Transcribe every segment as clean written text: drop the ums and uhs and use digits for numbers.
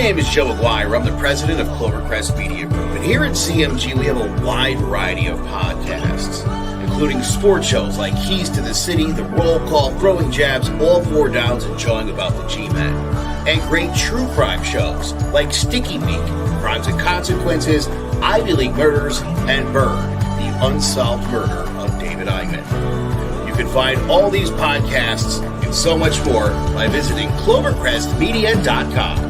name is Joe McGuire. I'm the president of Clovercrest Media Group. And here at CMG, we have a wide variety of podcasts, including sports shows like Keys to the City, The Roll Call, Throwing Jabs, All Four Downs, and Jawing About the G-Men. And great true crime shows like Sticky Meek, Crimes and Consequences, Ivy League Murders, and Bird, the unsolved murder of David Eichmann. You can find all these podcasts and so much more by visiting clovercrestmedia.com.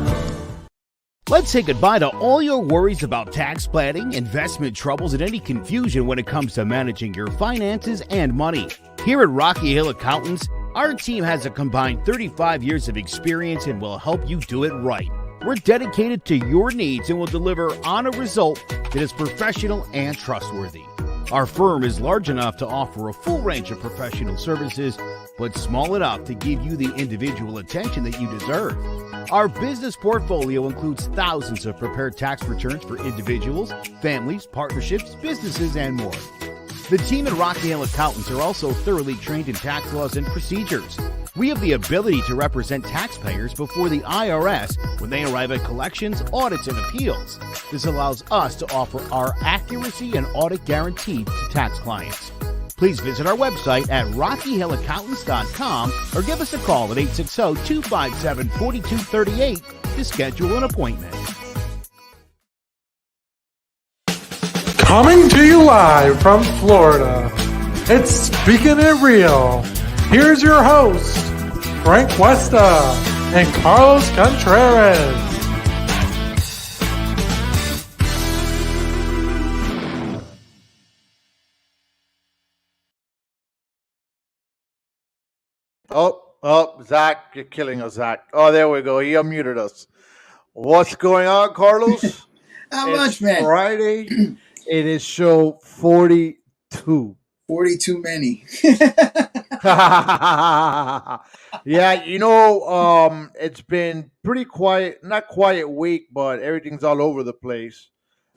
Let's say goodbye to all your worries about tax planning, investment troubles, and any confusion when it comes to managing your finances and money. Here at Rocky Hill Accountants, our team has a combined 35 years of experience and will help you do it right. We're dedicated to your needs and will deliver on a result that is professional and trustworthy. Our firm is large enough to offer a full range of professional services, but small enough to give you the individual attention that you deserve. Our business portfolio includes thousands of prepared tax returns for individuals, families, partnerships, businesses, and more. The team at Rocky Hill Accountants are also thoroughly trained in tax laws and procedures. We have the ability to represent taxpayers before the IRS when they arrive at collections, audits, and appeals. This allows us to offer our accuracy and audit guarantee to tax clients. Please visit our website at rockyhillaccountants.com or give us a call at 860-257-4238 to schedule an appointment. Coming to you live from Florida, it's Speaking It Real. Here's your host, Frank Cuesta and Carlos Contreras. Oh, Zach, you're killing us, Zach. Oh, there we go. He unmuted us. What's going on, Carlos? How much, man? Friday. It is show 42. 42 many. Yeah, it's been pretty quiet. Not quiet week, but everything's all over the place.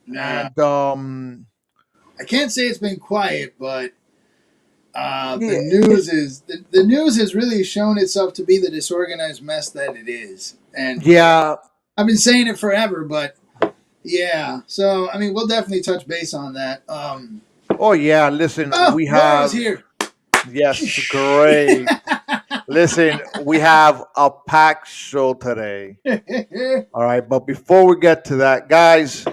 Nah. And I can't say it's been quiet, but the news has really shown itself to be the disorganized mess that it is. And yeah, I've been saying it forever, but yeah. So I mean, we'll definitely touch base on that. Oh yeah, listen, we have here. Yes, great. Listen, we have a packed show today. All right, but before we get to that, guys,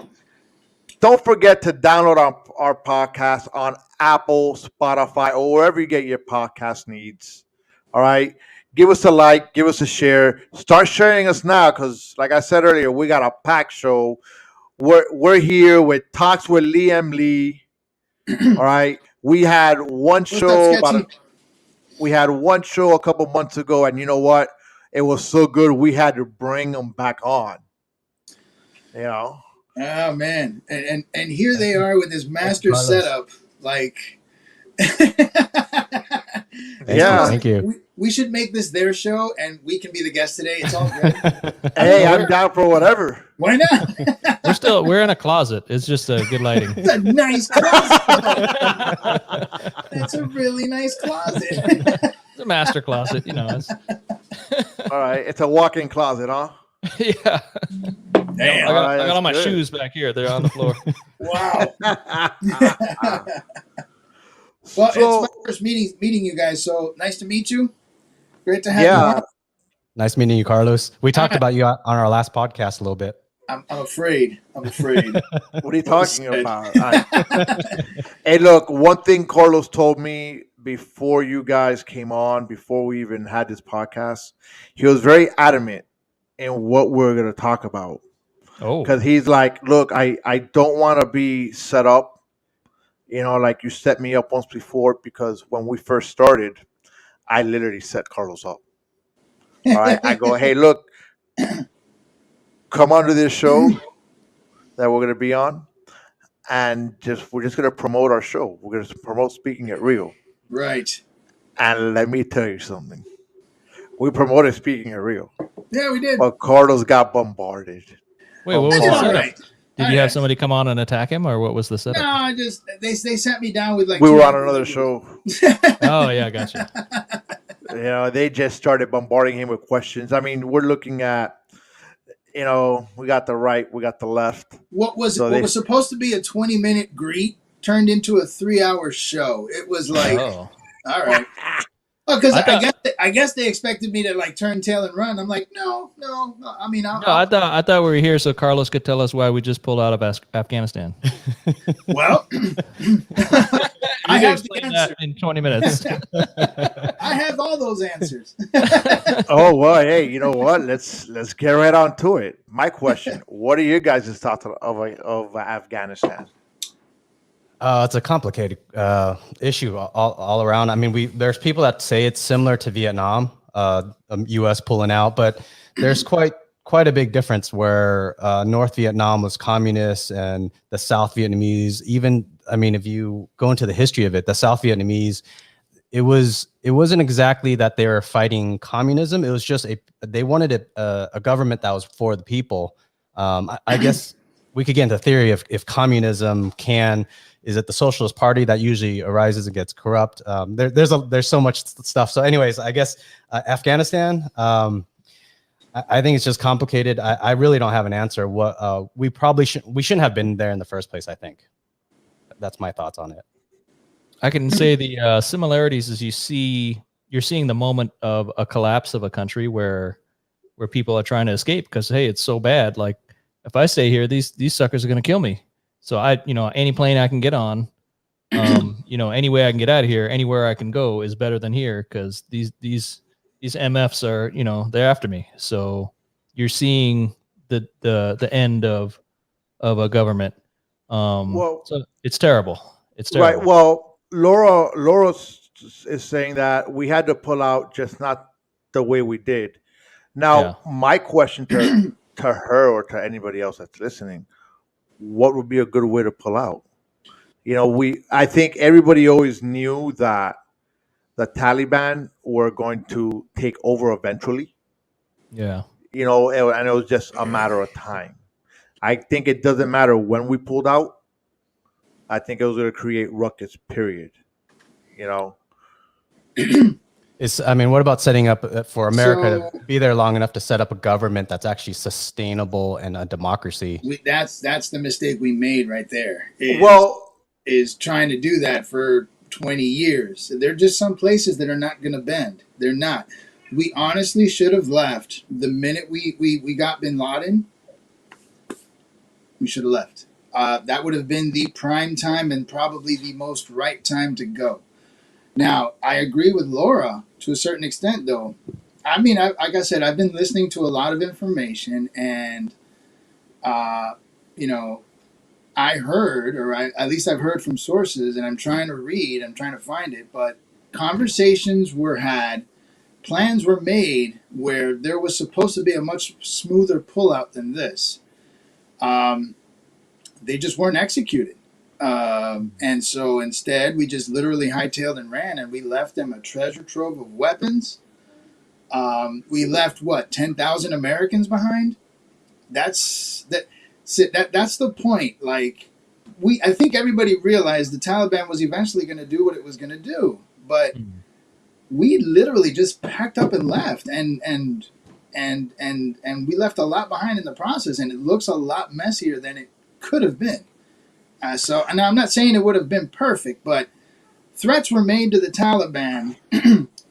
don't forget to download our podcast on Apple, Spotify, or wherever you get your podcast needs. All right, give us a like, give us a share. Start sharing us now, because like I said earlier, we got a packed show. We're here with Talks with Liam Lee. All right, we had one show a couple months ago, and you know what? It was so good we had to bring them back on. You know. Oh man, and here they are with this master setup. Like, yeah, thank you. We should make this their show, and we can be the guest today. It's all good. Hey, I'm down for whatever. Why not? We're in a closet. It's just a good lighting. It's a nice closet. That's a really nice closet. It's a master closet, All right, it's a walk-in closet, huh? Yeah. Damn. I got all my shoes back here. They're on the floor. Wow. Well, it's my first meeting you guys, so nice to meet you. Great to have you on. Nice meeting you, Carlos. We talked about you on our last podcast a little bit. I'm afraid. What are you talking about? Hey, look, one thing Carlos told me before you guys came on, before we even had this podcast, he was very adamant in what we're going to talk about. Oh. Because he's like, look, I don't want to be set up, like you set me up once before, because when we first started, I literally set Carlos up. All right. I go, hey, look, come onto this show that we're going to be on, and we're just going to promote our show. We're going to promote Speaking It Real. Right. And let me tell you something. We promoted Speaking It Real. Yeah, we did. But Carlos got bombarded. Wait, what was the setup? Right. Did you have somebody come on and attack him, or what was the setup? No, they sat me down with like. We were on another show. Oh yeah, gotcha. They just started bombarding him with questions. I mean, we're looking at, we got the right, we got the left. What was So what was supposed to be a 20-minute greet turned into a 3-hour show. It was like, Oh, all right. Oh, because I thought. I guess they expected me to like turn tail and run. I'm like, no. I mean, No, I thought we were here so Carlos could tell us why we just pulled out of Afghanistan. well, I You have the explain answer. that in 20 minutes. I have all those answers. Oh well, hey, you know what? Let's get right on to it. My question: what are your guys' thoughts of Afghanistan? It's a complicated issue all around. I mean, there's people that say it's similar to Vietnam, U.S. pulling out, but there's quite a big difference where North Vietnam was communist and the South Vietnamese. Even, I mean, if you go into the history of it, the South Vietnamese, it wasn't exactly that they were fighting communism. It was just they wanted a government that was for the people. I guess we could get into theory if communism is it the Socialist Party that usually arises and gets corrupt? There's so much stuff. So, anyways, I guess Afghanistan. I think it's just complicated. I really don't have an answer. We shouldn't have been there in the first place. I think that's my thoughts on it. I can say the similarities is you're seeing the moment of a collapse of a country where people are trying to escape because, hey, it's so bad. Like if I stay here, these suckers are going to kill me. So any plane I can get on, any way I can get out of here, anywhere I can go is better than here because these MFs are, they're after me. So you're seeing the end of a government. So it's terrible. It's terrible. Right. Well, Laura is saying that we had to pull out, just not the way we did. Now, my question to her or to anybody else that's listening: what would be a good way to pull out? I think everybody always knew that the Taliban were going to take over eventually. Yeah. And it was just a matter of time. I think it doesn't matter when we pulled out. I think it was going to create ruckus, period. What about setting up for America to be there long enough to set up a government that's actually sustainable and a democracy? That's the mistake we made right there. Is trying to do that for 20 years. There are just some places that are not going to bend. They're not. We honestly should have left the minute we got Bin Laden. We should have left. That would have been the prime time and probably the most right time to go. Now, I agree with Laura to a certain extent, though. I mean, like I said, I've been listening to a lot of information, and, I heard, at least I've heard from sources, and I'm trying to find it, but conversations were had, plans were made where there was supposed to be a much smoother pullout than this. They just weren't executed. And so instead, we just literally hightailed and ran, and we left them a treasure trove of weapons. We left 10,000 Americans behind. That's the point. Like I think everybody realized the Taliban was eventually going to do what it was going to do, but we literally just packed up and left, and we left a lot behind in the process, and it looks a lot messier than it could have been. So, and I'm not saying it would have been perfect, but threats were made to the Taliban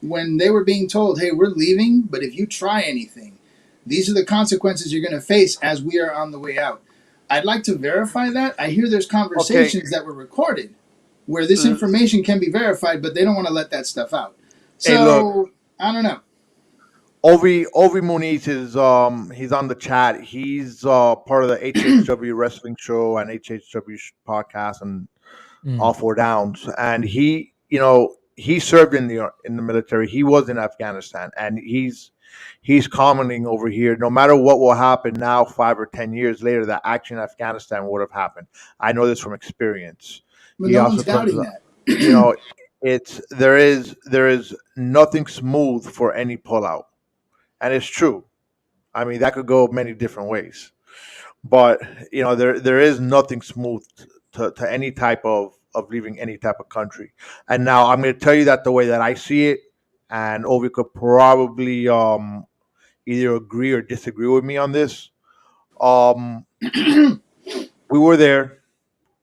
when they were being told, hey, we're leaving, but if you try anything, these are the consequences you're going to face as we are on the way out. I'd like to verify that. I hear there's conversations that were recorded where this information can be verified, but they don't want to let that stuff out. So, hey, look, I don't know. Ovi Muniz is he's on the chat. He's part of the HHW wrestling show and HHW podcast and All Four Downs. And he served in the military. He was in Afghanistan, and he's commenting over here. No matter what will happen now, 5 or 10 years later, that action in Afghanistan would have happened. I know this from experience. But no one's doubting that. There is nothing smooth for any pullout. And it's true. I mean, that could go many different ways. But, there is nothing smooth to any type of leaving any type of country. And now I'm going to tell you that the way that I see it, and Ovi could probably either agree or disagree with me on this. We were there.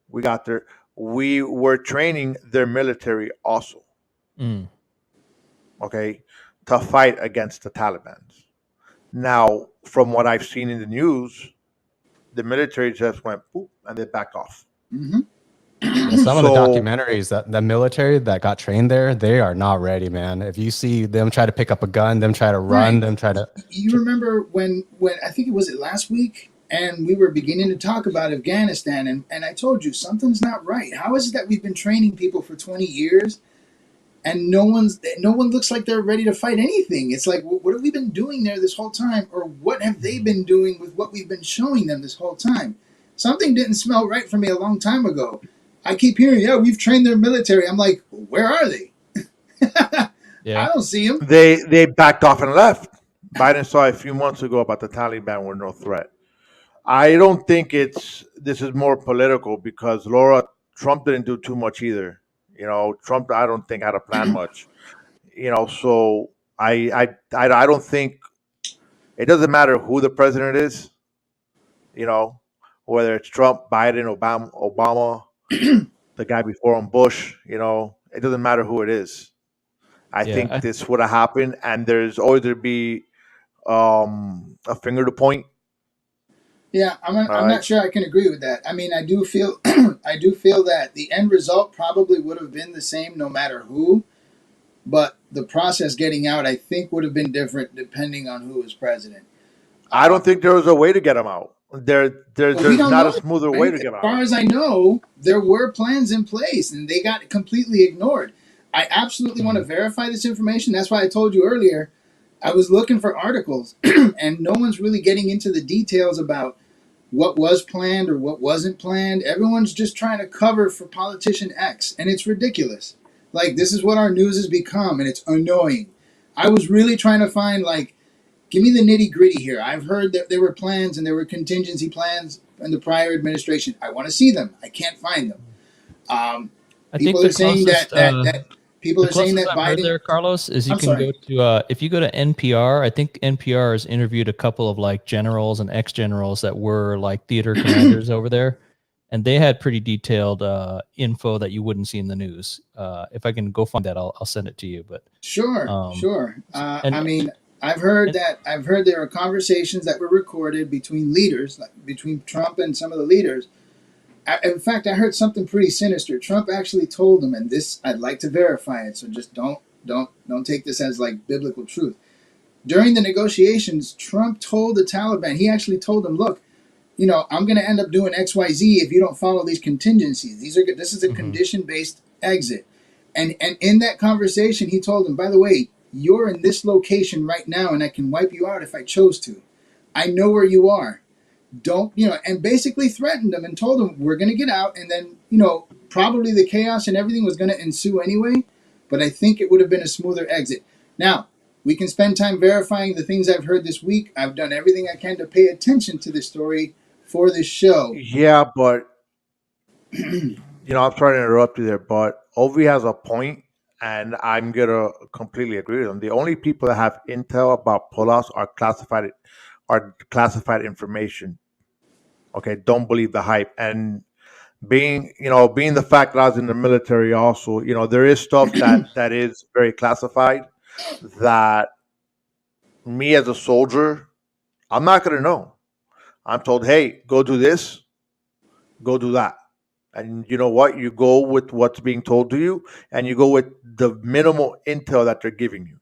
We got there. We were training their military also. Mm. Okay, to fight against the Taliban. Now, from what I've seen in the news, the military just went boop and they backed off. Mm-hmm. Yeah, some of the So- documentaries that the military that got trained there, they are not ready, man. If you see them try to pick up a gun, them try to run, Right. them try to. You remember when I think it was last week, and we were beginning to talk about Afghanistan, and I told you something's not right. How is it that we've been training people for 20 years, and no one looks like they're ready to fight anything? It's like, what have we been doing there this whole time, or what have they been doing with what we've been showing them this whole time? Something didn't smell right for me a long time ago. I keep hearing, yeah, we've trained their military. I'm like, where are they? Yeah. I don't see them. They backed off and left. Biden saw a few months ago about the Taliban were no threat. I don't think this is more political because Laura Trump didn't do too much either. Trump I don't think had a plan much. So I don't think it doesn't matter who the president is. Whether it's Trump, Biden, Obama, the guy before him, Bush. It doesn't matter who it is. I think this would have happened, and there's always to be a finger to point. Yeah, I'm not sure I can agree with that. I mean, I do feel that the end result probably would have been the same no matter who, but the process getting out, I think, would have been different depending on who was president. I don't think there was a way to get him out. There's not a smoother way to get him out. As far as I know, there were plans in place, and they got completely ignored. I absolutely want to verify this information. That's why I told you earlier, I was looking for articles, and no one's really getting into the details about what was planned or what wasn't planned. Everyone's just trying to cover for politician X, and it's ridiculous. Like, this is what our news has become, and it's annoying. I was really trying to find, give me the nitty gritty here. I've heard that there were plans and there were contingency plans in the prior administration. I want to see them. I can't find them. People are saying that people are saying that I've heard Biden. there, Carlos, is I'm sorry. if you go to NPR, I think NPR has interviewed a couple of generals and ex-generals that were theater commanders over there, and they had pretty detailed info that you wouldn't see in the news. If I can go find that, I'll send it to you. But Sure. and- I mean, I've heard there are conversations that were recorded between leaders, between Trump and some of the leaders. In fact, I heard something pretty sinister. Trump actually told them, and this I'd like to verify it, so just don't take this as biblical truth. During the negotiations, Trump told the Taliban, he actually told them, look, I'm going to end up doing XYZ if you don't follow these contingencies. This is a condition-based exit. And in that conversation, he told them, by the way, you're in this location right now, and I can wipe you out if I chose to. I know where you are. Don't, and basically threatened them and told them we're going to get out, and then, probably the chaos and everything was going to ensue anyway, but I think it would have been a smoother exit. Now, we can spend time verifying the things I've heard this week. I've done everything I can to pay attention to this story for this show. Yeah, but, I'm sorry to interrupt you there, but Ovi has a point, and I'm going to completely agree with him. The only people that have intel about pullouts are classified information. Okay, don't believe the hype. And being the fact that I was in the military also, there is stuff that is very classified that me as a soldier, I'm not going to know. I'm told, hey, go do this, go do that. And you know what? You go with what's being told to you, and you go with the minimal intel that they're giving you.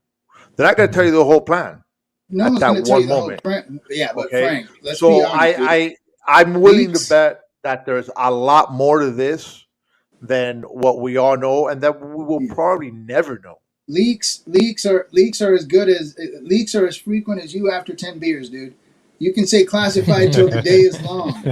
They're not going to tell you the whole plan. No at one's that going to tell one you the moment. whole plan. Yeah, but Okay? Frank, let's So be honest. Dude. I'm willing Leaks. to bet that there's a lot more to this than what we all know, and that we will probably never know. Leaks are as frequent as you after 10 beers, dude. You can say classified till the day is long.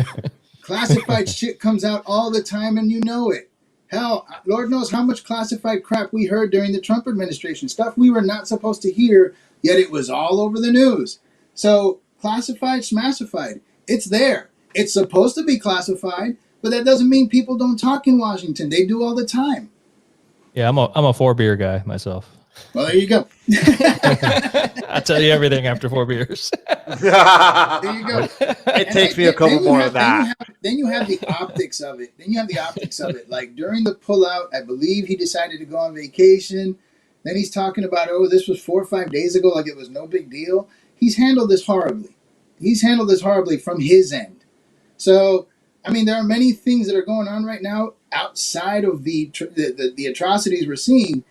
Classified shit comes out all the time, and you know it. Hell, Lord knows how much classified crap we heard during the Trump administration. Stuff we were not supposed to hear, yet it was all over the news. So, classified, schmassified, it's there. It's supposed to be classified, but that doesn't mean people don't talk in Washington. They do all the time. Yeah, I'm a 4 beer guy myself. Well, there you go. I'll tell you everything after 4 beers. There you go. It takes me a couple more of that. Then you have the optics of it. Like during the pullout, I believe he decided to go on vacation. Then he's talking about, oh, this was 4 or 5 days ago, like it was no big deal. He's handled this horribly. From his end. So, I mean, there are many things that are going on right now outside of the atrocities we're seeing.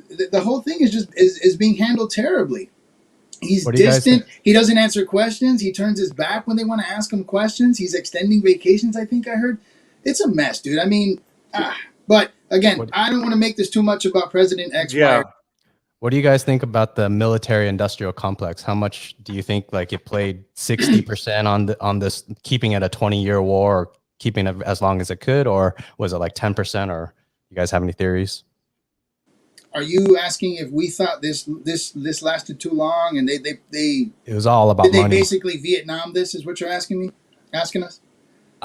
The whole thing is being handled terribly. He's distant. He doesn't answer questions. He turns his back when they want to ask him questions. He's extending vacations, I think I heard. It's a mess, dude. I mean, but again, I don't want to make this too much about President X. Yeah. What do you guys think about the military-industrial complex? How much do you think like it played 60% on this, keeping it a 20-year war, or keeping it as long as it could, or was it like 10%? Or you guys have any theories? Are you asking if we thought this lasted too long and they it was all about money? They basically Vietnam this is what you're asking us?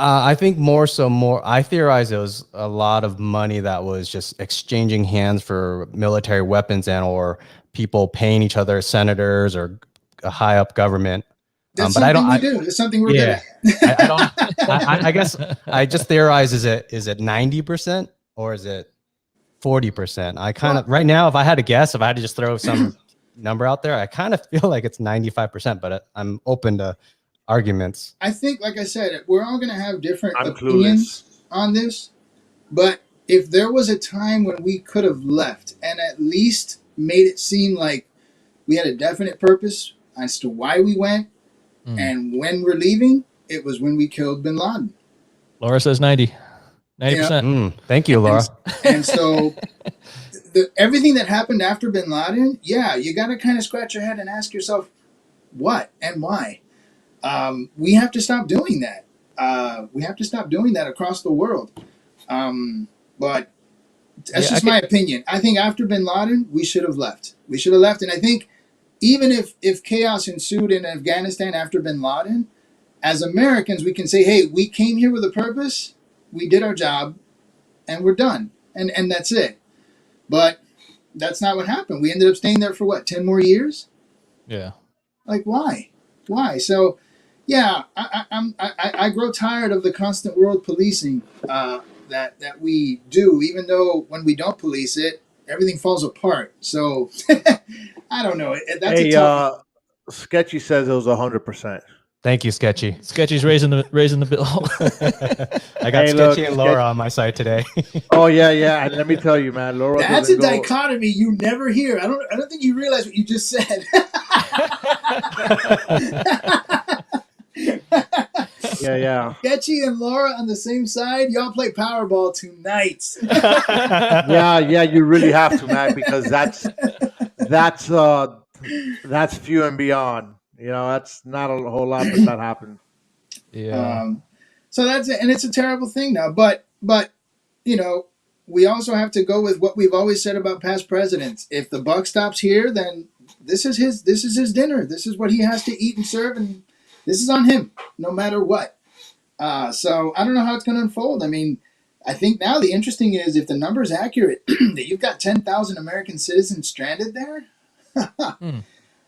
I think I theorize it was a lot of money that was just exchanging hands for military weapons or people paying each other, senators or a high up government. That's something we do. It's something we're good at. I guess I just theorize, is it 90% or is it 40%? I kind of right now, if I had to guess, if I had to just throw some number out there, I kind of feel like it's 95%, but I'm open to arguments. I think, like I said, we're all going to have different opinions on this, but if there was a time when we could have left and at least made it seem like we had a definite purpose as to why we went and when we're leaving, it was when we killed bin Laden. Laura says 90%. Thank you, Laura. And so everything that happened after bin Laden, you got to kind of scratch your head and ask yourself what and why. We have to stop doing that. We have to stop doing that across the world. But that's just my opinion. I think after bin Laden, we should have left. And I think even if chaos ensued in Afghanistan after bin Laden, as Americans, we can say, hey, we came here with a purpose. We did our job and we're done. And that's it. But that's not what happened. We ended up staying there for 10 more years? Yeah. Like, why? So, yeah, I grow tired of the constant world policing that we do, even though when we don't police it, everything falls apart. So, I don't know. That's Sketchy says it was 100%. Thank you, Sketchy. Sketchy's raising the bill. I got Sketchy and Laura on my side today. Oh yeah. And let me tell you, man, Laura. That's a dichotomy you never hear. I don't think you realize what you just said. Yeah. Sketchy and Laura on the same side. Y'all play Powerball tonight. Yeah. You really have to, man, because that's few and beyond. That's not a whole lot, but that happened. Yeah. So that's it, and it's a terrible thing now. But we also have to go with what we've always said about past presidents. If the buck stops here, then this is his dinner. This is what he has to eat and serve, and this is on him, no matter what. So I don't know how it's going to unfold. I mean, I think now the interesting is if the number is accurate, that you've got 10,000 American citizens stranded there.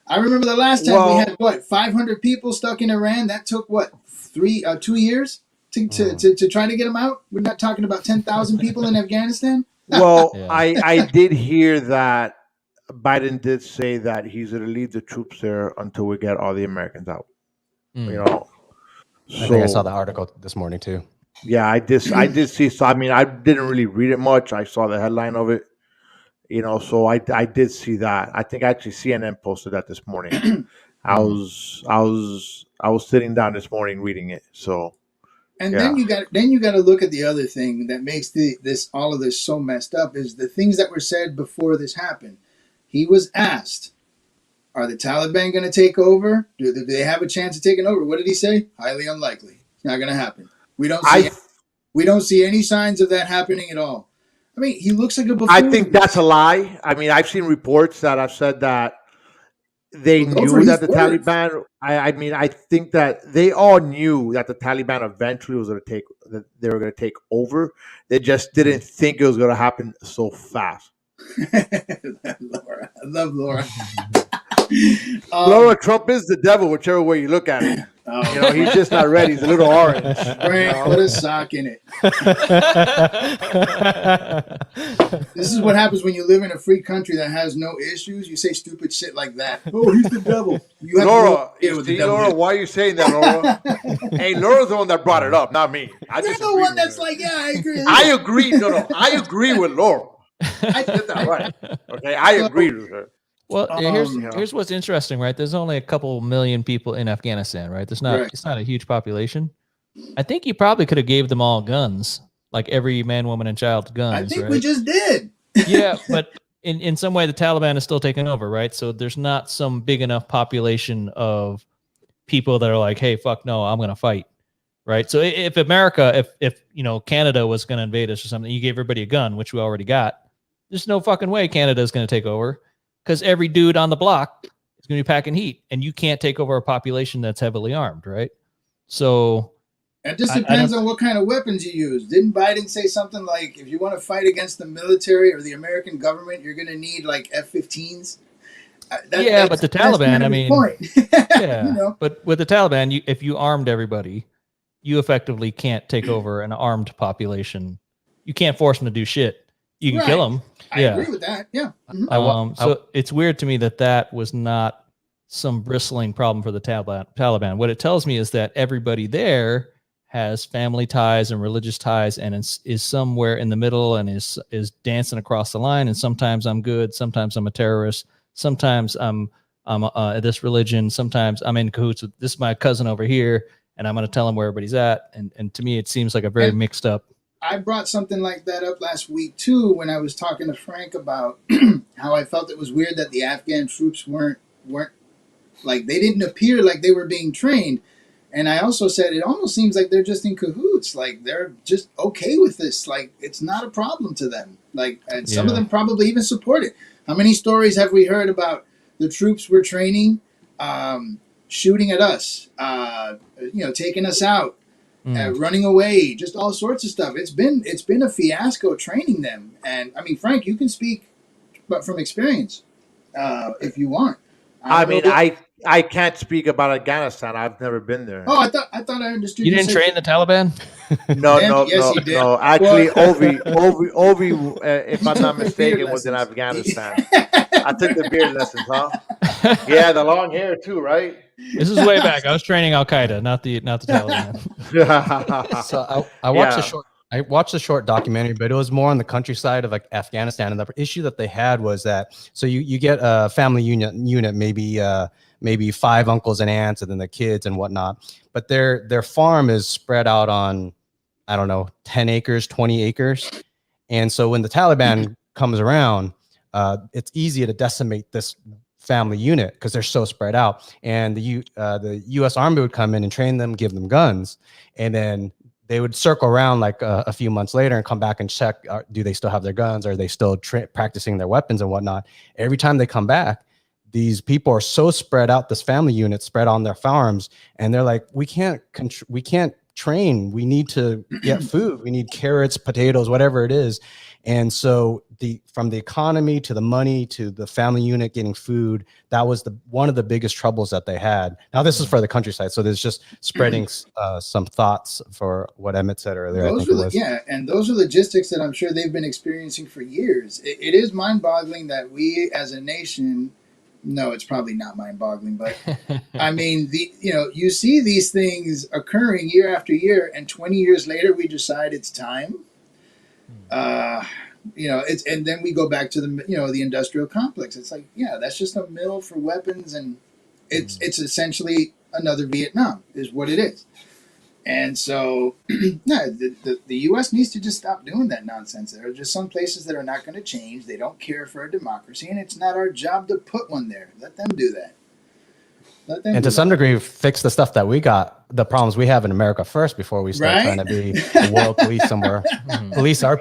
I remember the last time we had 500 people stuck in Iran. That took 2 years to try to get them out. We're not talking about 10,000 people in Afghanistan. Well, yeah. I did hear that Biden did say that he's going to leave the troops there until we get all the Americans out. I think I saw the article this morning too. Yeah, I did see. So I mean, I didn't really read it much. I saw the headline of it. So I did see that. I think actually CNN posted that this morning. I was sitting down this morning reading it. So, and then you got to look at the other thing that makes all of this so messed up is the things that were said before this happened. He was asked, "Are the Taliban going to take over? Do they have a chance of taking over?" What did he say? Highly unlikely. It's not going to happen. We don't see any signs of that happening at all. I mean, he looks like a buffoon. I think that's a lie. I mean, I've seen reports that have said that they knew that the Taliban. I think that they all knew that the Taliban eventually was going to take. That they were going to take over. They just didn't think it was going to happen so fast. Laura, I love Laura. Laura, Trump is the devil, whichever way you look at it. He's just not ready. He's a little orange. Frank, put a sock in it. This is what happens when you live in a free country that has no issues. You say stupid shit like that. Oh, he's the devil. You have Laura, Laura, why are you saying that, Laura? Hey, Laura's the one that brought it up, not me. You're the one that's like, yeah, I agree. I agree. No, I agree with Laura. I did that right. Okay, I agree with her. Well, here's what's interesting, right? There's only a couple million people in Afghanistan, right? It's not a huge population. I think you probably could have gave them all guns, like every man, woman, and child guns. I think right? we just did. Yeah, but in some way the Taliban is still taking over, right? So there's not some big enough population of people that are like, hey, fuck no, I'm gonna fight. Right. So if America, if Canada was gonna invade us or something, you gave everybody a gun, which we already got, there's no fucking way Canada is gonna take over. Because every dude on the block is going to be packing heat, and you can't take over a population that's heavily armed, right? So it just depends on what kind of weapons you use. Didn't Biden say something like, if you want to fight against the military or the American government, you're going to need like F-15s? But the Taliban, I mean, yeah, but with the Taliban, if you armed everybody, you effectively can't take over an armed population. You can't force them to do shit. You can kill them. I agree with that. Yeah. Mm-hmm. So it's weird to me that was not some bristling problem for the Taliban. What it tells me is that everybody there has family ties and religious ties, and is somewhere in the middle, and is dancing across the line. And sometimes I'm good, sometimes I'm a terrorist, sometimes I'm this religion, sometimes I'm in cahoots with this is my cousin over here, and I'm going to tell him where everybody's at. And to me, it seems like a very mixed up. I brought something like that up last week too when I was talking to Frank about how I felt it was weird that the Afghan troops weren't like, they didn't appear like they were being trained. And I also said it almost seems like they're just in cahoots, like they're just okay with this, like it's not a problem to them. Like, and some of them probably even support it. How many stories have we heard about the troops we're training shooting at us, taking us out? Running away, just all sorts of stuff. It's been a fiasco training them. And I mean, Frank, you can speak, but from experience, if you want. I can't speak about Afghanistan. I've never been there. Oh, I thought I understood. You didn't train the Taliban? No. Actually, Ovi, if I'm not mistaken, was in Afghanistan. I took the beard lessons, huh? Yeah, the long hair too, right? This is way back. I was training Al Qaeda, not the Taliban. So I watched a short documentary, but it was more on the countryside of like Afghanistan. And the issue that they had was that you get a family unit, maybe 5 uncles and aunts, and then the kids and whatnot. But their farm is spread out on, I don't know, 10 acres, 20 acres. And so when the Taliban comes around, it's easy to decimate this family unit because they're so spread out. And the U.S. Army would come in and train them, give them guns, and then they would circle around like a few months later and come back and check, do they still have their guns? Are they still practicing their weapons and whatnot? Every time they come back, these people are so spread out, this family unit spread on their farms, and they're like, we can't train. We need to get food. We need carrots, potatoes, whatever it is. And so from the economy to the money to the family unit getting food, that was one of the biggest troubles that they had. Now this is for the countryside, so there's just spreading some thoughts for what Emmett said earlier. And those are logistics that I'm sure they've been experiencing for years. It is mind-boggling that we as a nation. No, it's probably not mind-boggling, but I mean, you see these things occurring year after year, and 20 years later, we decide it's time. And then we go back to the industrial complex. It's like, that's just a mill for weapons, and it's essentially another Vietnam, is what it is. And so, the U.S. needs to just stop doing that nonsense. There are just some places that are not going to change. They don't care for a democracy, and it's not our job to put one there. Let them do that. And to some degree, fix the stuff that we got, the problems we have in America first before we start trying to be a world police somewhere. Police are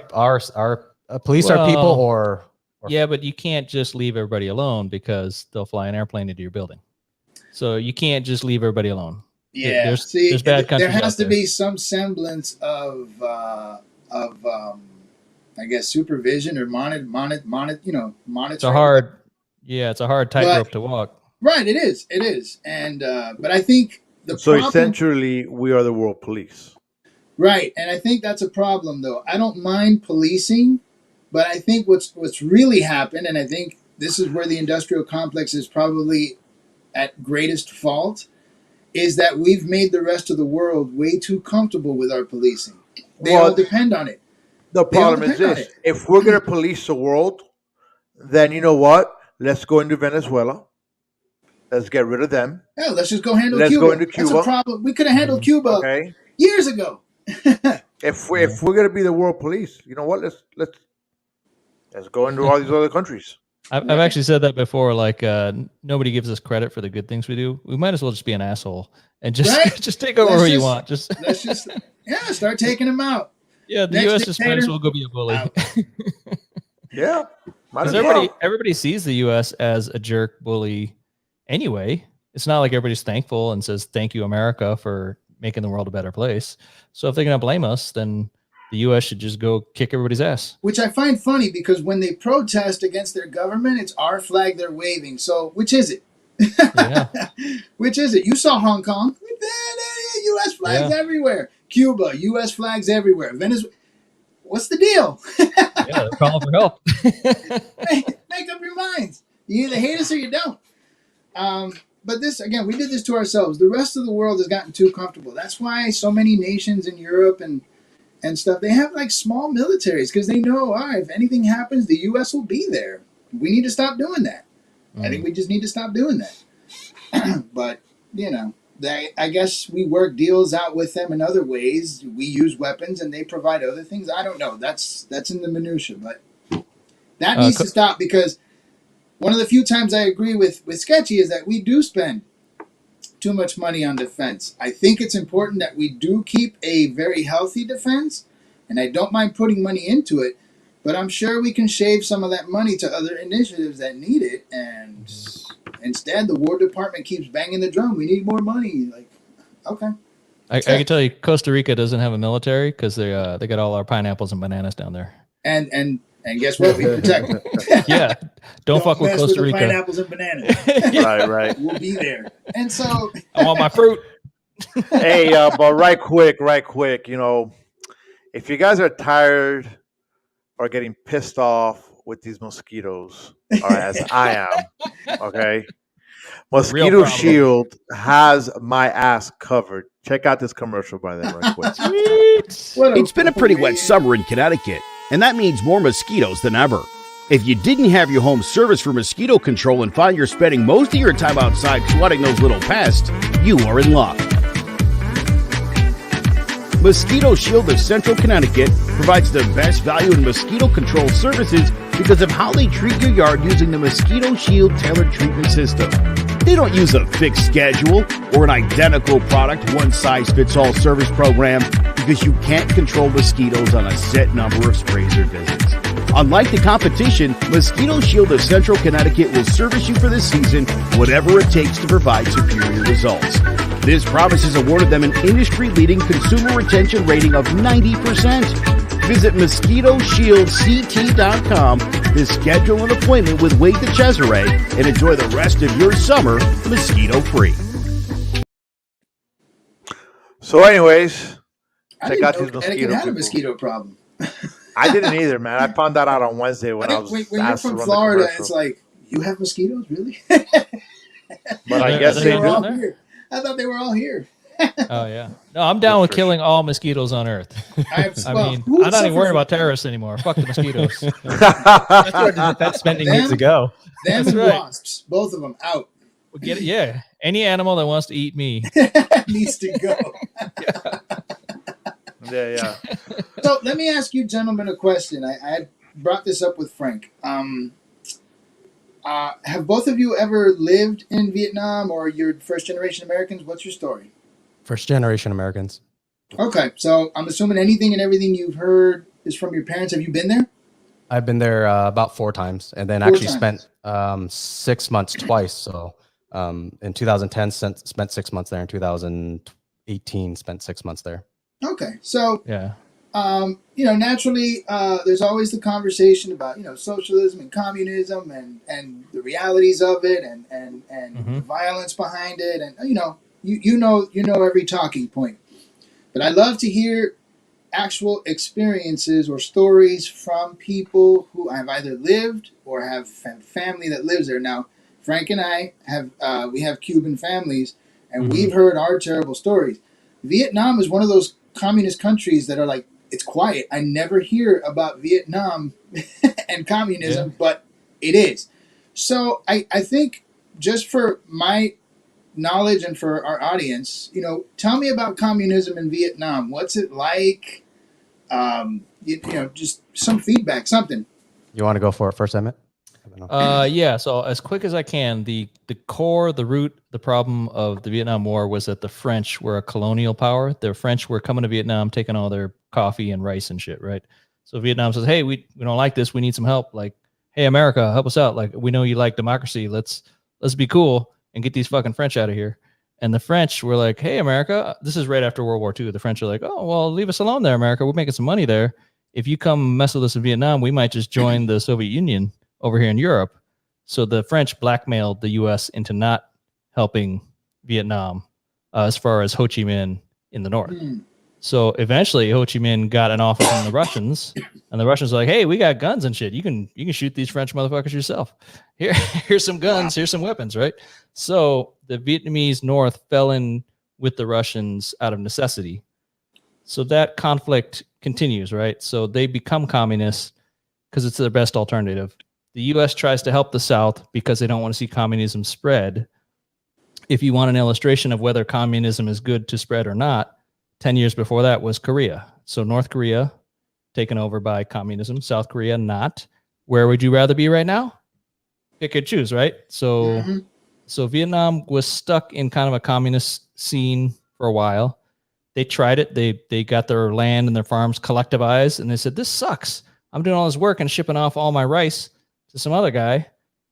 people, or yeah, but you can't just leave everybody alone because they'll fly an airplane into your building. So you can't just leave everybody alone. Yeah, there's bad countries. There has to be some semblance of I guess supervision or monitoring. It's a hard tightrope to walk. Right, it is, and but I think so essentially we are the world police. Right, and I think that's a problem, though. I don't mind policing, but I think what's really happened, and I think this is where the industrial complex is probably at greatest fault, is that we've made the rest of the world way too comfortable with our policing. They all depend on it. The problem is this: if we're going to police the world, then you know what? Let's go into Venezuela. Let's get rid of them. Yeah, let's just go handle Let's Cuba. go into Cuba. That's a problem. We could have handled Cuba years ago. If we're going to be the world police, you know what? Let's go into all these other countries. I've actually said that before. Like nobody gives us credit for the good things we do. We might as well just be an asshole and just just take over who you want. Let's just start taking them out. Yeah, the U.S. just might as well go be a bully. Yeah, because everybody sees the U.S. as a jerk bully anyway. It's not like everybody's thankful and says thank you, America, for making the world a better place. So if they're going to blame us, then the U.S. should just go kick everybody's ass. Which I find funny because when they protest against their government, it's our flag they're waving. So which is it? Yeah. Which is it? You saw Hong Kong. U.S. flags everywhere. Cuba, U.S. flags everywhere. Venezuela. What's the deal? Yeah, they're calling for help. Make up your minds. You either hate us or you don't. But this, again, we did this to ourselves. The rest of the world has gotten too comfortable. That's why so many nations in Europe and stuff, they have like small militaries because they know, all right, if anything happens, the U.S. will be there. We need to stop doing that. I think we just need to stop doing that. But, you know, I guess we work deals out with them in other ways. We use weapons and they provide other things. I don't know. That's in the minutia. But that needs to stop because one of the few times I agree with Sketchy is that we do spend too much money on defense. I think it's important that we do keep a very healthy defense, and I don't mind putting money into it, but I'm sure we can shave some of that money to other initiatives that need it, and instead the War Department keeps banging the drum. We need more money. Like, okay. I can tell you Costa Rica doesn't have a military because they got all our pineapples and bananas down there. And guess what? We protect them. Yeah. Don't fuck with Costa Rica. Pineapples and bananas. Right. We'll be there. And so I want my fruit. Hey, but right quick, you know, if you guys are tired or getting pissed off with these mosquitoes, all right, as I am, okay, Mosquito Shield has my ass covered. Check out this commercial by them right quick. It's been a pretty wet summer in Connecticut, and that means more mosquitoes than ever. If you didn't have your home service for mosquito control and find you're spending most of your time outside swatting those little pests, you are in luck. Mosquito Shield of Central Connecticut provides the best value in mosquito control services because of how they treat your yard using the Mosquito Shield tailored treatment system. They don't use a fixed schedule or an identical product, one-size-fits-all service program because you can't control mosquitoes on a set number of sprays or visits. Unlike the competition, Mosquito Shield of Central Connecticut will service you for the season, whatever it takes to provide superior results. This promise has awarded them an industry-leading consumer retention rating of 90%. Visit MosquitoShieldCT.com to schedule an appointment with Wade the Cesare and enjoy the rest of your summer mosquito-free. So anyways, check out these mosquito Connecticut had a mosquito problem. I didn't either, man. I found that out on Wednesday when I was when you're from Florida, it's like, you have mosquitoes? Really? But I guess they do. I thought they were all here. Oh, yeah. No, I'm down with killing all mosquitoes on Earth. I'm not even worried about terrorists anymore. Fuck the mosquitoes. That's where that spending needs to go. Them and wasps, both of them out. We'll get it. Yeah. Any animal that wants to eat me needs to go. Yeah. So let me ask you gentlemen a question. I brought this up with Frank. Have both of you ever lived in Vietnam or you're first-generation Americans? What's your story? First-generation Americans. Okay, so I'm assuming anything and everything you've heard is from your parents. Have you been there? I've been there about 4 times, and then spent 6 months twice. So in 2010, spent 6 months there. In 2018, spent 6 months there. Okay, so yeah, Naturally, there's always the conversation about socialism and communism and the realities of it and the violence behind it, and you know every talking point. But I love to hear actual experiences or stories from people who have either lived or have family that lives there. Now, Frank and I have Cuban families, and we've heard our terrible stories. Vietnam is one of those communist countries that are like, it's quiet. I never hear about Vietnam and communism, but it is. So I think, just for my knowledge and for our audience, tell me about communism in Vietnam. What's it like? Just some feedback, something. You want to go for it first, Emmett? Yeah. So as quick as I can, the root, the problem of the Vietnam War was that the French were a colonial power. The French were coming to Vietnam, taking all their coffee and rice and shit, right? So Vietnam says, hey, we don't like this. We need some help. Like, hey, America, help us out. Like, we know you like democracy. Let's be cool and get these fucking French out of here. And the French were like, hey, America, this is right after World War II. The French are like, oh, well, leave us alone there, America. We're making some money there. If you come mess with us in Vietnam, we might just join the Soviet Union over here in Europe. So the French blackmailed the U.S. into not helping Vietnam as far as Ho Chi Minh in the north. So eventually Ho Chi Minh got an offer from the Russians, and the Russians were like, hey, we got guns and shit. You can shoot these French motherfuckers yourself. Here's some guns. Here's some weapons, right? So the Vietnamese North fell in with the Russians out of necessity. So that conflict continues, right? So they become communists because it's their best alternative. The U.S. tries to help the South because they don't want to see communism spread. If you want an illustration of whether communism is good to spread or not, 10 years before that was Korea. So North Korea taken over by communism, South Korea not. Where would you rather be right now? Pick and choose, right? So So Vietnam was stuck in kind of a communist scene for a while. They tried it. They got their land and their farms collectivized, and they said, this sucks. I'm doing all this work and shipping off all my rice to some other guy.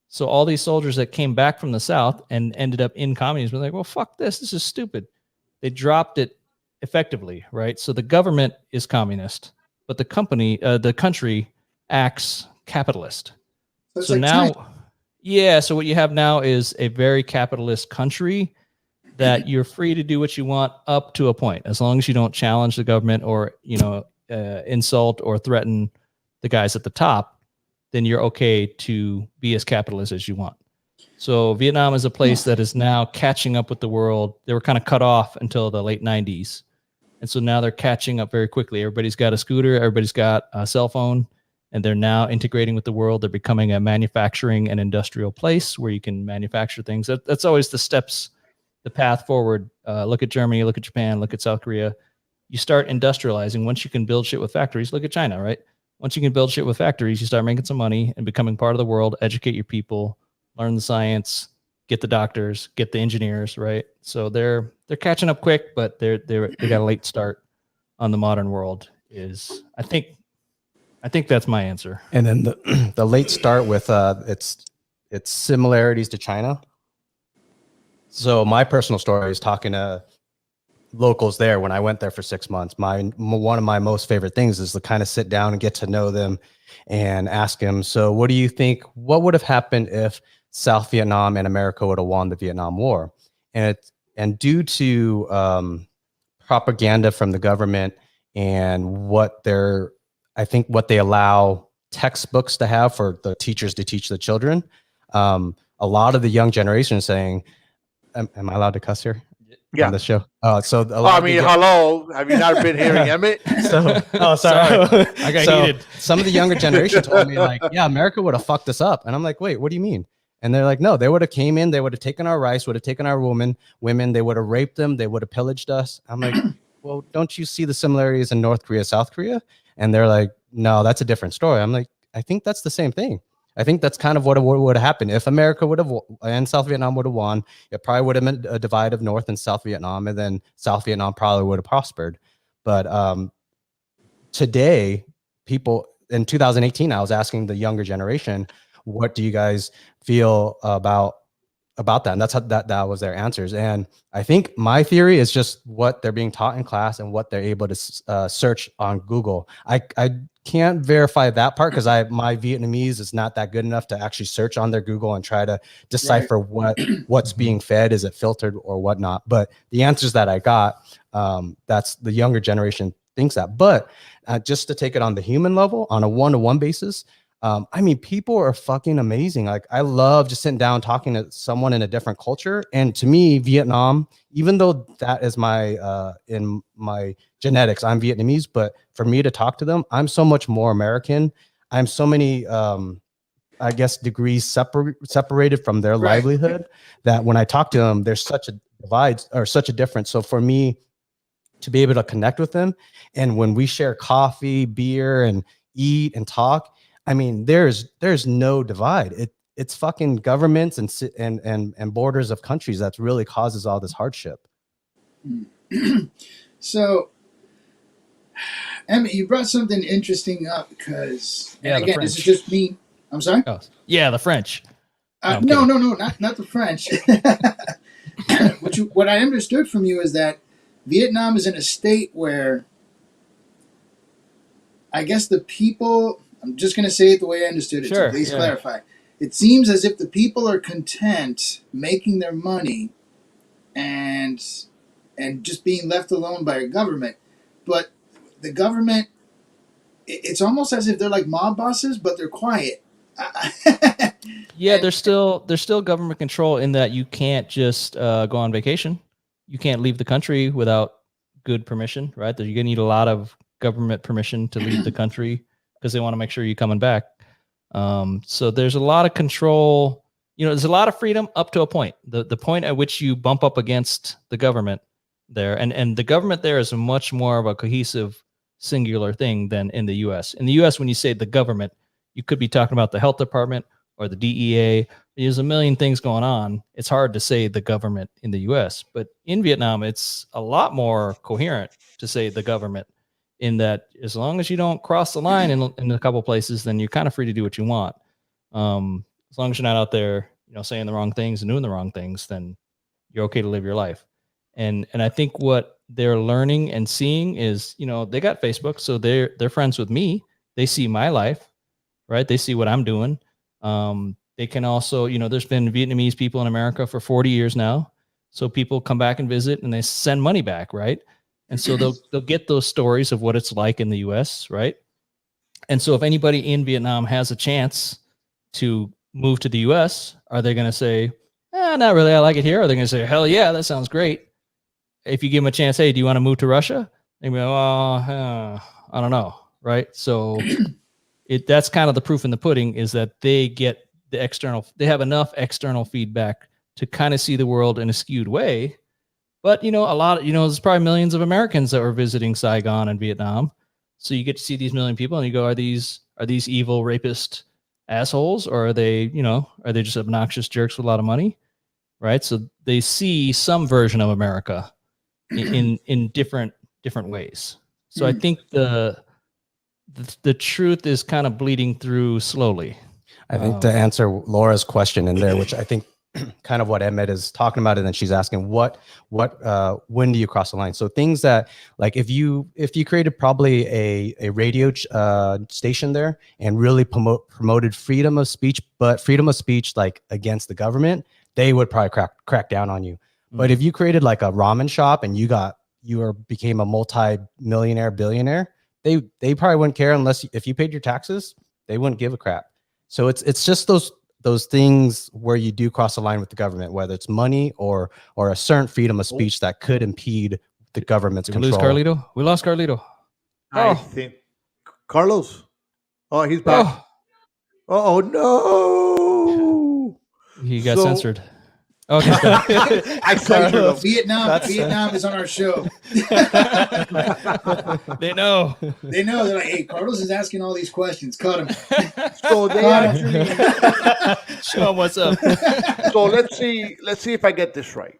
So all these soldiers that came back from the South and ended up in communism were like, well, fuck this. This is stupid. They dropped it effectively, right? So the government is communist, but the country acts capitalist. So like now, China. yeah. So what you have now is a very capitalist country that you're free to do what you want up to a point, as long as you don't challenge the government or, insult or threaten the guys at the top, then you're okay to be as capitalist as you want. So Vietnam is a place that is now catching up with the world. They were kind of cut off until the late 90s. And so now they're catching up very quickly. Everybody's got a scooter. Everybody's got a cell phone. And they're now integrating with the world. They're becoming a manufacturing and industrial place where you can manufacture things. That's always the steps, the path forward. Look at Germany, look at Japan, look at South Korea. You start industrializing. Once you can build shit with factories, look at China, right? Once you can build shit with factories, you start making some money and becoming part of the world, educate your people, learn the science, get the doctors, get the engineers, right? So they're catching up quick, but they got a late start on the modern world. I think that's my answer. And then the late start with its similarities to China. So my personal story is talking to locals there when I went there for 6 months. One of my most favorite things is to kind of sit down and get to know them and ask them, so what do you think, what would have happened if South Vietnam and America would have won the Vietnam War? And due to propaganda from the government and what they allow textbooks to have for the teachers to teach the children, a lot of the young generation is saying, am I allowed to cuss here? Yeah. On the show. Hello. Have you not been hearing Emmett? Sorry. I got heated. Some of the younger generation told me like, yeah, America would have fucked us up. And I'm like, wait, what do you mean? And they're like, no, they would have came in, they would have taken our rice, would have taken our women, they would have raped them, they would have pillaged us. I'm like, well, don't you see the similarities in North Korea, South Korea? And they're like, no, that's a different story. I'm like, I think that's the same thing. I think that's kind of what would have happened. If America would have and South Vietnam would have won, it probably would have been a divide of North and South Vietnam, and then South Vietnam probably would have prospered. But today, people in 2018, I was asking the younger generation, what do you guys feel about about that, and that's how that was their answers. And I think my theory is just what they're being taught in class and what they're able to search on Google. I can't verify that part because my Vietnamese is not that good enough to actually search on their Google and try to decipher what's being fed, is it filtered or whatnot. But the answers that I got, that's the younger generation thinks that. But just to take it on the human level, on a one-to-one basis, I mean, people are fucking amazing. Like, I love just sitting down talking to someone in a different culture. And to me, Vietnam, even though that is my in my genetics, I'm Vietnamese, but for me to talk to them, I'm so much more American. I'm so many I guess degrees separated from their livelihood that when I talk to them, there's such a divide or such a difference. So for me to be able to connect with them, and when we share coffee, beer, and eat and talk, I mean, there's no divide. It's fucking governments and borders of countries that really causes all this hardship. So, Emmett, you brought something interesting up because, Yeah, again, this is just me. I'm sorry? Oh, yeah, the French. No, not the French. What I understood from you is that Vietnam is in a state where I guess the people, I'm just going to say it the way I understood it, Sure, so please yeah. clarify. It seems as if the people are content making their money and just being left alone by a government. But the government, it's almost as if they're like mob bosses, but they're quiet. Yeah, there's still government control in that you can't just go on vacation. You can't leave the country without good permission, right? You're gonna need a lot of government permission to leave the country because they want to make sure you're coming back. So there's a lot of control. There's a lot of freedom up to a point. The point at which you bump up against the government there, and the government there is much more of a cohesive, singular thing than in the U.S. In the U.S., when you say the government, you could be talking about the health department or the DEA. There's a million things going on. It's hard to say the government in the U.S., but in Vietnam, it's a lot more coherent to say the government, in that as long as you don't cross the line in a couple places, then you're kind of free to do what you want. As long as you're not out there, saying the wrong things and doing the wrong things, then you're okay to live your life. And I think what they're learning and seeing is, they got Facebook, so they're friends with me. They see my life, right? They see what I'm doing. They can also, there's been Vietnamese people in America for 40 years now. So people come back and visit and they send money back, right? And so they'll get those stories of what it's like in the US, right? And so if anybody in Vietnam has a chance to move to the US, are they going to say, not really, I like it here? Or are they going to say, hell yeah, that sounds great? If you give them a chance, hey, do you want to move to Russia? They go, I don't know, right? So that's kind of the proof in the pudding, is that they get they have enough external feedback to kind of see the world in a skewed way. But, a lot, there's probably millions of Americans that were visiting Saigon and Vietnam. So you get to see these million people and you go, are these evil rapist assholes, or are they just obnoxious jerks with a lot of money? Right. So they see some version of America in different ways. So I think the truth is kind of bleeding through slowly. I think to answer Laura's question in there, which I think kind of what Emmett is talking about, and then she's asking when do you cross the line? So things that, like, if you created probably a radio station there and really promoted freedom of speech, but freedom of speech like against the government, they would probably crack down on you. Mm-hmm. But if you created like a ramen shop and you became a multi-millionaire, billionaire, they probably wouldn't care unless if you paid your taxes, they wouldn't give a crap. So it's just those things where you do cross the line with the government, whether it's money or a certain freedom of speech that could impede the government's control. Did we lose Carlito? We lost Carlito. I think Carlos. Oh, he's back. Oh no! He got censored. Okay. I censored Vietnam is on our show. They know. They're like, hey, Carlos is asking all these questions. Cut him. So they actually show him what's up. So let's see if I get this right.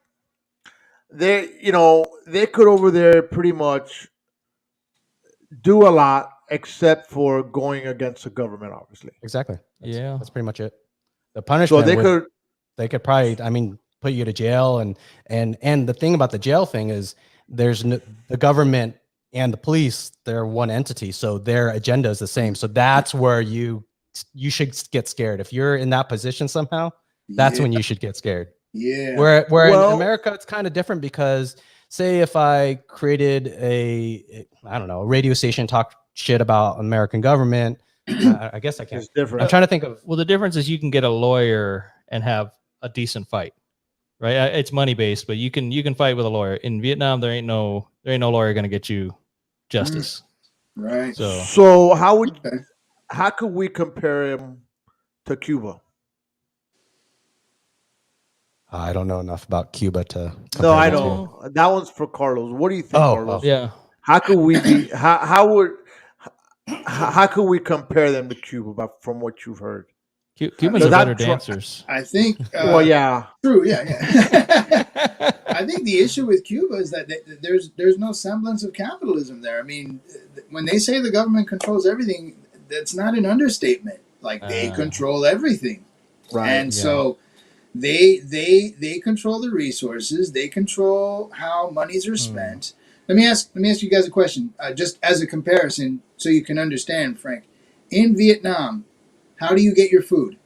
They could over there pretty much do a lot except for going against the government, obviously. Exactly. That's pretty much it. The punishment. So they could. they could probably, I mean, put you to jail. And the thing about the jail thing is the government and the police, they're one entity. So their agenda is the same. So that's where you should get scared. If you're in that position somehow, that's when you should get scared. Yeah. Where in America, it's kind of different because say if I created a radio station, talk shit about American government, I guess I can't. It's different. I'm trying to think of. Well, the difference is you can get a lawyer and have a decent fight, right? It's money based, but you can fight with a lawyer. In Vietnam, there ain't no lawyer going to get you justice. Right. So how could we compare him to Cuba? I don't know enough about Cuba to. No, I know that one's for Carlos. What do you think, Carlos? Yeah. How could we be? How could we compare them to Cuba? From what you've heard, Cubans are better dancers. I think. Well, yeah. True. Yeah. I think the issue with Cuba is that there's no semblance of capitalism there. I mean, when they say the government controls everything, that's not an understatement. Like they control everything, Right. And so they control the resources. They control how monies are spent. Let me ask you guys a question, just as a comparison, so you can understand, Frank. In Vietnam, how do you get your food?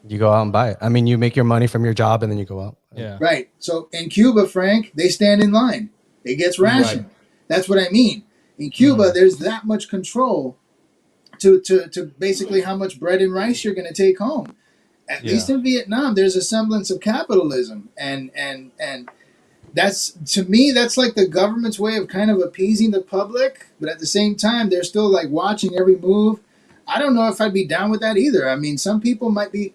You go out and buy it. I mean, you make your money from your job and then you go out. Yeah. Right. So in Cuba, Frank, they stand in line. It gets rationed. Right. That's what I mean. In Cuba, there's that much control to basically how much bread and rice you're going to take home. At least in Vietnam, there's a semblance of capitalism, and that's, to me, that's like the government's way of kind of appeasing the public, but at the same time, they're still like watching every move. I don't know if I'd be down with that either. I mean, some people might be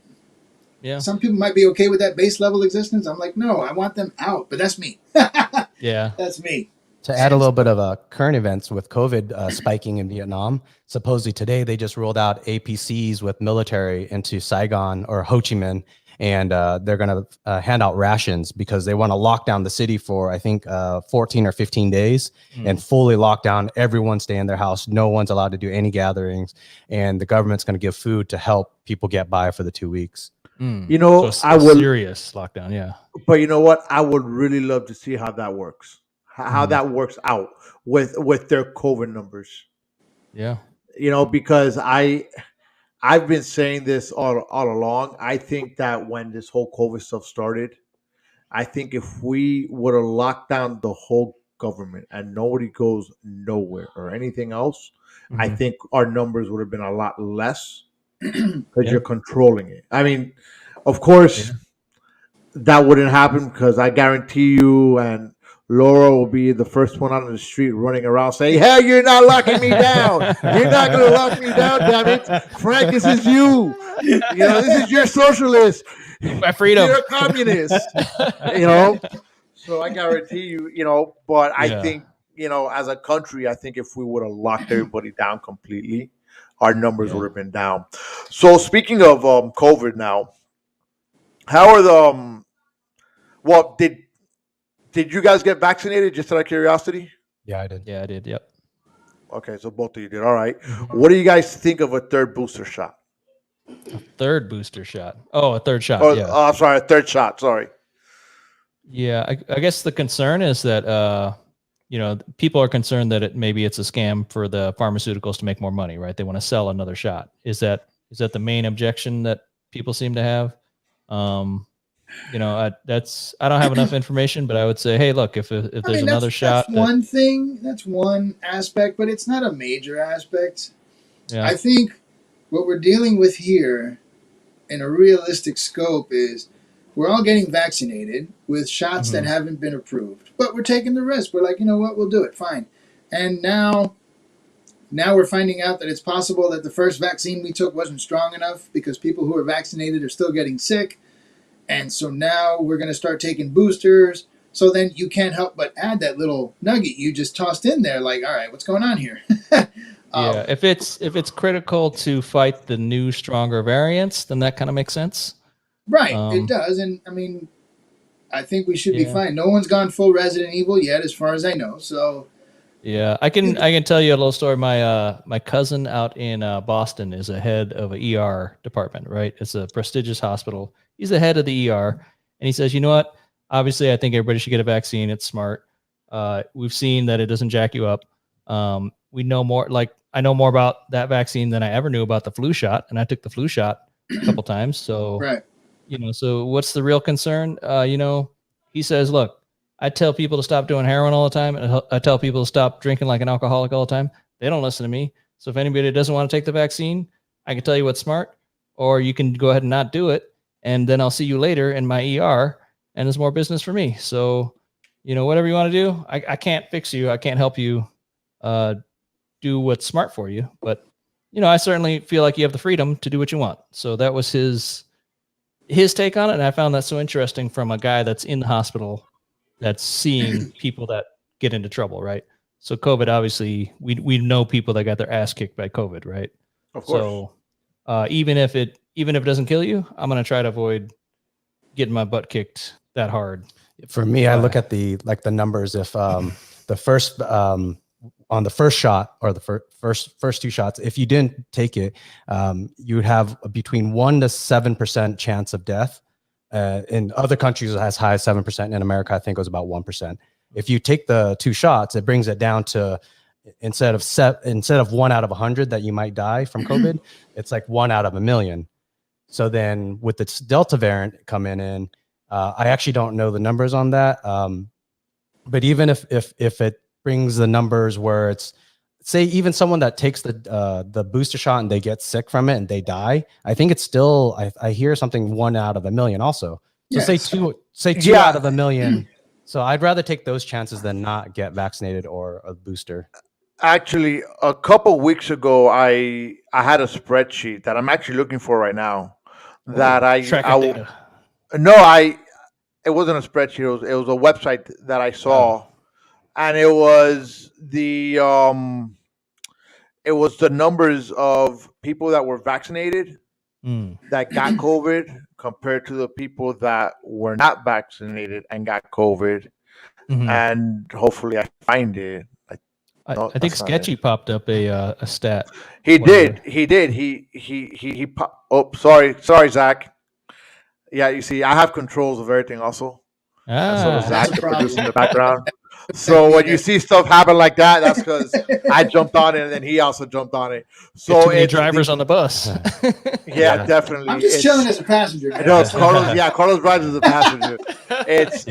okay with that base level existence. I'm like, no, I want them out, but that's me. Yeah, that's me. To add a little bit of current events with COVID spiking in Vietnam, supposedly today they just rolled out APCs with military into Saigon or Ho Chi Minh, and they're going to hand out rations because they want to lock down the city for, I think, 14 or 15 days and fully lock down. Everyone stay in their house. No one's allowed to do any gatherings, and the government's going to give food to help people get by for the 2 weeks. You know, so I would serious lockdown, yeah. But you know what? I would really love to see how that works. How that works out with their COVID numbers. Yeah. You know, because I've been saying this all along. I think that when this whole COVID stuff started, I think if we would have locked down the whole government and nobody goes nowhere or anything else, I think our numbers would have been a lot less because you're controlling it. I mean, of course, that wouldn't happen because I guarantee you and Laura will be the first one out on the street running around saying, "Hey, you're not locking me down. You're not going to lock me down, damn it. Frank, this is you. You know, this is your socialist. My freedom. You're a communist." You know? So I guarantee you, you know, but I think, you know, as a country, I think if we would have locked everybody down completely, our numbers would have been down. So speaking of COVID now, how are the did you guys get vaccinated, just out of curiosity? Yeah, I did. Yeah, I did. Yep. Okay, so both of you did. All right. What do you guys think of a third booster shot? Third booster shot. Oh, a third shot. Oh, I'm sorry, a third shot. Sorry. Yeah, I guess the concern is that you know, people are concerned that maybe it's a scam for the pharmaceuticals to make more money, right? They want to sell another shot. Is that the main objection that people seem to have? You know, I don't have enough information, but I would say, hey, look, if there's another shot, that's one thing, that's one aspect, but it's not a major aspect. Yeah. I think what we're dealing with here in a realistic scope is we're all getting vaccinated with shots that haven't been approved, but we're taking the risk. We're like, you know what, we'll do it, fine. And now we're finding out that it's possible that the first vaccine we took wasn't strong enough because people who are vaccinated are still getting sick. And so now we're going to start taking boosters. So then you can't help but add that little nugget you just tossed in there. Like, all right, what's going on here? Yeah, if it's critical to fight the new, stronger variants, then that kind of makes sense. Right, it does. And I mean, I think we should be fine. No one's gone full Resident Evil yet, as far as I know. So Yeah, I can tell you a little story. My cousin out in Boston is a head of a ER department, right? It's a prestigious hospital. He's the head of the ER, and he says, you know what? Obviously, I think everybody should get a vaccine. It's smart. We've seen that it doesn't jack you up. We know more. Like I know more about that vaccine than I ever knew about the flu shot, and I took the flu shot a couple times. So Right. so what's the real concern? He says, look. I tell people to stop doing heroin all the time, and I tell people to stop drinking like an alcoholic all the time. They don't listen to me. So if anybody doesn't want to take the vaccine, I can tell you what's smart, or you can go ahead and not do it, and then I'll see you later in my ER, and there's more business for me. So, whatever you want to do, I can't fix you. I can't help you do what's smart for you, but I certainly feel like you have the freedom to do what you want. So that was his take on it, and I found that so interesting from a guy that's in the hospital that's seeing people that get into trouble, right? So COVID, obviously, we know people that got their ass kicked by COVID, right? Of course. So even if it doesn't kill you, I'm gonna try to avoid getting my butt kicked that hard. For me, I look at the numbers. If the first on the first shot or the first two shots, if you didn't take it, you would have between 1% to 7% chance of death. In other countries, as high as 7%. In America, I think it was about 1%. If you take the two shots, it brings it down to instead of 1 out of 100 that you might die from COVID, it's like 1 out of 1,000,000. So then with the Delta variant coming in, I actually don't know the numbers on that. But even if it brings the numbers where it's, say even someone that takes the booster shot and they get sick from it and they die, I think it's still, I hear something 1 out of 1,000,000 also. So Yes. say two out of 1,000,000. So I'd rather take those chances than not get vaccinated or a booster. Actually, a couple weeks ago, I had a spreadsheet that I'm actually looking for right now. That Tracker data. it wasn't a spreadsheet. It was a website that I saw, and it was the numbers of people that were vaccinated that got COVID compared to the people that were not vaccinated and got COVID. And hopefully, I find it. I think Sketchy popped up a stat. He did. He oh, sorry, Zach. Yeah, you see, I have controls of everything also. So does Zach, That's a the problem. producer in the background. So when you see stuff happen like that, that's because I jumped on it and then he also jumped on it. So too many drivers on the bus. Yeah, definitely. I'm just chilling as a passenger. I know Carlos drives as a passenger. It's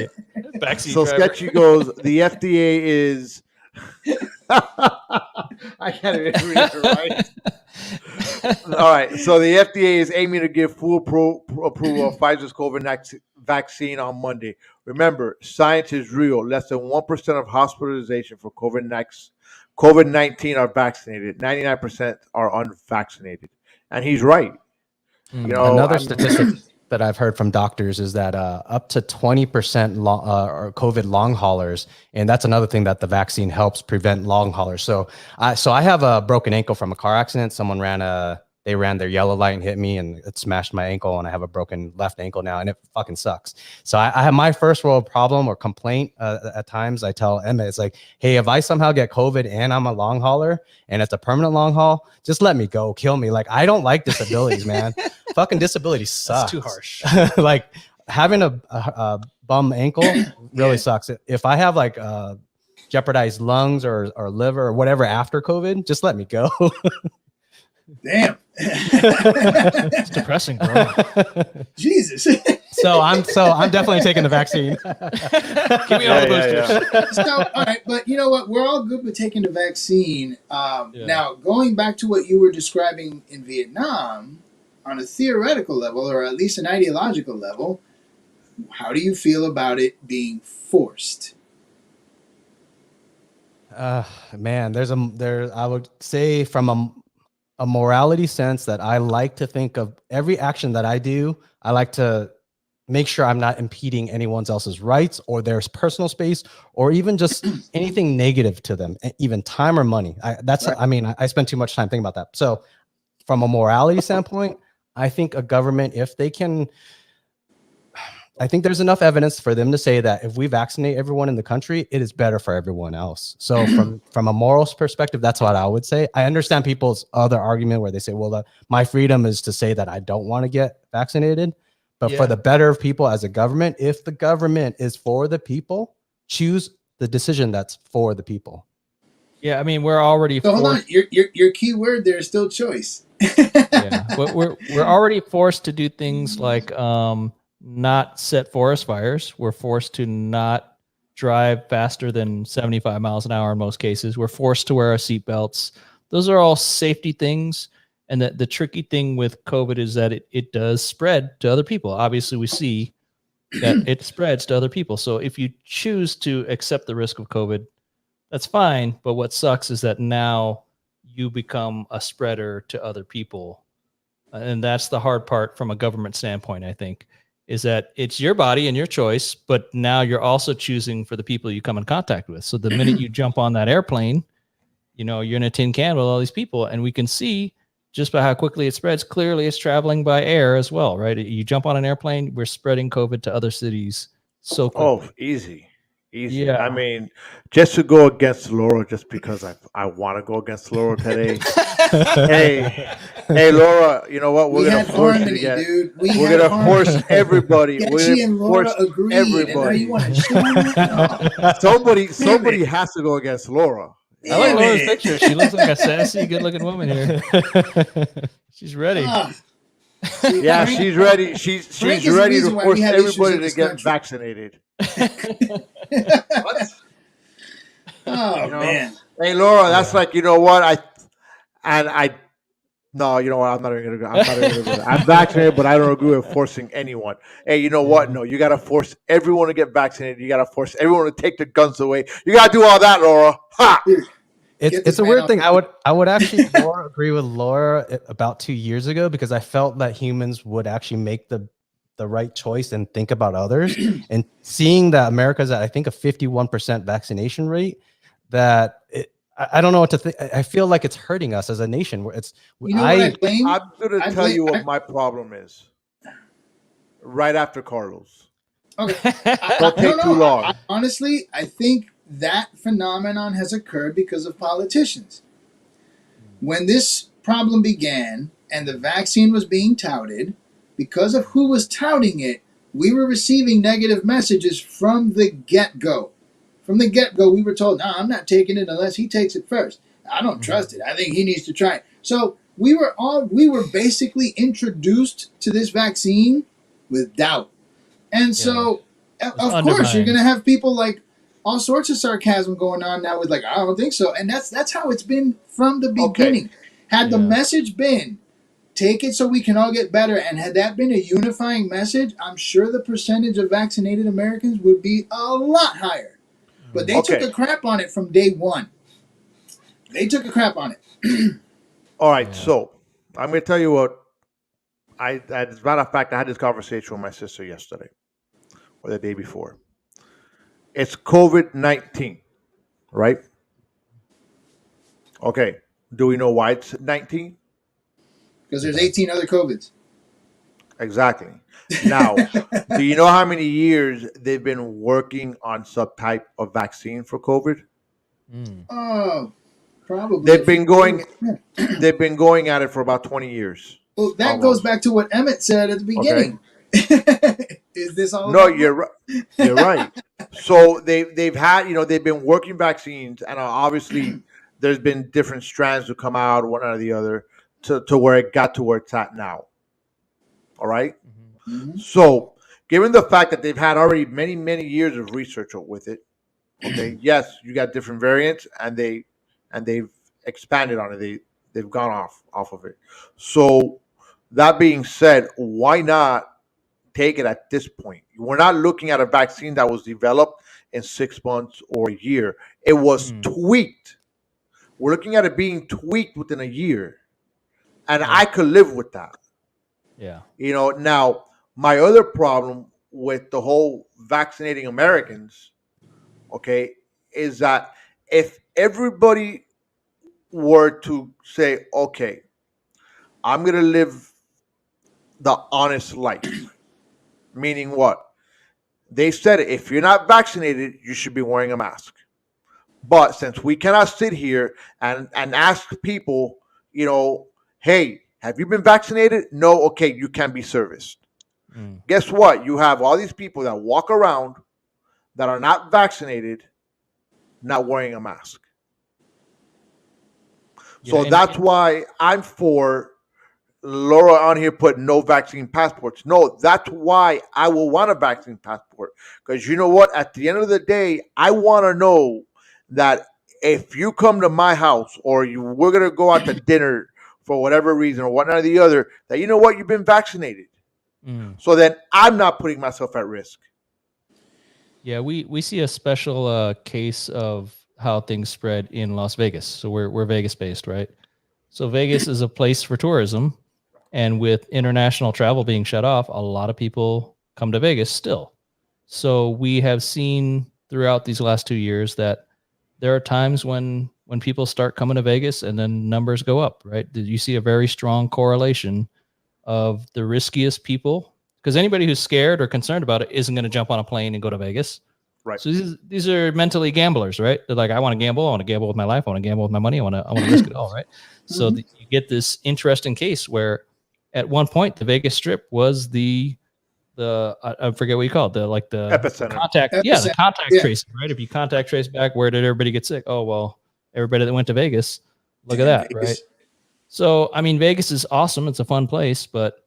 Backseat so driver. Sketchy goes. The FDA is. I can't even read it right. All right, so the FDA is aiming to give full approval of Pfizer's COVID vaccine on Monday. Remember, science is real. Less than 1% of hospitalization for COVID-19 are vaccinated. 99% are unvaccinated, and he's right. Another statistic that I've heard from doctors is that up to 20% are COVID long haulers, and that's another thing that the vaccine helps prevent long haulers. So I have a broken ankle from a car accident. Someone ran their yellow light and hit me, and it smashed my ankle, and I have a broken left ankle now, and it fucking sucks. So I have my first world problem or complaint at times. I tell Emma, it's like, hey, if I somehow get COVID and I'm a long hauler and it's a permanent long haul, just let me go, kill me. Like, I don't like disabilities, man. Fucking disability sucks. That's too harsh. Like having a bum ankle really sucks. If I have like jeopardized lungs or liver or whatever after COVID, just let me go. Damn. It's depressing, bro. Jesus. So I'm definitely taking the vaccine. Give me all the boosters. So, all right, but you know what? We're all good with taking the vaccine. Now, going back to what you were describing in Vietnam, on a theoretical level, or at least an ideological level, how do you feel about it being forced? Man, I would say from a morality sense that I like to think of every action that I do, I like to make sure I'm not impeding anyone else's rights or their personal space, or even just anything negative to them, even time or money. I spend too much time thinking about that. So from a morality standpoint, I think a government, if they can, I think there's enough evidence for them to say that if we vaccinate everyone in the country, it is better for everyone else. So from a morals perspective, that's what I would say. I understand people's other argument where they say, well, my freedom is to say that I don't want to get vaccinated. But for the better of people as a government, if the government is for the people, choose the decision that's for the people. Yeah, I mean, we're already So hold on, your key word there is still choice. we're already forced to do things like not set forest fires. We're forced to not drive faster than 75 miles an hour in most cases. We're forced to wear our seatbelts. Those are all safety things. And the tricky thing with COVID is that it does spread to other people. Obviously, we see that it spreads to other people. So if you choose to accept the risk of COVID, that's fine. But what sucks is that now you become a spreader to other people. And that's the hard part from a government standpoint, I think, is that it's your body and your choice, but now you're also choosing for the people you come in contact with. So the minute you jump on that airplane, you're in a tin can with all these people, and we can see just by how quickly it spreads. Clearly it's traveling by air as well, right? You jump on an airplane, we're spreading COVID to other cities so quickly. Oh, easy. Yeah. I mean, just to go against Laura, just because I want to go against Laura today. hey, Laura, you know what? We're gonna force you to get. Dude. We're gonna force everybody. Yeah, we're she gonna and Laura force agreed. everybody. And now you want to shit on that? No. Somebody has to go against Laura. I like Laura's picture. She looks like a sassy, good-looking woman here. She's ready. Yeah, she's ready. She's ready to force everybody to get vaccinated. What? Oh man! Hey, Laura, that's like, you know what? No, you know what? I'm not even gonna go. I'm vaccinated, but I don't agree with forcing anyone. Hey, you know what? No, you gotta force everyone to get vaccinated. You gotta force everyone to take the guns away. You gotta do all that, Laura. Ha! It's a weird thing. I would actually more agree with Laura about 2 years ago, because I felt that humans would actually make the right choice and think about others. And seeing that America's at, I think, a 51% vaccination rate, that I don't know what to think. I feel like it's hurting us as a nation. Where it's what I blame? I'm gonna tell you what my problem is. Right after Carlos. Okay. Don't take too long. Honestly, I think that phenomenon has occurred because of politicians. When this problem began and the vaccine was being touted, because of who was touting it, we were receiving negative messages from the get-go. From the get-go, we were told, no, I'm not taking it unless he takes it first. I don't trust it. I think he needs to try it. So we were basically introduced to this vaccine with doubt. And so, of course, you're going to have people like all sorts of sarcasm going on now with like, I don't think so. And that's how it's been from the beginning. Okay. Had the message been, take it so we can all get better, and had that been a unifying message, I'm sure the percentage of vaccinated Americans would be a lot higher. But they took a crap on it from day one. They took a crap on it. All right, so I'm going to tell you what. As a matter of fact, I had this conversation with my sister yesterday or the day before. It's COVID-19, right? Okay. Do we know why it's 19? Because there's 18 other COVIDs. Exactly. Now, do you know how many years they've been working on some type of vaccine for COVID? Oh, probably. They've been going at it for about 20 years. Well, that goes back to what Emmett said at the beginning. Okay. Is this all? No, you're right. You're right. So they've had, they've been working vaccines, and obviously there's been different strands to come out, one out of the other, to where it got to where it's at now. All right. Mm-hmm. So, given the fact that they've had already many, many years of research with it, okay, yes, you got different variants, and they've expanded on it. They've gone off of it. So, that being said, why not take it at this point? We're not looking at a vaccine that was developed in 6 months or a year. It was tweaked. We're looking at it being tweaked within a year, and I could live with that. Yeah. Now, my other problem with the whole vaccinating Americans, okay, is that if everybody were to say, okay, I'm going to live the honest life, meaning what? They said if you're not vaccinated, you should be wearing a mask. But since we cannot sit here and ask people, hey, have you been vaccinated? No, okay, you can be serviced. Guess what? You have all these people that walk around that are not vaccinated, not wearing a mask. So that's why I'm for Laura on here put no vaccine passports. No, that's why I will want a vaccine passport. Because you know what? At the end of the day, I want to know that if you come to my house or we're going to go out to dinner for whatever reason or one or the other, that you know what? You've been vaccinated. So then I'm not putting myself at risk. Yeah, we see a special case of how things spread in Las Vegas. So we're Vegas based, right? So Vegas is a place for tourism, and with international travel being shut off, a lot of people come to Vegas still. So we have seen throughout these last 2 years that there are times when people start coming to Vegas and then numbers go up, right? You see a very strong correlation of the riskiest people, because anybody who's scared or concerned about it isn't going to jump on a plane and go to Vegas. Right. So these are mentally gamblers, right? They're like, I want to gamble. I want to gamble with my life. I want to gamble with my money. I want to risk it all, right? So you get this interesting case where at one point the Vegas Strip was the I forget what you call it, the epicenter. Contact, the contact tracing, right? If you contact trace back, where did everybody get sick? Oh, well, everybody that went to Vegas. Look at that, Vegas. Right? So, I mean, Vegas is awesome. It's a fun place, but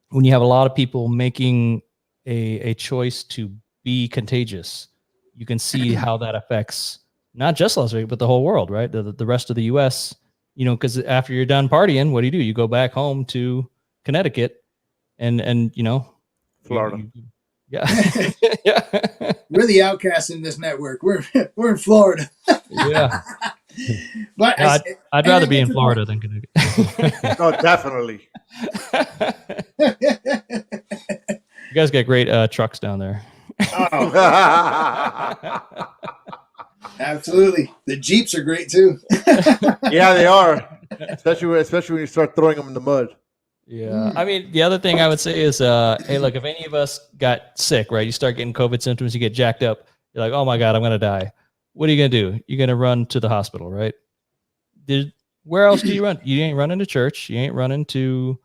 when you have a lot of people making a choice to be contagious, you can see how that affects not just Las Vegas, but the whole world, right? The rest of the U.S., because after you're done partying, what do? You go back home to Connecticut and Florida. Yeah. Yeah. We're the outcasts in this network. We're in Florida. Yeah. But no, I'd rather be in Florida than Connecticut. No, definitely. You guys got great trucks down there. Oh. Absolutely. The Jeeps are great too. Yeah, they are. Especially when you start throwing them in the mud. Yeah. I mean, the other thing I would say is, hey, look, if any of us got sick, right, you start getting COVID symptoms, you get jacked up, you're like, oh my God, I'm going to die. What are you going to do? You're going to run to the hospital, right? Where else do you run? You ain't running to church. You ain't running to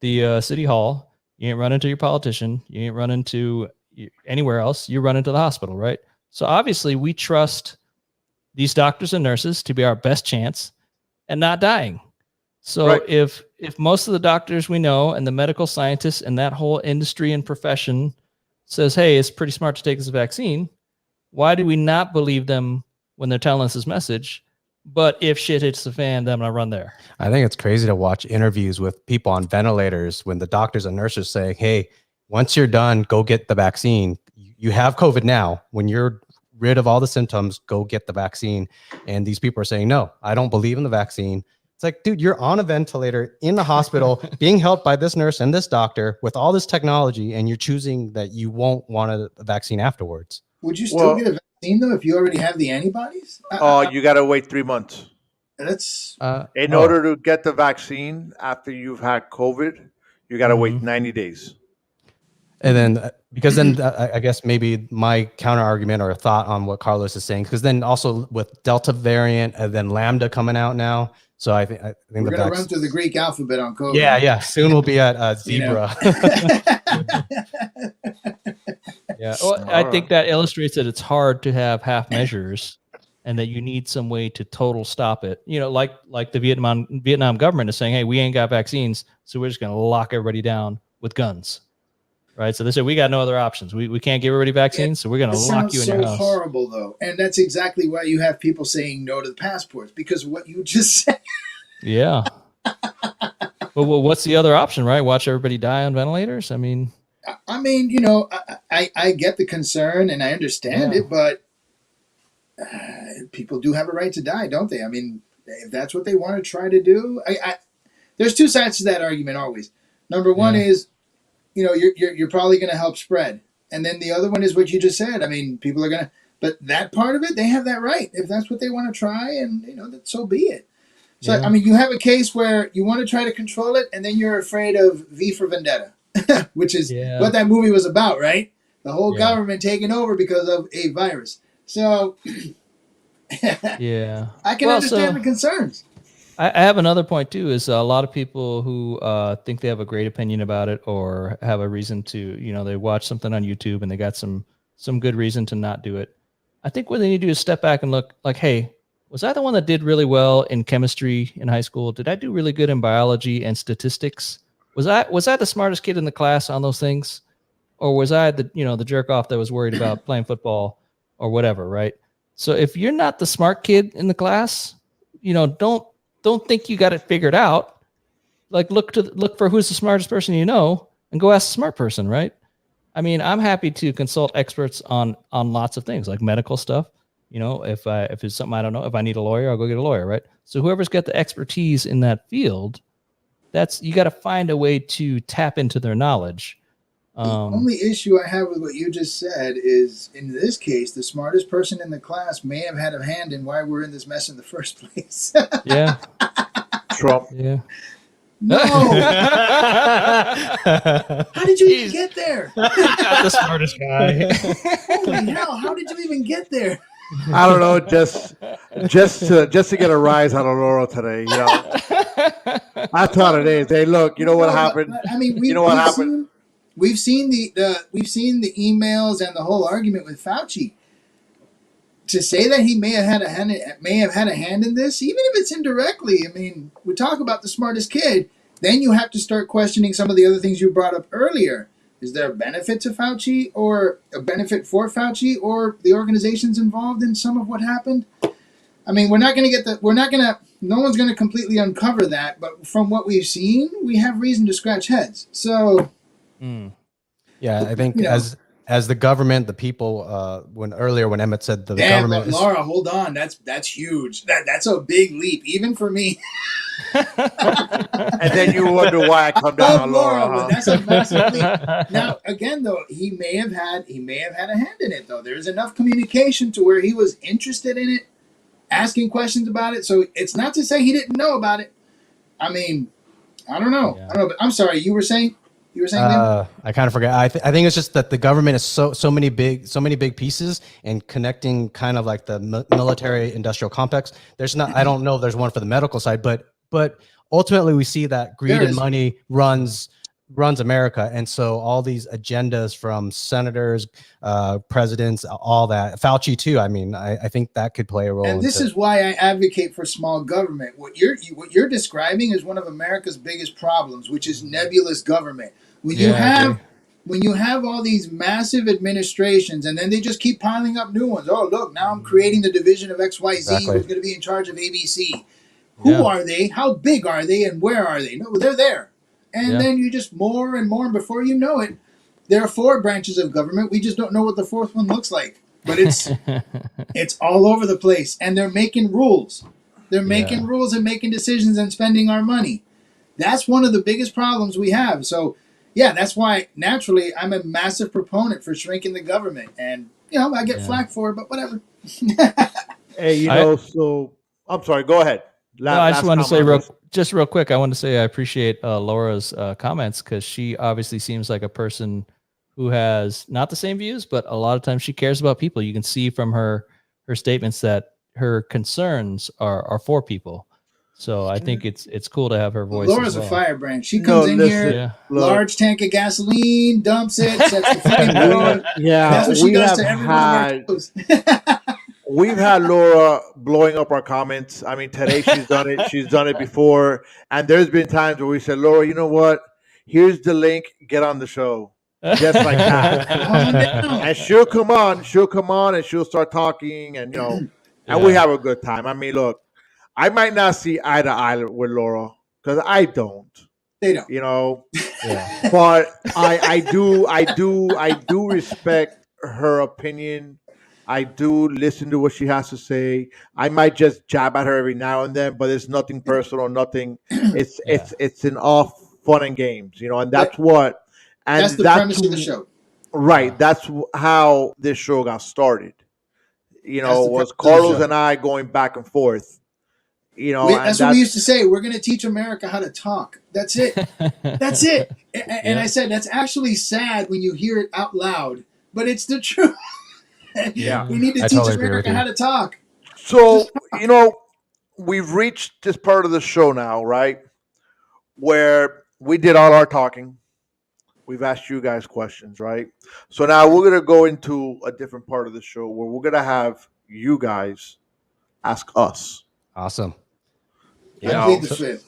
the city hall. You ain't running to your politician. You ain't running to anywhere else. You're running to the hospital, right? So obviously we trust these doctors and nurses to be our best chance and not dying. So right. if most of the doctors we know and the medical scientists and that whole industry and profession says, hey, it's pretty smart to take this vaccine, why do we not believe them when they're telling us this message? But if shit hits the fan, then I'm gonna run there. I think it's crazy to watch interviews with people on ventilators when the doctors and nurses say, hey, once you're done, go get the vaccine. You have COVID now. When you're rid of all the symptoms, go get the vaccine. And these people are saying, no, I don't believe in the vaccine. It's like, dude, you're on a ventilator in the hospital being helped by this nurse and this doctor with all this technology, and you're choosing that you won't want a vaccine afterwards. Would you still get a vaccine, though, if you already have the antibodies? You got to wait 3 months. That's in order to get the vaccine after you've had COVID, you got to wait 90 days. And then, because then I guess maybe my counter argument or a thought on what Carlos is saying, because then also with Delta variant and then Lambda coming out now. So I think we're going to run through the Greek alphabet on COVID. Yeah. Soon we'll be at Zebra. Yeah. Well, I think that illustrates that it's hard to have half measures and that you need some way to total stop it. Like the Vietnam government is saying, hey, we ain't got vaccines, so we're just going to lock everybody down with guns. Right. So they said, we got no other options. We can't give everybody vaccines, so we're going to lock you in your house. It sounds so horrible, though. And that's exactly why you have people saying no to the passports, because of what you just said. Yeah. Well, what's the other option, right? Watch everybody die on ventilators? I mean, I get the concern and I understand it, but people do have a right to die, don't they? I mean, if that's what they want to try to do, there's two sides to that argument always. Number one is, you're probably going to help spread. And then the other one is what you just said. I mean, people are going to, but that part of it, they have that right. If that's what they want to try, and, so be it. So, I mean, you have a case where you want to try to control it, and then you're afraid of V for Vendetta, which is what that movie was about, right? The whole government taking over because of a virus. So, Yeah. I can understand the concerns. I have another point too. Is a lot of people who think they have a great opinion about it, or have a reason to, they watch something on YouTube and they got some good reason to not do it. I think what they need to do is step back and look like, hey, was I the one that did really well in chemistry in high school? Did I do really good in biology and statistics? Was I the smartest kid in the class on those things, or was I the jerk off that was worried about playing football or whatever, right? So if you're not the smart kid in the class, don't think you got it figured out. Like look for who's the smartest person and go ask the smart person, right? I mean, I'm happy to consult experts on lots of things like medical stuff. If it's something I don't know, if I need a lawyer, I'll go get a lawyer, right? So whoever's got the expertise in that field, you got to find a way to tap into their knowledge. The only issue I have with what you just said is, in this case, the smartest person in the class may have had a hand in why we're in this mess in the first place. Yeah. Trump. Yeah. No. How did you even get there? The smartest guy. Holy hell! How did you even get there? I don't know, just to get a rise out of Laura today. I thought it is. Hey, look, you know what happened? I mean, we've seen the emails and the whole argument with Fauci. To say that he may have had a hand in this, even if it's indirectly. I mean, we talk about the smartest kid. Then you have to start questioning some of the other things you brought up earlier. Is there a benefit to Fauci, or a benefit for Fauci, or the organizations involved in some of what happened? I mean, no one's going to completely uncover that, but from what we've seen, we have reason to scratch heads. So, yeah, I think as the government, the people, when Emmett said the government. Laura, hold on, that's huge. That's a big leap, even for me. And then you wonder why I come down on Laura. But that's a massive leap. Now, again, though, he may have had a hand in it. Though there's enough communication to where he was interested in it, asking questions about it. So it's not to say he didn't know about it. I mean, I don't know. Yeah. I don't know. But I'm sorry. You were saying. I kind of forgot. I think it's just that the government is so many big pieces, and connecting kind of like the military industrial complex. I don't know if there's one for the medical side, but ultimately we see that greed and money runs America. And so all these agendas from senators, presidents, all that, Fauci too. I mean, I think that could play a role. And this is why I advocate for small government. What you're describing is one of America's biggest problems, which is nebulous government. When you have all these massive administrations, and then they just keep piling up new ones. Oh, look, now I'm creating the division of XYZ, exactly, who's going to be in charge of ABC. Who are they? How big are they? And where are they? No, they're there. And then you just more and more, and before you know it, there are 4 branches of government. We just don't know what the 4th one looks like. But it's all over the place, and they're making rules. They're making rules and making decisions and spending our money. That's one of the biggest problems we have. So, yeah, that's why naturally I'm a massive proponent for shrinking the government, and I get flack for it, but whatever. Hey, so I'm sorry. Go ahead. I just wanted to say real quick. I want to say I appreciate Laura's comments, because she obviously seems like a person who has not the same views, but a lot of times she cares about people. You can see from her statements that her concerns are for people. So I think it's cool to have her voice. Laura's a firebrand. She comes in here, large tank of gasoline, dumps it, sets the flame going. Yeah, that's what she does to everyone. We've had Laura blowing up our comments. I mean, today she's done it. She's done it before, and there's been times where we said, "Laura, you know what? Here's the link. Get on the show." Just like that. And she'll come on, and she'll start talking, and and we have a good time. I mean, look, I might not see eye to eye with Laura, because I don't. They don't. But I do respect her opinion. I do listen to what she has to say. I might just jab at her every now and then, but it's nothing personal, nothing. It's an off fun and games, and that's what. And that's the premise of the show. Right. That's how this show got started. Was Carlos and I going back and forth. That's what we used to say. We're going to teach America how to talk. That's it. That's it. And I said, that's actually sad when you hear it out loud. but it's the truth. Yeah. We need to I teach totally agree with America you. how to talk. So, we've reached this part of the show now, right? Where we did all our talking. We've asked you guys questions, right? So now we're going to go into a different part of the show where we're going to have you guys ask us. Awesome. I Yeah. plead the So- fifth.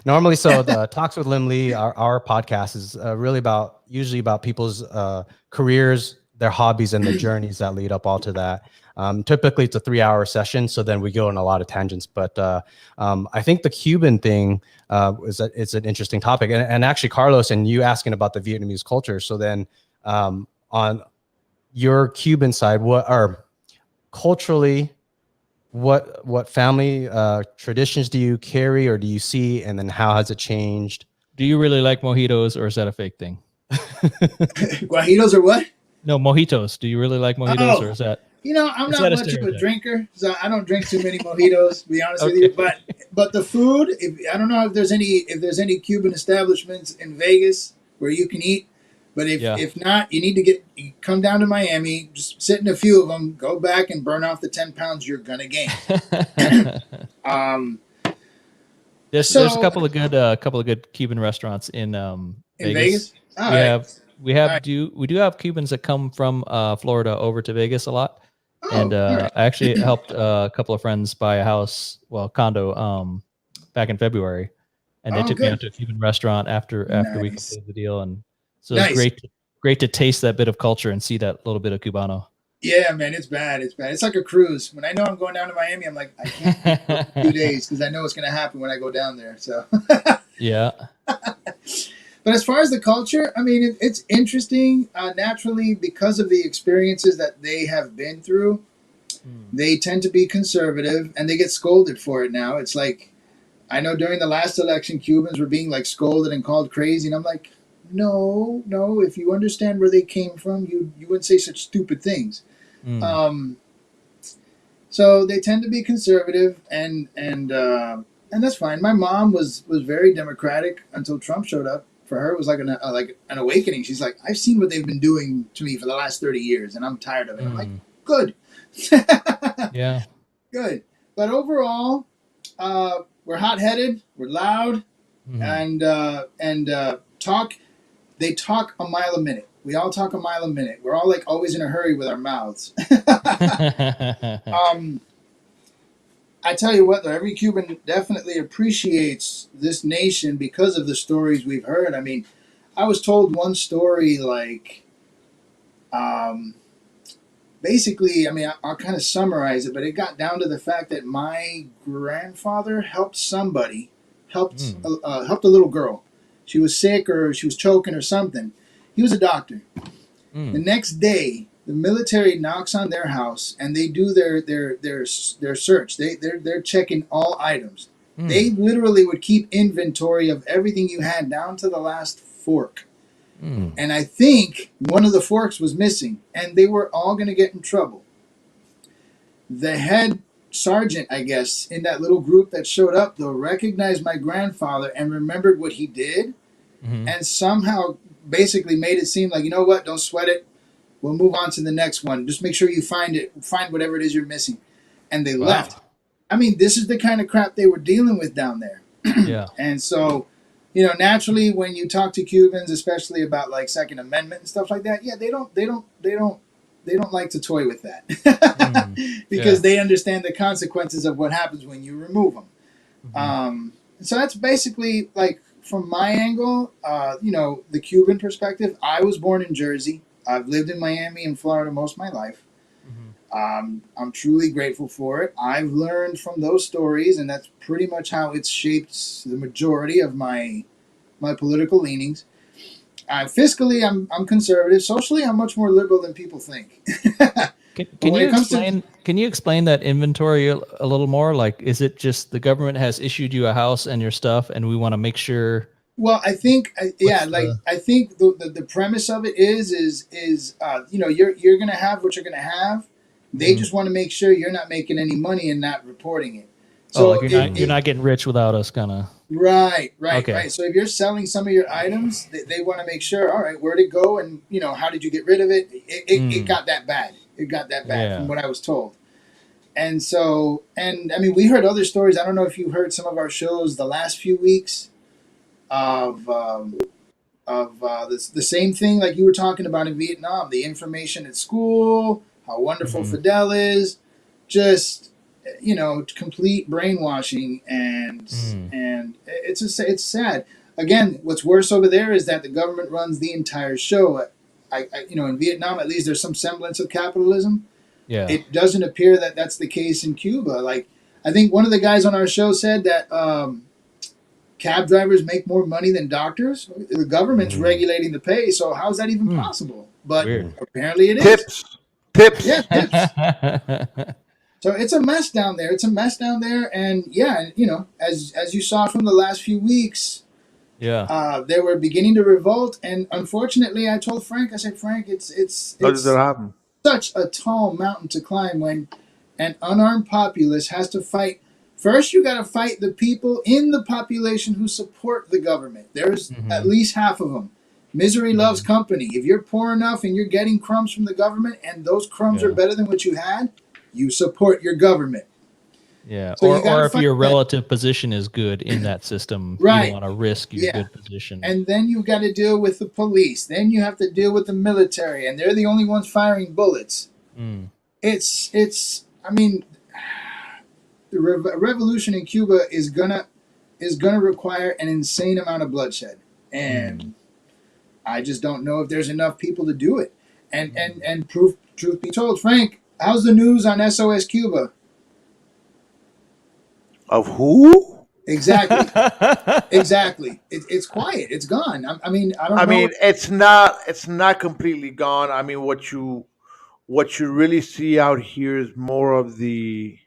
Normally, so the Talks with Lim Lee, our podcast is really usually about people's careers, their hobbies, and the journeys that lead up all to that. Typically, it's a 3-hour session, so then we go on a lot of tangents. But I think the Cuban thing it's an interesting topic, and actually, Carlos, and you asking about the Vietnamese culture. So then, on your Cuban side, what are culturally? What family traditions do you carry or do you see, and then how has it changed? Do you really like mojitos, or is that a fake thing? Guajitos or what? No, mojitos. Do you really like mojitos, Oh. or is that? I'm Is not that a much of a stereotype? drinker, so I don't drink too many mojitos. To be honest with you, but the food. I don't know if there's any Cuban establishments in Vegas where you can eat, but if not, you need to come down to Miami, just sit in a few of them, go back and burn off the 10 pounds you're gonna gain. There's a couple of good Cuban restaurants in Vegas. All right. We do have Cubans that come from Florida over to Vegas a lot. And all right. I actually helped a couple of friends buy a condo back in February, and they took me good. out to a Cuban restaurant after we Nice. completed the deal, and so Nice. it's great to taste that bit of culture and see that little bit of Cubano. Yeah, man, it's bad. It's bad. It's like a cruise. When I know I'm going down to Miami, I'm like, I can't eat for a few days because I know what's going to happen when I go down there. So, Yeah. but as far as the culture, I mean, it's interesting. Naturally, because of the experiences that they have been through, they tend to be conservative, and they get scolded for it now. It's like, I know during the last election, Cubans were being like scolded and called crazy, and I'm like, no. If you understand where they came from, you wouldn't say such stupid things. So they tend to be conservative, and that's fine. My mom was very democratic until Trump showed up. For her, it was like an awakening. She's like, I've seen what they've been doing to me for the last 30 years, and I'm tired of it. I'm like, good. Yeah. Good. But overall, we're hot-headed, we're loud, and talk. They talk a mile a minute. We all talk a mile a minute. We're all like always in a hurry with our mouths. I tell you what, though, every Cuban definitely appreciates this nation because of the stories we've heard. I mean, I was told one story like, basically, I mean, I'll kind of summarize it, but it got down to the fact that my grandfather helped a little girl. She was sick or she was choking or something. He was a doctor. The next day, the military knocks on their house and they do their search. They're checking all items. They literally would keep inventory of everything you had down to the last fork. And I think one of the forks was missing, and they were all going to get in trouble. The head sergeant, I guess, in that little group that showed up, though, recognized my grandfather and remembered what he did, and somehow basically made it seem like, you know what, don't sweat it. We'll move on to the next one. Just make sure you find whatever it is you're missing. And they left. I mean, this is the kind of crap they were dealing with down there. Yeah. And so, naturally, when you talk to Cubans, especially about like Second Amendment and stuff like that, yeah, they don't like to toy with that because they understand the consequences of what happens when you remove them. So that's basically like from my angle, the Cuban perspective. I was born in Jersey. I've lived in Miami and Florida most of my life. I'm truly grateful for it. I've learned from those stories, and that's pretty much how it's shaped the majority of my political leanings. Fiscally, I'm conservative. Socially, I'm much more liberal than people think. Can you explain that inventory a little more? Like, is it just the government has issued you a house and your stuff, and we want to make sure? Well, I think, I think the premise of it is you're gonna have what you're gonna have. They just want to make sure you're not making any money and not reporting it. So like you're not getting rich without us, kind of. Right. Okay. Right. So if you're selling some of your items, they want to make sure, all right, where'd it go? And, how did you get rid of it? It got that bad. It got that bad from what I was told. And so, and I mean, we heard other stories. I don't know if you heard some of our shows the last few weeks of the same thing like you were talking about in Vietnam, the information at school, how wonderful Fidel is, just complete brainwashing, and it's sad. Again, what's worse over there is that the government runs the entire show. In Vietnam, at least there's some semblance of capitalism. Yeah. It doesn't appear that that's the case in Cuba. Like, I think one of the guys on our show said that cab drivers make more money than doctors. The government's regulating the pay, so how's that even possible? But apparently it is. Tips. Yeah, tips. So it's a mess down there. And as you saw from the last few weeks, they were beginning to revolt. And unfortunately, I told Frank, I said, Frank, it's such a tall mountain to climb when an unarmed populace has to fight. First, you got to fight the people in the population who support the government. There's at least half of them. Misery loves company. If you're poor enough and you're getting crumbs from the government and those crumbs are better than what you had, you support your government. Yeah. So or if your relative position is good in that system, you don't want to risk your good position. And then you've got to deal with the police. Then you have to deal with the military, and they're the only ones firing bullets. I mean, the revolution in Cuba is gonna require an insane amount of bloodshed, and I just don't know if there's enough people to do it. And truth be told, Frank, how's the news on SOS Cuba? Of who? Exactly. It's quiet. It's gone. I mean, I don't know. I mean, it's not completely gone. I mean, what you really see out here is more of the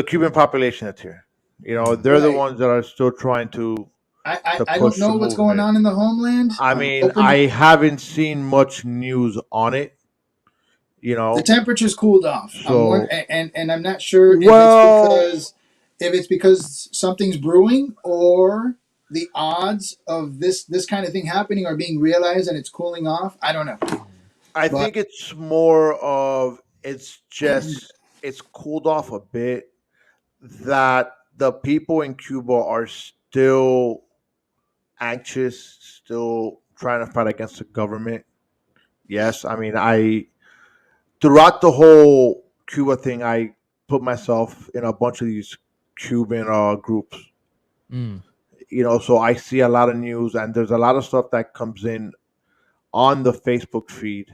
Cuban population that's here. They're the ones that are still trying to. I don't know what's going on in the homeland. I mean, I haven't seen much news on it. The temperature's cooled off. So, and I'm not sure if it's because something's brewing or the odds of this kind of thing happening are being realized and it's cooling off. I don't know. I think it's more of it's cooled off a bit, that the people in Cuba are still anxious, still trying to fight against the government. Yes, I mean, throughout the whole Cuba thing, I put myself in a bunch of these Cuban groups. So I see a lot of news, and there's a lot of stuff that comes in on the Facebook feed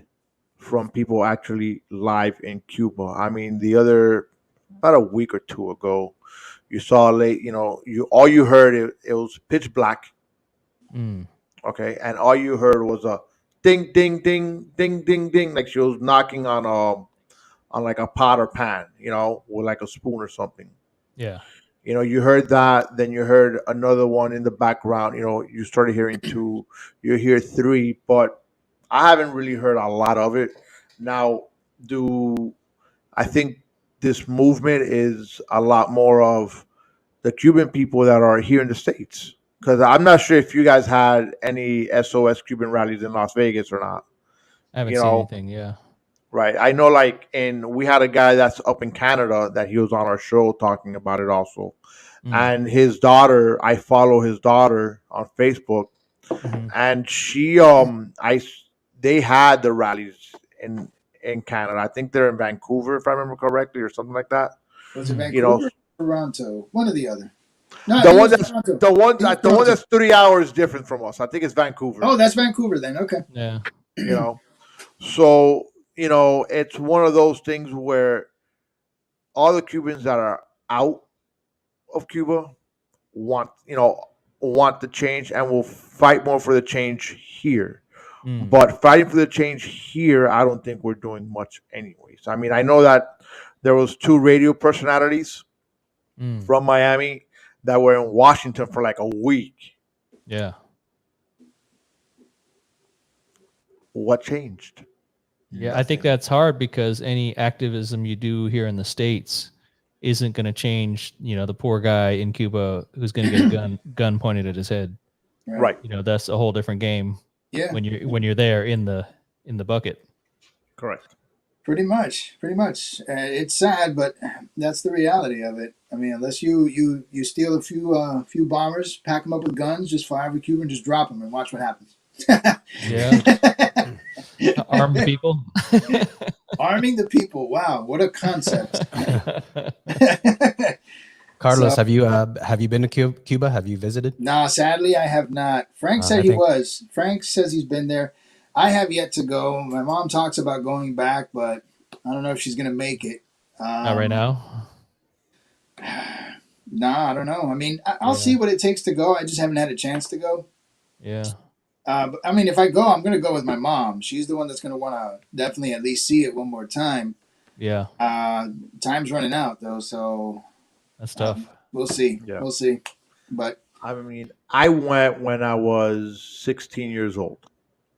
from people actually live in Cuba. I mean, about a week or two ago, you saw all you heard, it was pitch black. Okay, and all you heard was a ding, ding, ding, ding, ding, ding, like she was knocking on like a pot or pan, with like a spoon or something. Yeah. You heard that, then you heard another one in the background. You started hearing two, you hear three, but I haven't really heard a lot of it. Now, I think this movement is a lot more of the Cuban people that are here in the States. Because I'm not sure if you guys had any SOS Cuban rallies in Las Vegas or not. I haven't seen anything, yeah. Right. I know, we had a guy that's up in Canada that he was on our show talking about it also. And his daughter, I follow his daughter on Facebook, and she, they had the rallies in Canada. I think they're in Vancouver, if I remember correctly, or something like that. Was it Vancouver or Toronto? One or the other. No, the one that's 3 hours different from us. I think it's Vancouver. Oh, that's Vancouver then. Okay. Yeah. So it's one of those things where all the Cubans that are out of Cuba want the change and will fight more for the change here. But fighting for the change here, I don't think we're doing much anyways. I mean, I know that there was 2 radio personalities from Miami that were in Washington for like a week. Yeah. What changed? Yeah, I think that's hard because any activism you do here in the States isn't going to change, the poor guy in Cuba who's going to get a gun pointed at his head. Right. That's a whole different game. Yeah. When you're there in the bucket. Correct. Pretty much. It's sad, but that's the reality of it. I mean, unless you steal a few bombers, pack them up with guns, just fly over Cuba and just drop them and watch what happens. Yeah. Arm the people. Arming the people. Wow, what a concept. Carlos, have you been to Cuba? Have you visited? Nah, sadly, I have not. Frank said he was. Frank says he's been there. I have yet to go. My mom talks about going back, but I don't know if she's going to make it. Not right now? Nah, I don't know. I mean, I'll see what it takes to go. I just haven't had a chance to go. Yeah. But, I mean, if I go, I'm going to go with my mom. She's the one that's going to want to definitely at least see it one more time. Yeah. Time's running out, though, so... That's tough. We'll see. Yeah. We'll see. But I mean, I went when I was 16 years old.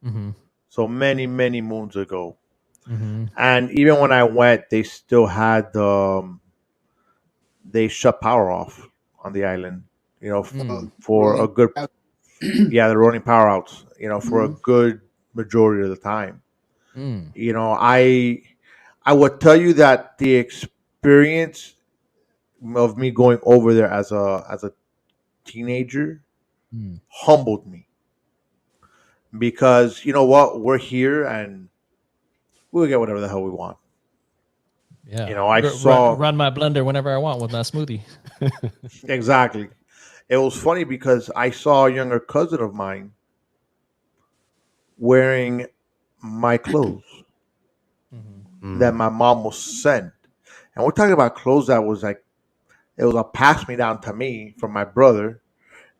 Mm-hmm. So many, many moons ago. Mm-hmm. And even when I went, they still had they shut power off on the island, for a good, they're running power outs, for a good majority of the time. I would tell you that the experience of me going over there as a teenager humbled me, because you know what, we're here and we'll get whatever the hell we want. Yeah, I saw run my blender whenever I want with my smoothie. Exactly. It was funny because I saw a younger cousin of mine wearing my clothes that my mom was sent, and we're talking about clothes that was like, it was a pass me down to me from my brother,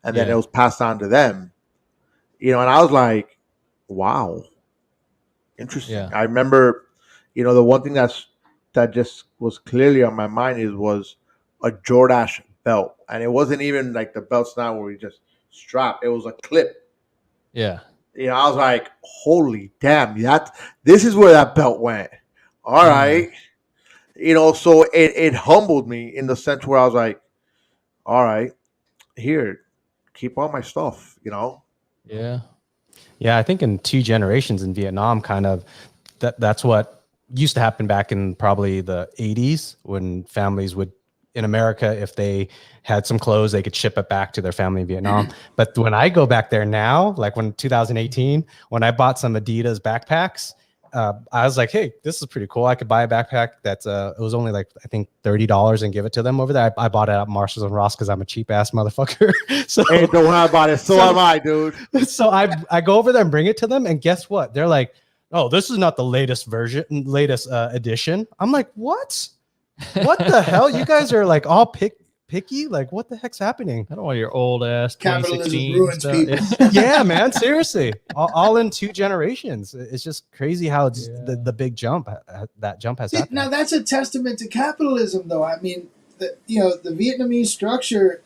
and then it was passed on to them. And I was like, wow, interesting. Yeah. I remember, the one thing that just was clearly on my mind was a Jordache belt. And it wasn't even like the belts now where we just strap. It was a clip. Yeah. I was like, holy damn, this is where that belt went. All right. So it humbled me in the sense where I was like, all right, here, keep all my stuff, Yeah. Yeah, I think in 2 generations in Vietnam, kind of that's what used to happen back in probably the 80s, when families would, in America, if they had some clothes, they could ship it back to their family in Vietnam. But when I go back there now, like when 2018, when I bought some Adidas backpacks, I was like, hey, this is pretty cool. I could buy a backpack that's it was only like, I think $30 and give it to them over there. I bought it at Marshalls and Ross because I'm a cheap ass motherfucker. So hey, don't worry about it. So am I, dude. So I go over there and bring it to them, and guess what? They're like, oh, this is not the latest edition. I'm like, what? What the hell? You guys are like all picky? Like, what the heck's happening? I don't want your old ass capitalism 2016 ruins stuff. people. Yeah, man, seriously. All in 2 generations. It's just crazy how it's the big jump, that jump has happened. Now, that's a testament to capitalism, though. I mean, the Vietnamese structure,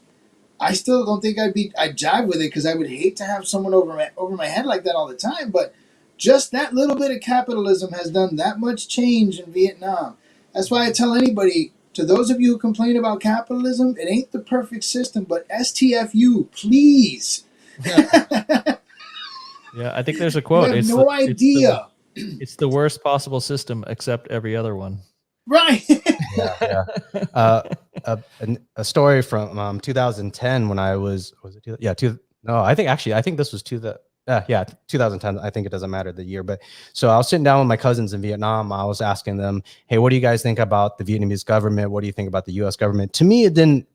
I still don't think I'd jive with it, because I would hate to have someone over my head like that all the time. But just that little bit of capitalism has done that much change in Vietnam. That's why I tell anybody, to those of you who complain about capitalism, it ain't the perfect system, but STFU, please. Yeah, I think there's a quote. You have no idea. It's the worst possible system except every other one. Right. Yeah. A story from 2010 when I was it? I think this was 2010. I think it doesn't matter the year, but so I was sitting down with my cousins in Vietnam. I was asking them, hey, what do you guys think about the Vietnamese government? What do you think about the U.S. government? To me, it didn't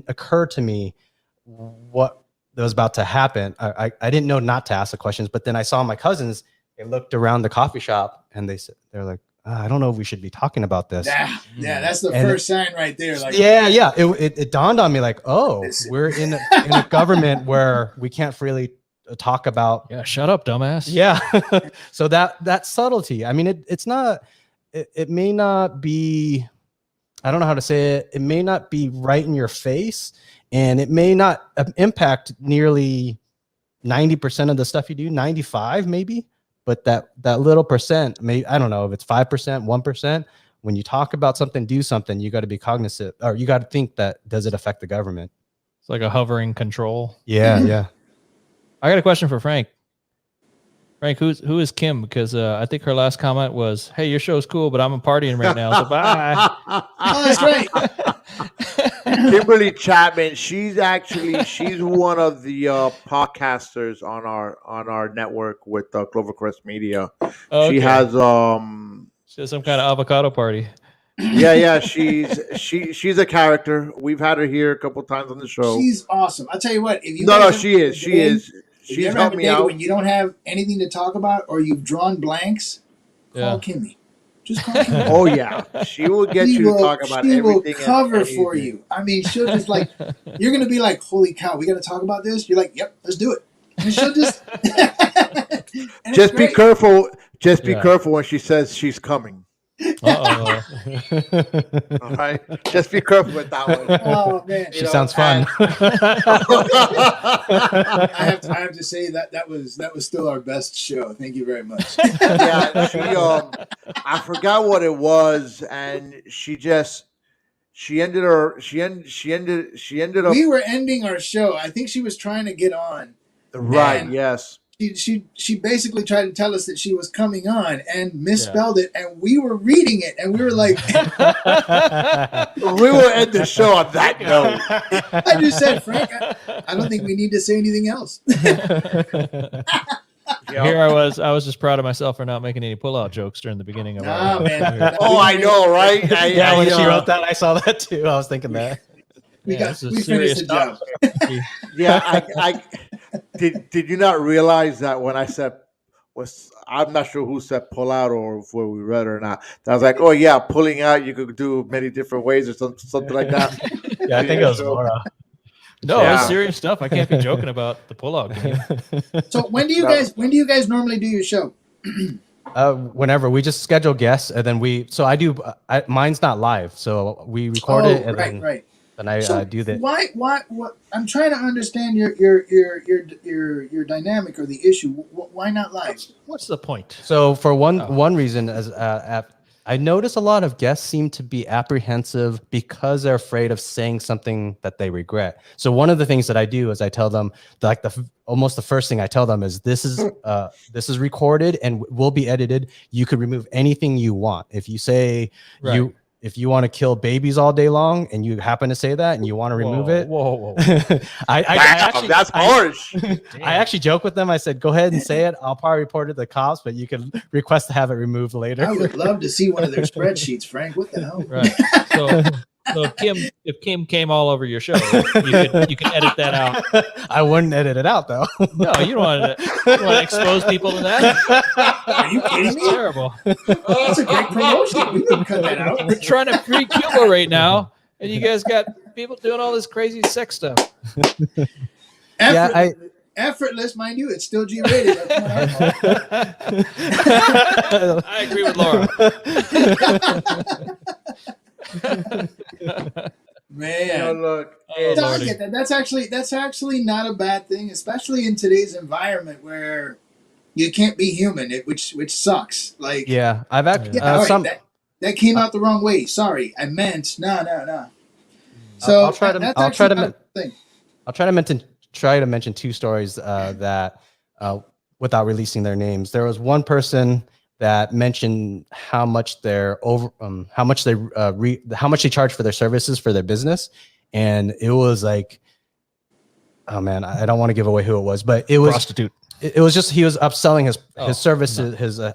occur to me what was about to happen. I didn't know not to ask the questions, but then I saw my cousins. They looked around the coffee shop and they're like, I don't know if we should be talking about this. Yeah, that's the first sign right there. Like, it dawned on me like, oh, we're in a government where we can't freely talk about. Yeah, shut up, dumbass. Yeah. So that subtlety. I mean, it's not. It may not be. I don't know how to say it. It may not be right in your face, and it may not impact nearly 90% of the stuff you do. 95 maybe. But that little percent, maybe, I don't know if it's 5%, 1%, when you talk about something, do something, you got to be cognizant, or you got to think that, does it affect the government? It's like a hovering control. Yeah, yeah. I got a question for Frank. Frank, who is Kim? Because I think her last comment was, "Hey, your show's cool, but I'm partying right now, so bye." Oh, that's right. Kimberly Chapman. She's one of the podcasters on our network with Clovercrest Media. Oh, She okay. has She has some kind of avocado party. yeah. She's a character. We've had her here a couple times on the show. She's awesome. I'll tell you what. If you No, guys she is. If She's you ever have helped a me day out. when you don't have anything to talk about or you've drawn blanks, call Kimmy. Just call Kimmy. Oh yeah, she will get you to talk about she everything. Will cover and for you. I mean, she'll just like, you're gonna be like, "Holy cow, we got to talk about this." You're like, "Yep, let's do it." And she'll just just be careful. Just be careful when she says she's coming. Uh-oh. All right, just be careful with that one. Oh man, She sounds fun. I have to say that was still our best show. Thank you very much. Yeah, I forgot what it was, and she ended up. We were ending our show. I think she was trying to get on. Right. Yes. She basically tried to tell us that she was coming on and misspelled it, and we were reading it, and we were like, we will end the show on that note. I just said, Frank, I don't think we need to say anything else. Here I was just proud of myself for not making any pullout jokes during the beginning of our man. Oh, I know, right? When she wrote that, I saw that too. I was thinking that. We this is finished the job. Yeah, I did you not realize that when I said I'm not sure who said pull out or if we read it or not. I was like, oh yeah, pulling out you could do many different ways or something like that. Yeah, I think it was Laura. No, it's serious stuff. I can't be joking about the pullout game. So when do you guys normally do your show? Whenever we just schedule guests, and then mine's not live, so we record it and then I do that. Why I'm trying to understand your dynamic or the issue. Why not live? What's the point? So for one reason, as I notice a lot of guests seem to be apprehensive because they're afraid of saying something that they regret. So one of the things that I do is I tell them, like almost the first thing I tell them is this is recorded and will be edited. You could remove anything you want. If you say if you want to kill babies all day long and you happen to say that and you want to remove it. Whoa. That's harsh. I actually joke with them. I said, go ahead and say it. I'll probably report it to the cops, but you can request to have it removed later. I would love to see one of their spreadsheets, Frank. What the hell? Right. So if Kim came all over your show, you could edit that out. I wouldn't edit it out though. No, you don't want to expose people to that. Are you kidding me? Terrible. That's a great promotion. We didn't cut that out. We're trying to free Cuba right now, and you guys got people doing all this crazy sex stuff. Effortless, mind you, it's still G-rated. I agree with Laura. Man, Look, I get that. That's actually not a bad thing, especially in today's environment where you can't be human, which sucks. Like, I've actually that came out the wrong way. Sorry, I meant no. So I'll try to mention two stories that without releasing their names. There was one person that mentioned how much they charge for their services for their business, and it was like, oh man, I don't want to give away who it was, but it was prostitute. It was just he was upselling his services. No.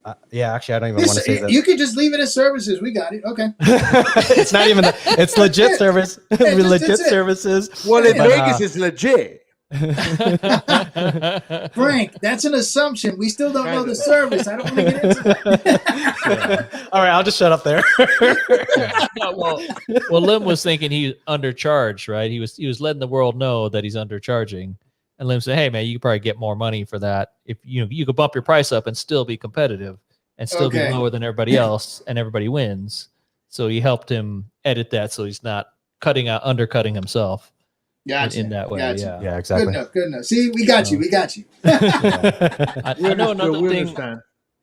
Actually, I don't even want to say that. You could just leave it as services. We got it. Okay. It's not even it's legit service. Legit services. Well, in Vegas, it's legit. Frank, that's an assumption. We still don't know the service. I don't want to get into that. All right, I'll just shut up there. Well, Lim was thinking he undercharged, right? He was letting the world know that he's undercharging. And Lim said, "Hey, man, you could probably get more money for that if you could bump your price up and still be competitive and still be lower than everybody else, and everybody wins." So he helped him edit that so he's not undercutting himself. Gotcha. In that way. Gotcha. Yeah, exactly. Good enough. See, we got you. I know another thing.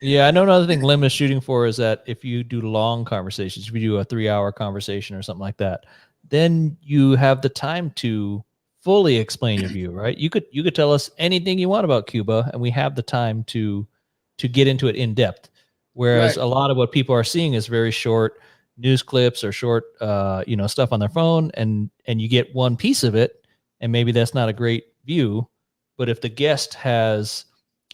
Yeah, I know another thing Lim is shooting for is that if you do long conversations, if you do a 3-hour conversation or something like that, then you have the time to fully explain your view, right? You could tell us anything you want about Cuba, and we have the time to get into it in depth. Whereas Right. a lot of what people are seeing is very short news clips or short, stuff on their phone, and you get one piece of it, and maybe that's not a great view. But if the guest has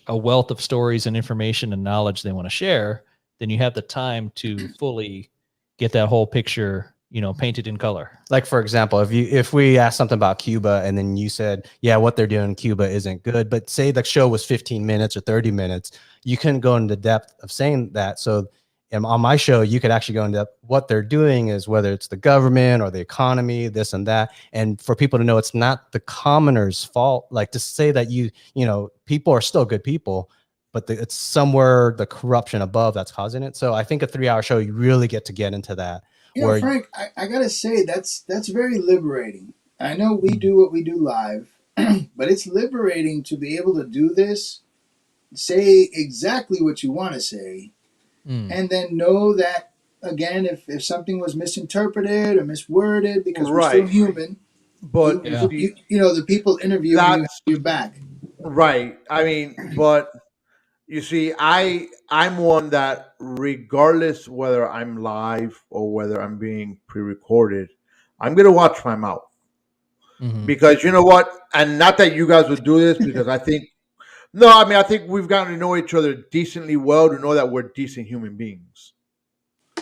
a wealth of stories and information and knowledge they want to share, then you have the time to fully get that whole picture, painted in color. Like, for example, if we asked something about Cuba and then you said, yeah, what they're doing in Cuba isn't good, but say the show was 15 minutes or 30 minutes, you couldn't go into depth of saying that. So on my show, you could actually go into what they're doing is whether it's the government or the economy, this and that. And for people to know it's not the commoner's fault, like to say that people are still good people, but it's somewhere the corruption above that's causing it. So I think a 3-hour show, you really get into that. Frank, I gotta say that's very liberating. I know we do what we do live, but it's liberating to be able to do this, say exactly what you want to say, and then know that again, if something was misinterpreted or misworded, because we're still human. But the people interviewing you have your back. Right. I mean, but you see, I'm one that regardless whether I'm live or whether I'm being pre-recorded, I'm gonna watch my mouth. Because you know what? And not that you guys would do this, because I think we've gotten to know each other decently well to know that we're decent human beings.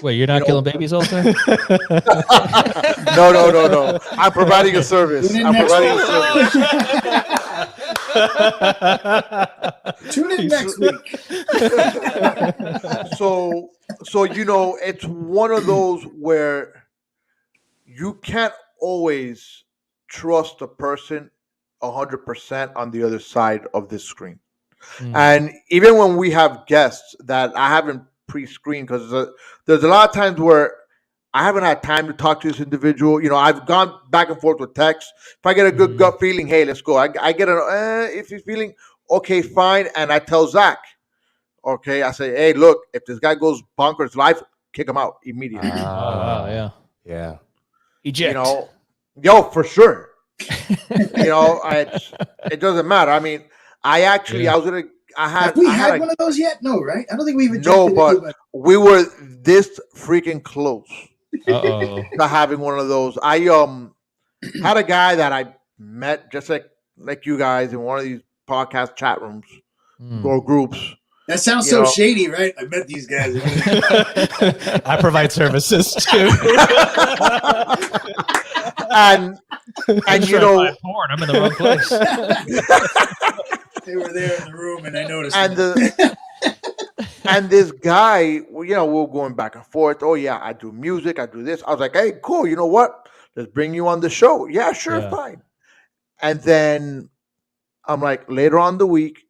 Wait, you're not killing babies all the time? No. I'm providing a service. Tune in next week. So it's one of those where you can't always trust a person 100% on the other side of this screen. And even when we have guests that I haven't pre-screened, because there's a lot of times where I haven't had time to talk to this individual. I've gone back and forth with text. If I get a good gut feeling, hey, let's go. I get if he's feeling okay, fine. And I tell Zach, okay, I say, hey, look, if this guy goes bonkers live, kick him out immediately. Yeah. Eject. For sure. It doesn't matter. I mean, have we had one of those yet? No, right? I don't think we've ejected. No, but we were this freaking close to having one of those. I had a guy that I met just like you guys in one of these podcast chat rooms or groups. That sounds so shady, right? I met these guys. I provide services too. and porn. I'm in the wrong place. They were there in the room, and I noticed. And this guy, we're going back and forth. Oh yeah, I do music. I do this. I was like, hey, cool. You know what? Let's bring you on the show. Yeah, sure, fine. And then I'm like, later on the week,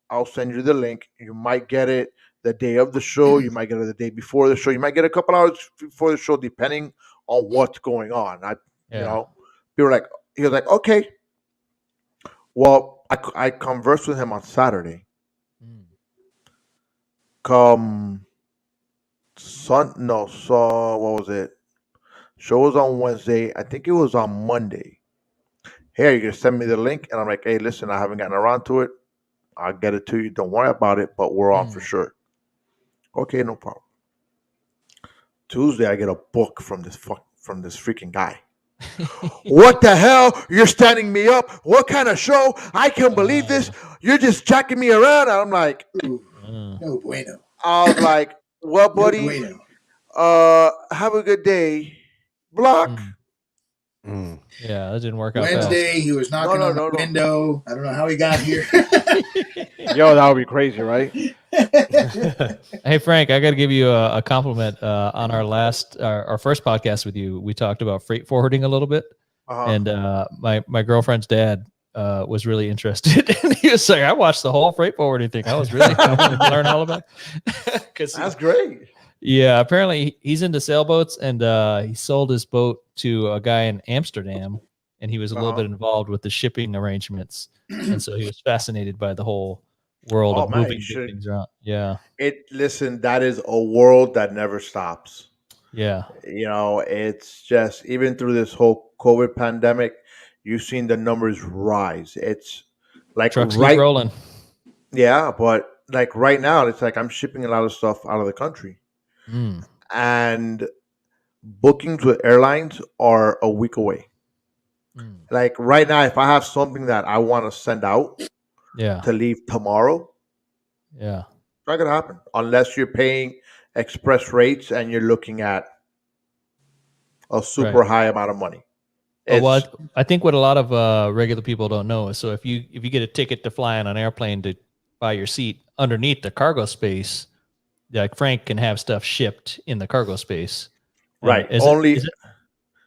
I'll send you the link. You might get it the day of the show. You might get it the day before the show. You might get a couple hours before the show, depending on what's going on. He was like, okay. Well, I conversed with him on Saturday. What was it? Show was on Wednesday. I think it was on Monday. Hey, you're gonna send me the link? And I'm like, hey, listen, I haven't gotten around to it. I'll get it to you. Don't worry about it, but we're on for sure. Okay, no problem. Tuesday, I get a book from this freaking guy. What the hell? You're standing me up? What kind of show? I can't believe this. You're just jacking me around. And I'm like, no bueno. I was like, well, buddy, no bueno. Have a good day. Block. Yeah, that didn't work out. Wednesday, he was knocking on the window. I don't know how he got here. Yo, that would be crazy, right? Hey, Frank, I got to give you a compliment. On our first podcast with you, we talked about freight forwarding a little bit, and my girlfriend's dad was really interested. And he was like, I watched the whole freight forwarding thing. I was really I wanted to learn all about it. That's great. Yeah, apparently he's into sailboats, and he sold his boat to a guy in Amsterdam, and he was a little bit involved with the shipping arrangements, and so he was fascinated by the whole world Oh of man, moving big things around. Yeah. listen, that is a world that never stops. Yeah. It's just even through this whole COVID pandemic, you've seen the numbers rise. It's like Trucks keep rolling. yeah, but like right now, it's like I'm shipping a lot of stuff out of the country, Mm. and bookings with airlines are a week away. Mm. Like right now, if I have something that I want to send out Yeah. to leave tomorrow, Yeah. it's not gonna happen unless you're paying express rates and you're looking at a Right. super high amount of money. But It's what I think what a lot of regular people don't know is, so if you get a ticket to fly on an airplane to buy your seat underneath the cargo space, like Frank can have stuff shipped in the cargo space. And right. Only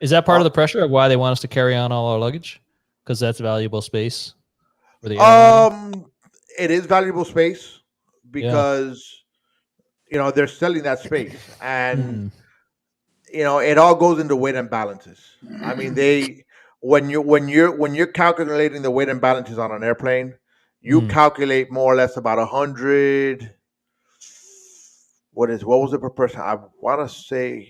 is that part uh, of the pressure of why they want us to carry on all our luggage? Because that's valuable space for the airline. it is valuable space Yeah. because they're selling that space, and Mm. it all goes into weight and balances. I mean, they when you're calculating the weight and balances on an airplane, you Mm. calculate more or less about 100. What was it per person? I want to say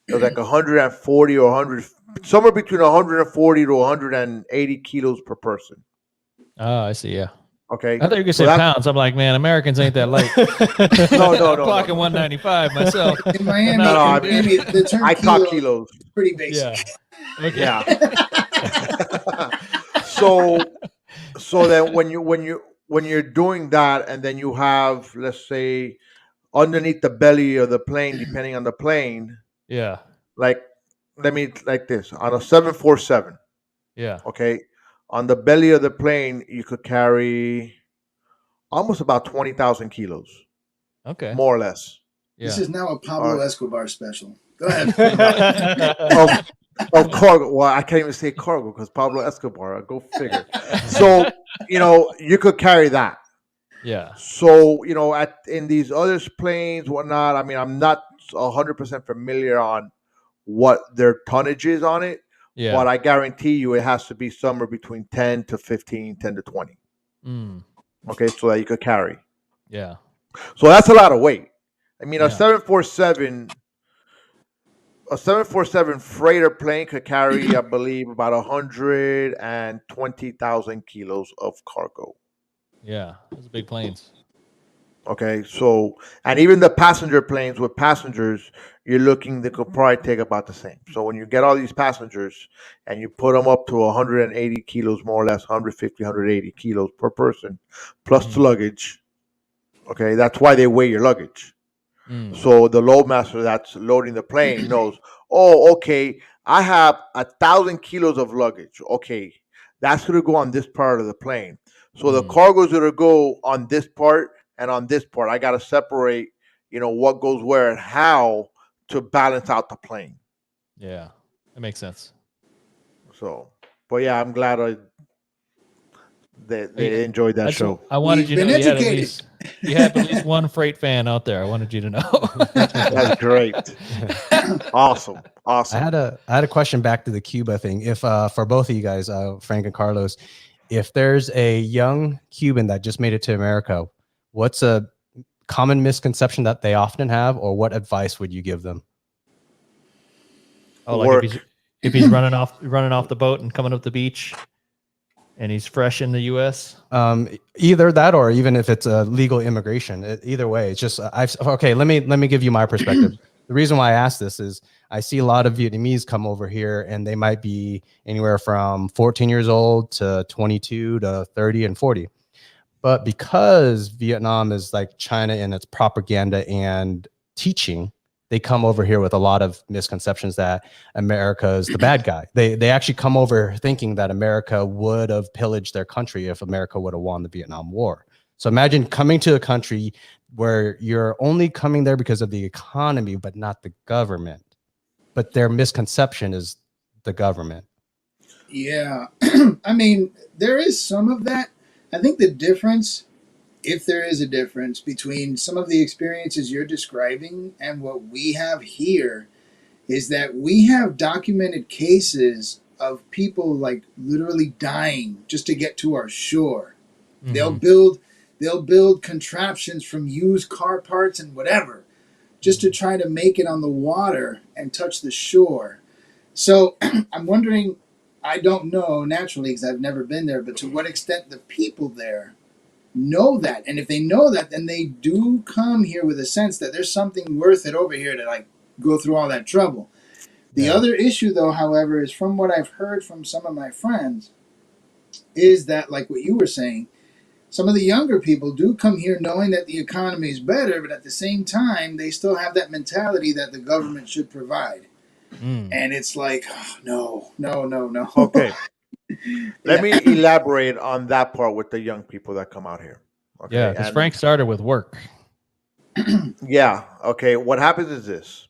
it was like 140 or 100, somewhere between 140 to 180 kilos per person. Oh, I see. Yeah. Okay, I thought you were gonna so say that's pounds. I'm like, man, Americans ain't that light. I'm clocking 195 myself. In Miami, No, no, in Miami, the term I talk kilo kilos. is pretty basic. Yeah. Okay. Yeah. so so then when you're doing that, and then you have, let's say, underneath the belly of the plane, depending on the plane, Yeah. like let me like this on a 747. Yeah. Okay, on the belly of the plane, you could carry almost about 20,000 kilos, Okay. more or less. This Yeah. is now a All Pablo right. Escobar special. Go ahead. Of cargo. Well, I can't even say cargo because Pablo Escobar. Go figure. So you could carry that. Yeah. So at in these other planes, whatnot. I mean, I'm not 100% familiar on what their tonnage is on it, Yeah. but I guarantee you it has to be somewhere between 10 to 15, 10 to 20. Mm. Okay, so that you could carry. Yeah. So that's a lot of weight. I mean, Yeah. a 747 freighter plane could carry, I believe, about 120,000 kilos of cargo. Yeah. Those are big planes. Okay, so and even the passenger planes with passengers, you're looking they could probably take about the same. So when you get all these passengers and you put them up to 180 kilos, more or less 150, 180 kilos per person, plus the Mm. luggage. Okay, that's why they weigh your luggage. Mm. So the loadmaster that's loading the plane knows, oh, okay, I have 1,000 kilos of luggage. Okay, that's going to go on this part of the plane. So the Mm. cargo is going to go on this part and on this part. I got to separate, what goes where and how to balance out the plane. Yeah. That makes sense. So, but yeah, I'm glad they enjoyed that show. I wanted We've you to been know educated. you have at least one freight fan out there. I wanted you to know. That's great. Awesome. I had a question back to the Cuba thing. If for both of you guys, Frank and Carlos, if there's a young Cuban that just made it to America, what's a common misconception that they often have, or what advice would you give them? Oh, like if he's running off the boat and coming up the beach, and he's fresh in the U.S. Either that, or even if it's a legal immigration. Either way, it's just okay. Let me give you my perspective. The reason why I ask this is I see a lot of Vietnamese come over here, and they might be anywhere from 14 years old to 22 to 30 and 40. But because Vietnam is like China in its propaganda and teaching, they come over here with a lot of misconceptions that America is the bad guy. They actually come over thinking that America would have pillaged their country if America would have won the Vietnam War. So imagine coming to a country where you're only coming there because of the economy, but not the government. But their misconception is the government. Yeah. I mean, there is some of that. I think the difference, if there is a difference between some of the experiences you're describing and what we have here, is that we have documented cases of people like literally dying just to get to our shore. Mm-hmm. They'll build They'll build contraptions from used car parts and whatever just to try to make it on the water and touch the shore. So I'm wondering, I don't know naturally because I've never been there, but to what extent the people there know that. And if they know that, then they do come here with a sense that there's something worth it over here to like go through all that trouble. The other issue, though, however, is from what I've heard from some of my friends, is that, like what you were saying, some of the younger people do come here knowing that the economy is better, but at the same time, they still have that mentality that the government should provide. And it's like, oh, no. Okay. Let me elaborate on that part with the young people that come out here. Okay? Yeah, because Frank started with work. Yeah. Okay. What happens is this.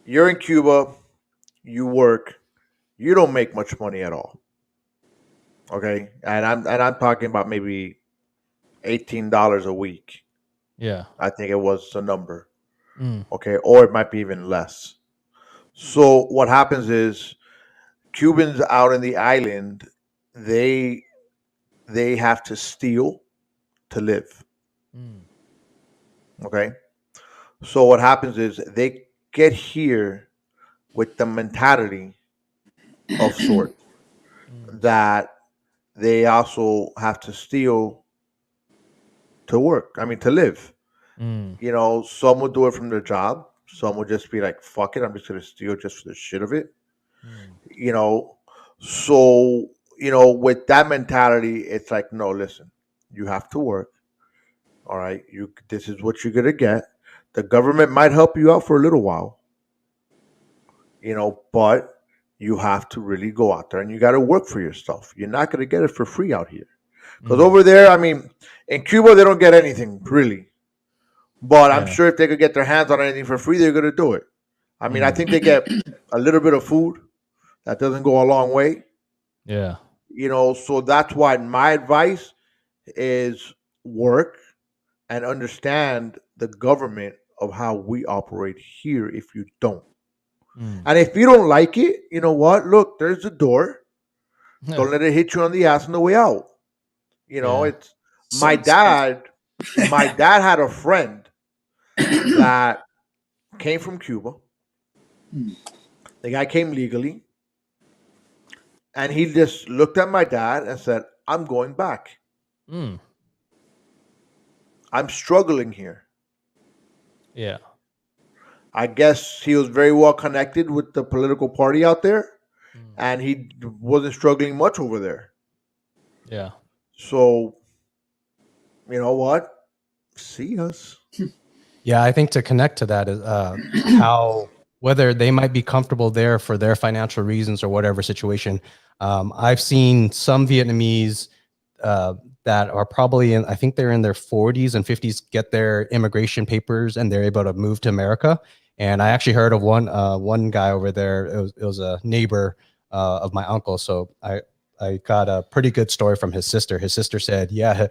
You're in Cuba, you work, you don't make much money at all. Okay? And I'm talking about maybe $18 a week. Yeah. I think it was the number. Okay, or it might be even less. So what happens is Cubans out in the island, they have to steal to live. Okay? So what happens is they get here with the mentality of sort that they also have to steal to work. I mean, to live. You know, some would do it from their job. Some would just be like, fuck it, I'm just going to steal just for the shit of it. You know, so, you know, with that mentality, it's like, no, listen, you have to work. All right. This is what you're going to get. The government might help you out for a little while, you know, but you have to really go out there and you got to work for your stuff. You're not going to get it for free out here. Because over there, I mean, in Cuba, they don't get anything really. But I'm sure if they could get their hands on anything for free, they're going to do it. I mean, I think they get a little bit of food. That doesn't go a long way. Yeah. You know, so that's why my advice is work and understand the government of how we operate here if you don't. And if you don't like it, you know what? Look, there's the door. Don't let it hit you on the ass on the way out. You know, it's my dad had a friend that came from Cuba. The guy came legally. And he just looked at my dad and said, I'm going back. I'm struggling here. Yeah. I guess he was very well connected with the political party out there. And he wasn't struggling much over there. Yeah. So, you know what? See us. Yeah, I think to connect to that is how whether they might be comfortable there for their financial reasons or whatever situation. I've seen some Vietnamese that are probably in, I think they're in their 40s and 50s, get their immigration papers and they're able to move to America. And I actually heard of one guy over there. It was a neighbor of my uncle. So I got a pretty good story from his sister. His sister said, yeah,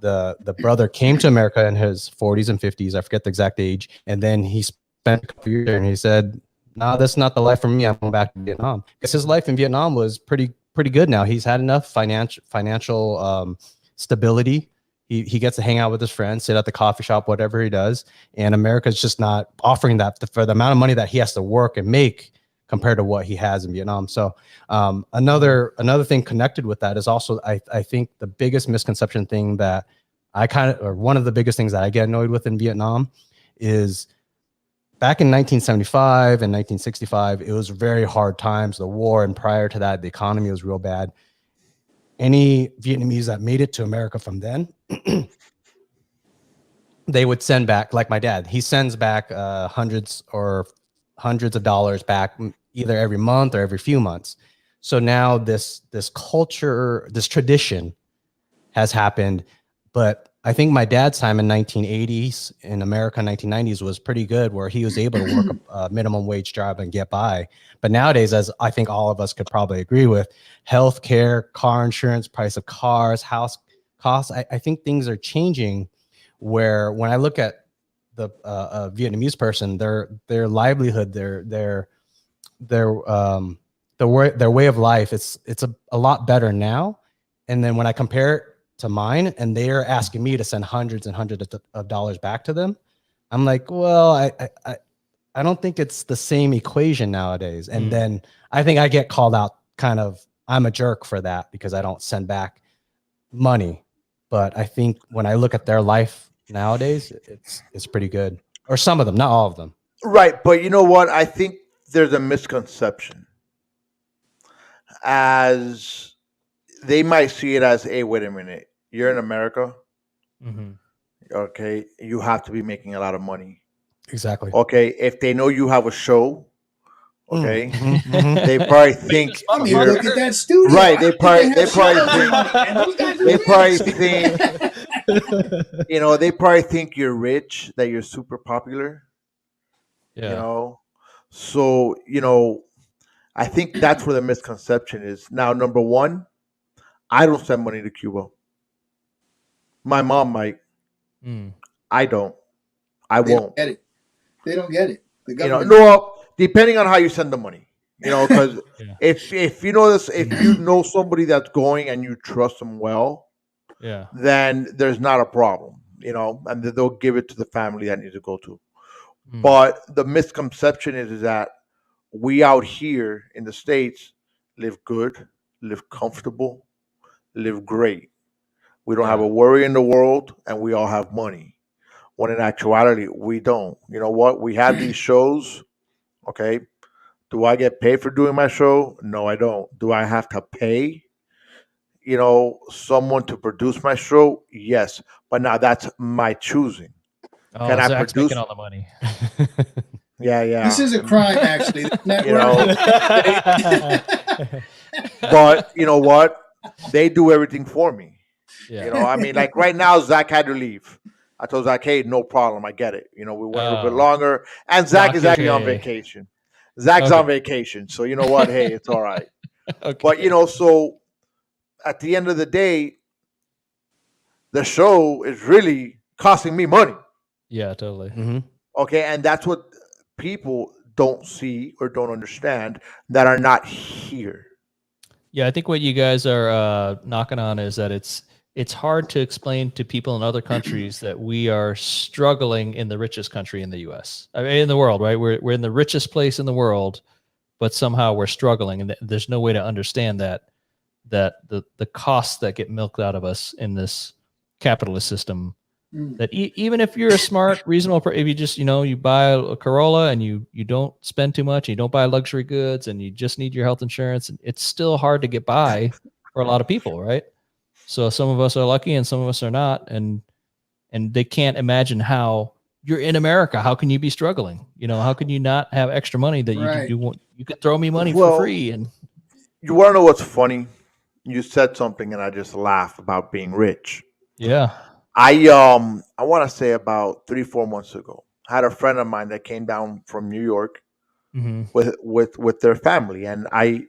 the brother came to America in his 40s and 50s. I forget the exact age. And then he spent a couple years there and he said, no, that's not the life for me. I'm going back to Vietnam. Because his life in Vietnam was pretty good now. He's had enough financial stability. He gets to hang out with his friends, sit at the coffee shop, whatever he does. And America's just not offering that for the amount of money that he has to work and make compared to what he has in Vietnam. So another thing connected with that is also, I think the biggest misconception thing that one of the biggest things that I get annoyed with in Vietnam is back in 1975 and 1965, it was very hard times, the war. And prior to that, the economy was real bad. Any Vietnamese that made it to America from then, they would send back, like my dad, he sends back hundreds of dollars back either every month or every few months. So now this culture, this tradition has happened. But I think my dad's time in 1980s in America, 1990s was pretty good, where he was able to work a minimum wage job and get by. But nowadays, as I think all of us could probably agree with, healthcare, car insurance, price of cars, house costs, I think things are changing where when I look at the Vietnamese person, their livelihood, their way of life, it's a lot better now. And then when I compare it to mine, and they're asking me to send hundreds and hundreds of dollars back to them. I'm like, well, I don't think it's the same equation nowadays. And then I think I get called out kind of, I'm a jerk for that because I don't send back money. But I think when I look at their life nowadays, it's pretty good. Or some of them, not all of them. Right, but you know what? I think there's a misconception. As they might see it as, hey, wait a minute, you're in America, okay? You have to be making a lot of money. Exactly. Okay, if they know you have a show, okay, they probably think I mean, look at that studio. Right. They probably think, you know, they probably think you're rich, that you're super popular. Yeah. You know, so you know, I think that's where the misconception is. Now, number one, I don't send money to Cuba. My mom might. I don't. I won't. Get it. They don't get it. The You know, government. no, depending on how you send the money. You know, because if you know this, if you know somebody that's going and you trust them well, then there's not a problem. You know, and they'll give it to the family that needs to go to. But the misconception is that we out here in the States live good, live comfortable, live great. We don't have a worry in the world, and we all have money. When in actuality, we don't. You know what? We have these shows. Okay. Do I get paid for doing my show? No, I don't. Do I have to pay, you know, someone to produce my show? Yes. But now that's my choosing. Oh, Can I Zach's produce? making all the money. Yeah. This is a crime, actually. You know, but you know what? They do everything for me. You know, I mean, like right now, Zach had to leave. I told Zach, hey, no problem. I get it. You know, we went a little bit longer. And Zach is actually on vacation. Zach's on vacation. So, you know what? Hey, it's all right. But, you know, so at the end of the day, the show is really costing me money. Yeah, totally. Okay. And that's what people don't see or don't understand that are not here. Yeah, I think what you guys are knocking on is that it's hard to explain to people in other countries that we are struggling in the richest country in the U.S. I mean, in the world, right? We're in the richest place in the world, but somehow we're struggling, and there's no way to understand that the costs that get milked out of us in this capitalist system. That even if you're a smart, reasonable, if you just you buy a Corolla and you don't spend too much, you don't buy luxury goods, and you just need your health insurance, and it's still hard to get by for a lot of people, right? So some of us are lucky and some of us are not, and they can't imagine how you're in America. How can you be struggling? You know, how can you not have extra money that you could throw me money for free? And you want to know what's funny? You said something and I just laughed about being rich. Yeah. I want to say about 3-4 months ago, I had a friend of mine that came down from New York with their family, and I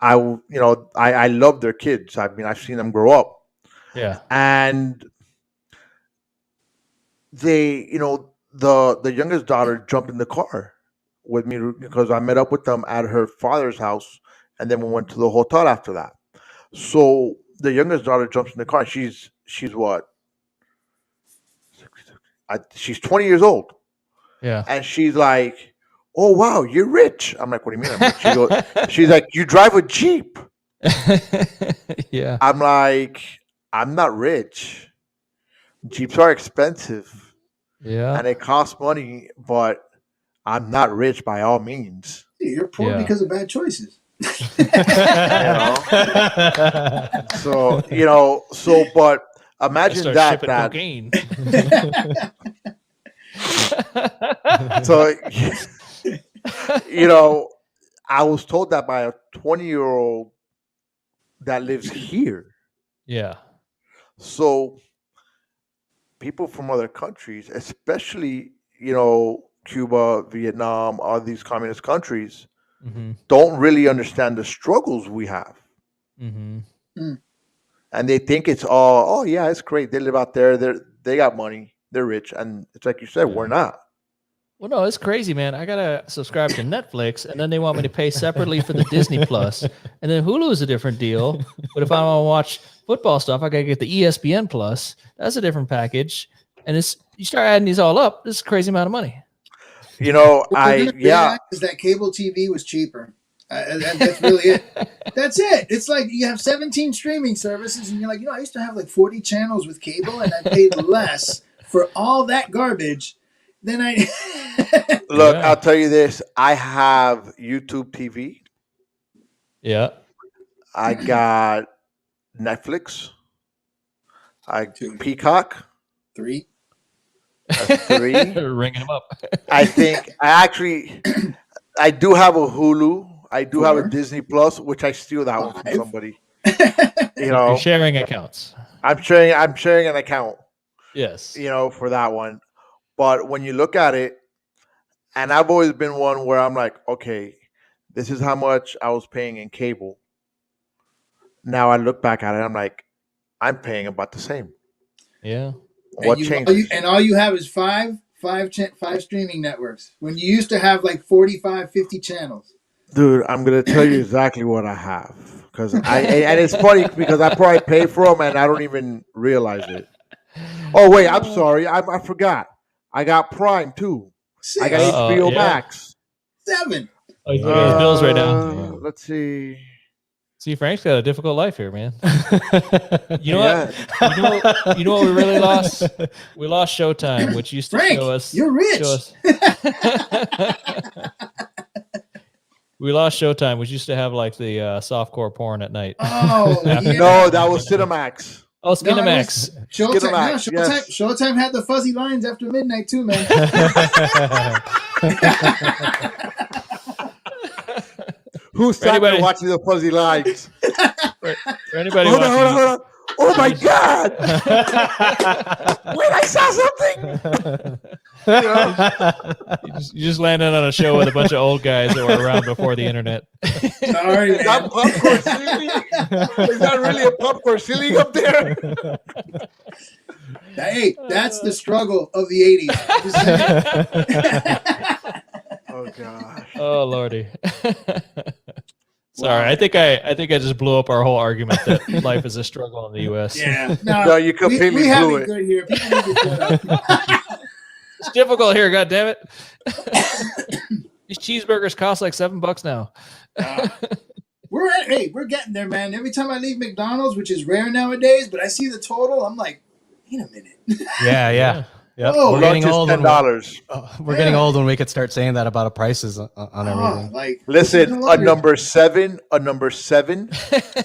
love their kids. I mean, I've seen them grow up. Yeah. And they, the youngest daughter jumped in the car with me because I met up with them at her father's house, and then we went to the hotel after that. So the youngest daughter jumps in the car. She's what? She's 20 years old. Yeah. And she's like, "Oh wow, you're rich." I'm like, "What do you mean?" I'm like, she's like, "You drive a Jeep." Yeah. I'm like, "I'm not rich. Jeeps are expensive. Yeah. And it costs money, but I'm not rich by all means." You're poor because of bad choices. But imagine that. Cocaine. So, I was told that by a 20-year-old that lives here. Yeah. So people from other countries, especially, Cuba, Vietnam, all these communist countries, don't really understand the struggles we have. And they think it's all, oh yeah, it's great. They live out there. They got money. They're rich. And it's like you said, we're not. Well, no, it's crazy, man. I gotta subscribe to Netflix, and then they want me to pay separately for the Disney Plus, and then Hulu is a different deal. But if I want to watch football stuff, I gotta get the ESPN Plus. That's a different package, and you start adding these all up. This is a crazy amount of money. You know, is that cable TV was cheaper. That's really it. That's it. It's like you have 17 streaming services, and you're like, I used to have like 40 channels with cable, and I paid less for all that garbage. Then look. I'll tell you this. I have YouTube TV. Yeah. I got Netflix. Peacock. 3. 3. Ringing them up. I think I do have a Hulu. I do 4. have a Disney Plus, which I steal that 5. one from somebody. You're sharing accounts. I'm sharing an account. Yes. For that one. But when you look at it, and I've always been one where I'm like, okay, this is how much I was paying in cable. Now I look back at it, I'm like, I'm paying about the same. Yeah. What changes? And all you have is five streaming networks when you used to have like 45, 50 channels. Dude, I'm gonna tell you exactly what I have and it's funny because I probably pay for them and I don't even realize it. Oh wait, I'm sorry, I forgot. I got Prime too. 6. I got HBO Max. 7. Oh, he's looking at his bills right now. Let's see. See, Frank's got a difficult life here, man. You know what? You know what we really lost? We lost Showtime, which used to Frank, show us. You're rich. We lost Showtime, which used to have like the softcore porn at night. Oh, yeah. No, that was Cinemax. Oh, Skinamax. Showtime had the fuzzy lines after midnight too, man. Who's sat there watching the fuzzy lines? For anybody hold on. Oh my God! Wait, I saw something. You just landed on a show with a bunch of old guys that were around before the internet. Sorry, is that popcorn ceiling? Is that really a popcorn ceiling up there? Hey, that's the struggle of the 80s. Oh God. Oh Lordy. Sorry, I think I just blew up our whole argument that life is a struggle in the U.S. Yeah, no, you completely we have blew it it. good here. People need to shut up. It's difficult here, God damn it! These cheeseburgers cost like $7 now. We're getting there, man. Every time I leave McDonald's, which is rare nowadays, but I see the total, I'm like, wait a minute. Yeah. Yep. Oh, we're getting old. $10. We're getting old when we could start saying that about our prices on everything. Listen, a number seven,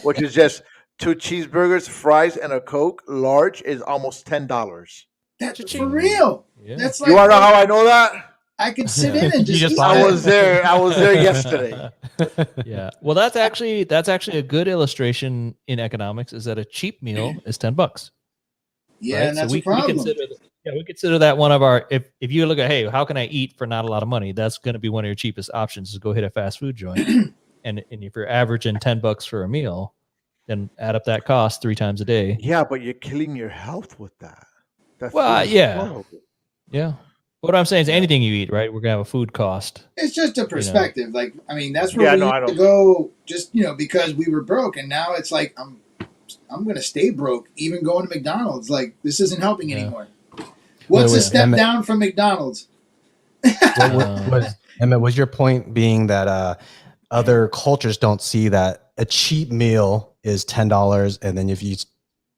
which is just 2 cheeseburgers, fries, and a Coke, large, is almost $10. That's for real. Yeah. That's like, you want to know how I know that? I could sit in and just. I was there yesterday. Yeah. Well, that's actually a good illustration in economics. Is that a cheap meal is $10. Yeah, right? and that's so a problem. We consider that one of our. If you look at, hey, how can I eat for not a lot of money? That's going to be one of your cheapest options. Is go hit a fast food joint, and if you're averaging $10 for a meal, then add up that cost 3 times a day. Yeah, but you're killing your health with that. Yeah. What I'm saying is anything you eat, right? We're gonna have a food cost. It's just a perspective. Like, I mean, that's where we used to go. Just because we were broke, and now it's like I'm gonna stay broke, even going to McDonald's. Like, this isn't helping anymore. What's a step down from McDonald's? Emmett, was your point being that other cultures don't see that a cheap meal is $10, and then if you eat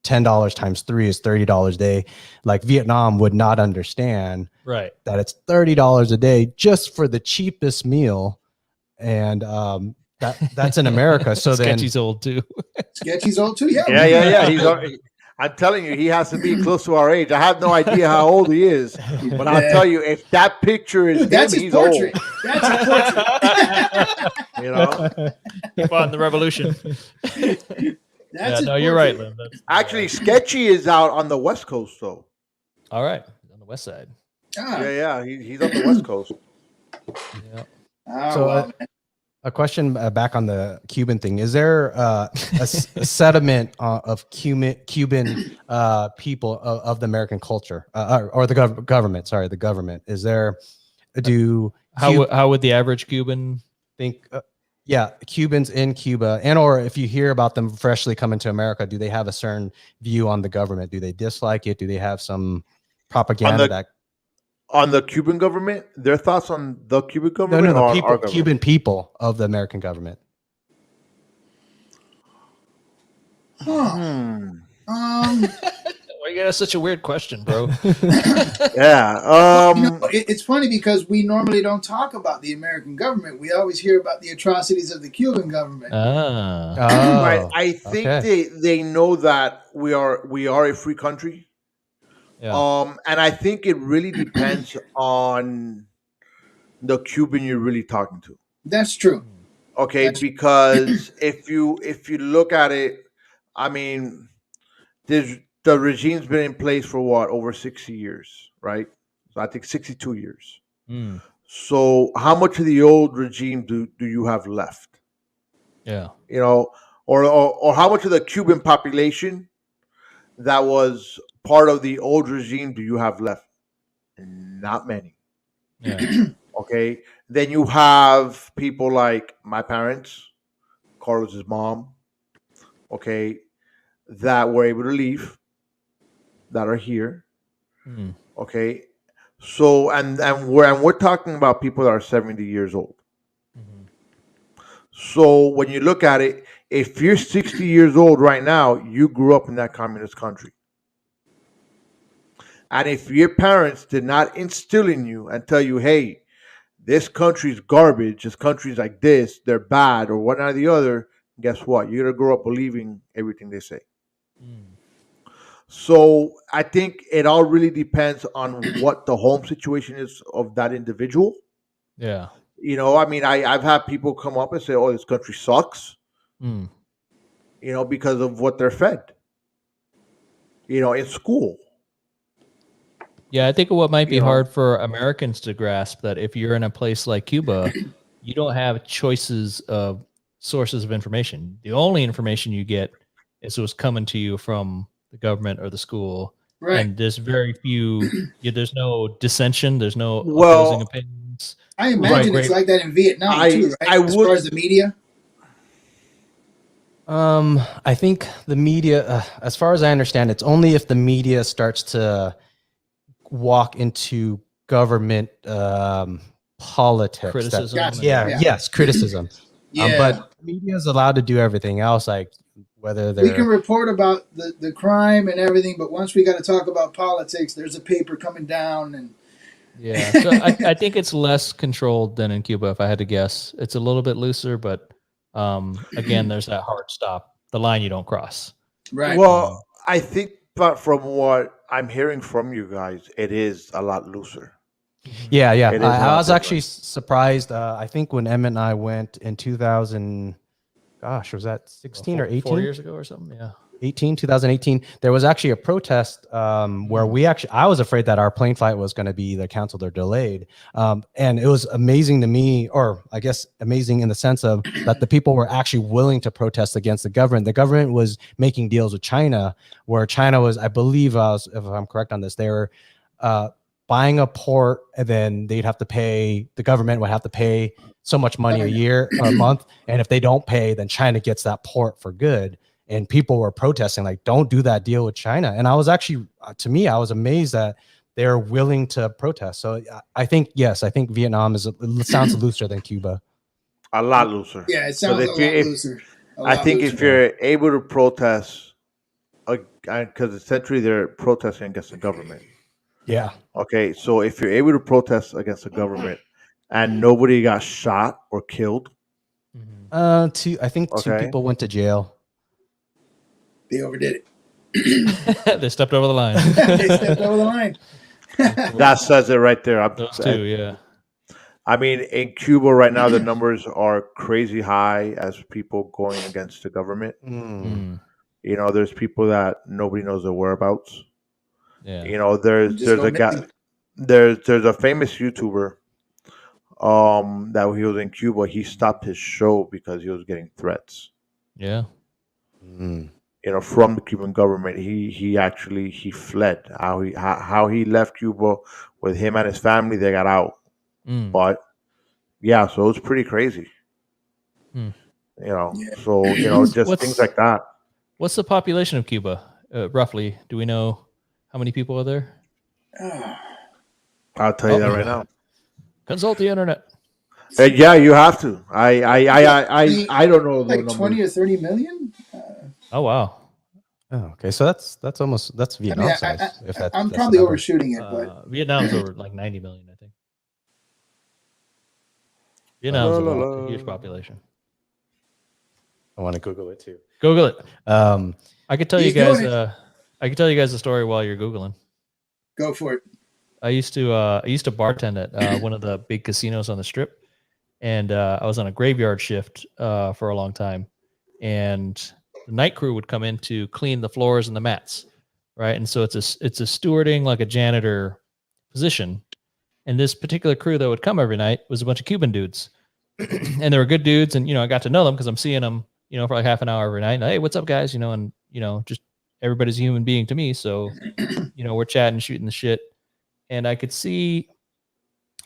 $10 times 3 is $30 a day, like Vietnam would not understand right that it's $30 a day just for the cheapest meal, and that's in America. So then Sketchy's old too. Sketchy's old too. Yeah. I'm telling you, he has to be close to our age. I have no idea how old he is, but I'll tell you, if that picture is that's him, his he's portrait. old. That's his portrait. He fought in the revolution. You're right, Lynn. Actually, Sketchy is out on the West Coast, though. All right, on the West Side. Yeah, he's on the West Coast. Yeah. So a question back on the Cuban thing: is there a sediment of Cuban people of the American culture or the government? Sorry, the government. Is there do How would the average Cuban think? Cubans in Cuba, and or if you hear about them freshly coming to America, do they have a certain view on the government? Do they dislike it? Do they have some propaganda on the Cuban government? Their thoughts on the Cuban government? No, the or people, our government? Cuban people of the American government. Why you got such a weird question, bro? Yeah. It's funny because we normally don't talk about the American government. We always hear about the atrocities of the Cuban government. Right. I think they know that we are a free country. Yeah. And I think it really depends on the Cuban you're really talking to. That's true. Okay, because if you look at it, I mean, the regime's been in place for what, over 60 years, right? So I think 62 years. Mm. So how much of the old regime do you have left? Yeah. You know, or how much of the Cuban population that was part of the old regime do you have left? Not many. Yeah. Okay. Then you have people like my parents, Carlos's mom, okay, that were able to leave, that are here. Mm. Okay. So and we're talking about people that are 70 years old. Mm-hmm. So when you look at it, if you're 60 years old right now, you grew up in that communist country. And if your parents did not instill in you and tell you, hey, this country's garbage, this country's like this, they're bad, or one or the other, guess what? You're going to grow up believing everything they say. Mm. So I think it all really depends on what the home situation is of that individual. Yeah. You know, I mean, I've had people come up and say, oh, this country sucks, Mm. you know, because of what they're fed, you know, in school. Yeah, I think what might be hard for Americans to grasp that if you're in a place like Cuba, you don't have choices of sources of information. The only information you get is what's coming to you from the government or the school. Right. And there's very few, there's no dissension, there's no Well, opposing opinions. I imagine it's like that in Vietnam too, right? As far as the media. I think the media, as far as I understand, it's only if the media starts to walk into government politics. Criticism. Yes, criticism. Yeah. But media is allowed to do everything else, like whether they're... We can report about the crime and everything, but once we got to talk about politics, there's a paper coming down and... Yeah, so I think it's less controlled than in Cuba, if I had to guess. It's a little bit looser, but again, there's that hard stop, the line you don't cross. Right. Well, I think, but from what I'm hearing from you guys, it is a lot looser. Yeah. I was actually surprised. I think when Emmett and I went in 2000, gosh, was that 16 or 18? 4 years ago or something? Yeah. 2018, there was actually a protest where I was afraid that our plane flight was going to be either canceled or delayed. And it was amazing to me, or I guess amazing in the sense of that the people were actually willing to protest against the government. The government was making deals with China, where China was, I believe, if I'm correct on this, they were buying a port, and then the government would have to pay so much money a year or a month. And if they don't pay, then China gets that port for good. And people were protesting, like, don't do that deal with China. And I was actually, to me, I was amazed that they're willing to protest. So I think Vietnam sounds looser than Cuba. A lot looser. Yeah, it sounds a lot looser. I think if you're able to protest, because essentially they're protesting against the government. Yeah. Okay, so if you're able to protest against the government and nobody got shot or killed. I think two people went to jail. They overdid it. They stepped over the line. They stepped over the line. That says it right there. Those two, yeah. I mean, in Cuba right now, the numbers are crazy high as people going against the government. Mm. You know, there's people that nobody knows their whereabouts. Yeah. You know, there's a guy, there's a famous YouTuber that he was in Cuba. He stopped his show because he was getting threats. Yeah. You know, from the Cuban government. He fled. How he left Cuba with him and his family. They got out. But yeah, so it's pretty crazy. Hmm. Yeah. So just things like that. What's the population of Cuba, roughly? Do we know how many people are there? I'll tell you that right now. Consult the internet. Yeah, you have to. I don't know the Like numbers. 20 or 30 million. Oh wow. Oh, okay, so that's almost Vietnam size. If that's I'm the probably number. overshooting it, but Vietnam's over like 90 million, I think. La, Vietnam's la, a huge la. population. I want to Google it too. Google it. Um, I could tell you He's guys. doing it. I could tell you guys a story while you're googling. go for it. I used to bartend at one of the big casinos on the strip, and I was on a graveyard shift for a long time, and the night crew would come in to clean the floors and the mats, right? And so it's a stewarding, like a janitor position, and this particular crew that would come every night was a bunch of Cuban dudes, and they were good dudes, and I got to know them because I'm seeing them for like half an hour every night. And, hey, what's up, guys? And just everybody's a human being to me, so we're chatting, shooting the shit, and I could see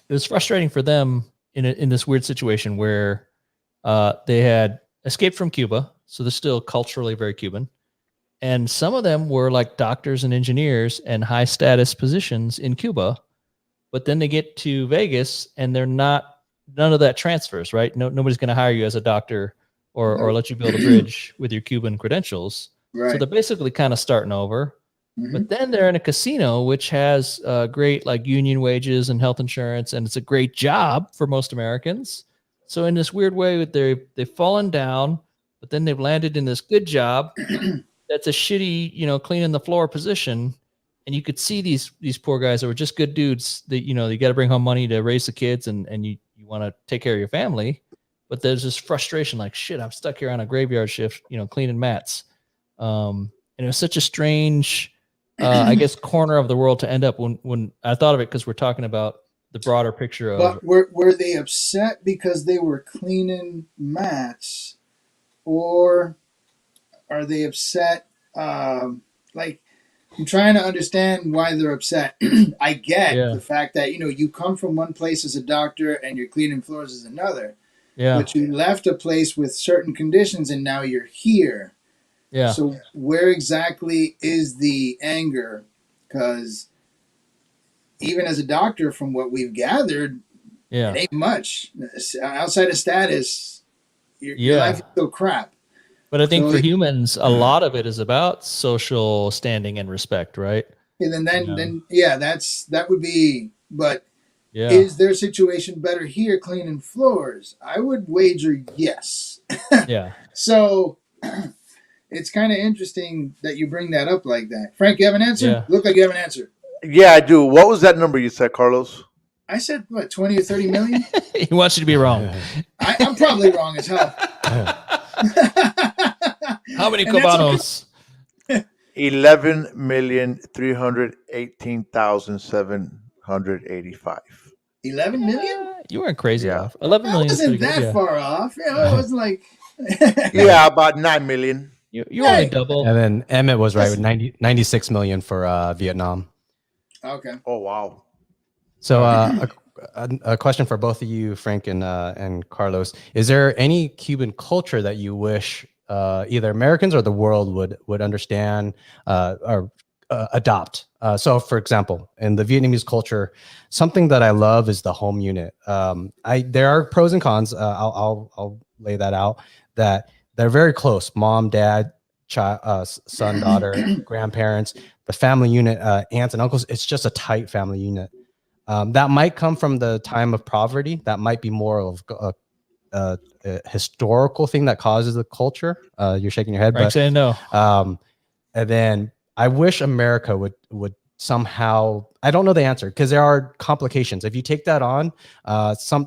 it was frustrating for them in this weird situation where they had escaped from Cuba, so they're still culturally very Cuban, and some of them were like doctors and engineers and high status positions in Cuba, but then they get to Vegas and they're not. None of that transfers, right? Nobody's going to hire you as a doctor or let you build a bridge with your Cuban credentials. Right. So they're basically kind of starting over. But then they're in a casino, which has great like union wages and health insurance, and it's a great job for most Americans. So in this weird way, they've fallen down, but then they've landed in this good job that's a shitty, cleaning the floor position. And you could see these poor guys that were just good dudes that you got to bring home money to raise the kids, and you want to take care of your family, but there's this frustration, like, shit, I'm stuck here on a graveyard shift, cleaning mats. And it was such a strange, I guess, corner of the world to end up when I thought of it, because we're talking about the broader picture of. But were they upset because they were cleaning mats, or are they upset? Like, I'm trying to understand why they're upset. I get the fact that you come from one place as a doctor and you're cleaning floors as another. Yeah. But you left a place with certain conditions and now you're here. Yeah. So where exactly is the anger? Because even as a doctor, from what we've gathered, it ain't much. Outside of status, your life is still crap. But I think for humans, a lot of it is about social standing and respect, right? And then that would be. But is their situation better here cleaning floors? I would wager yes. Yeah. So it's kind of interesting that you bring that up like that. Frank, you have an answer? Yeah. Look like you have an answer. Yeah, I do. What was that number you said, Carlos? I said, what, 20 or 30 million? He wants you to be wrong. I'm probably wrong as hell. How many Cubanos? 11,318,785. 11 million? You weren't crazy off. 11 million. Wasn't that far off? It was like. Yeah, about 9 million. You only double. And then Emmett was right with 96 million for Vietnam. Okay. Oh wow. So a question for both of you, Frank and Carlos: is there any Cuban culture that you wish either Americans or the world would understand or adopt? So, for example, in the Vietnamese culture, something that I love is the home unit. There are pros and cons. I'll lay that out. That they're very close: mom, dad, child, son, daughter, grandparents. The family unit, aunts and uncles. It's just a tight family unit. That might come from the time of poverty. That might be more of a historical thing that causes the culture. You're shaking your head, Frank's saying no. And then I wish America would somehow. I don't know the answer because there are complications. If you take that on,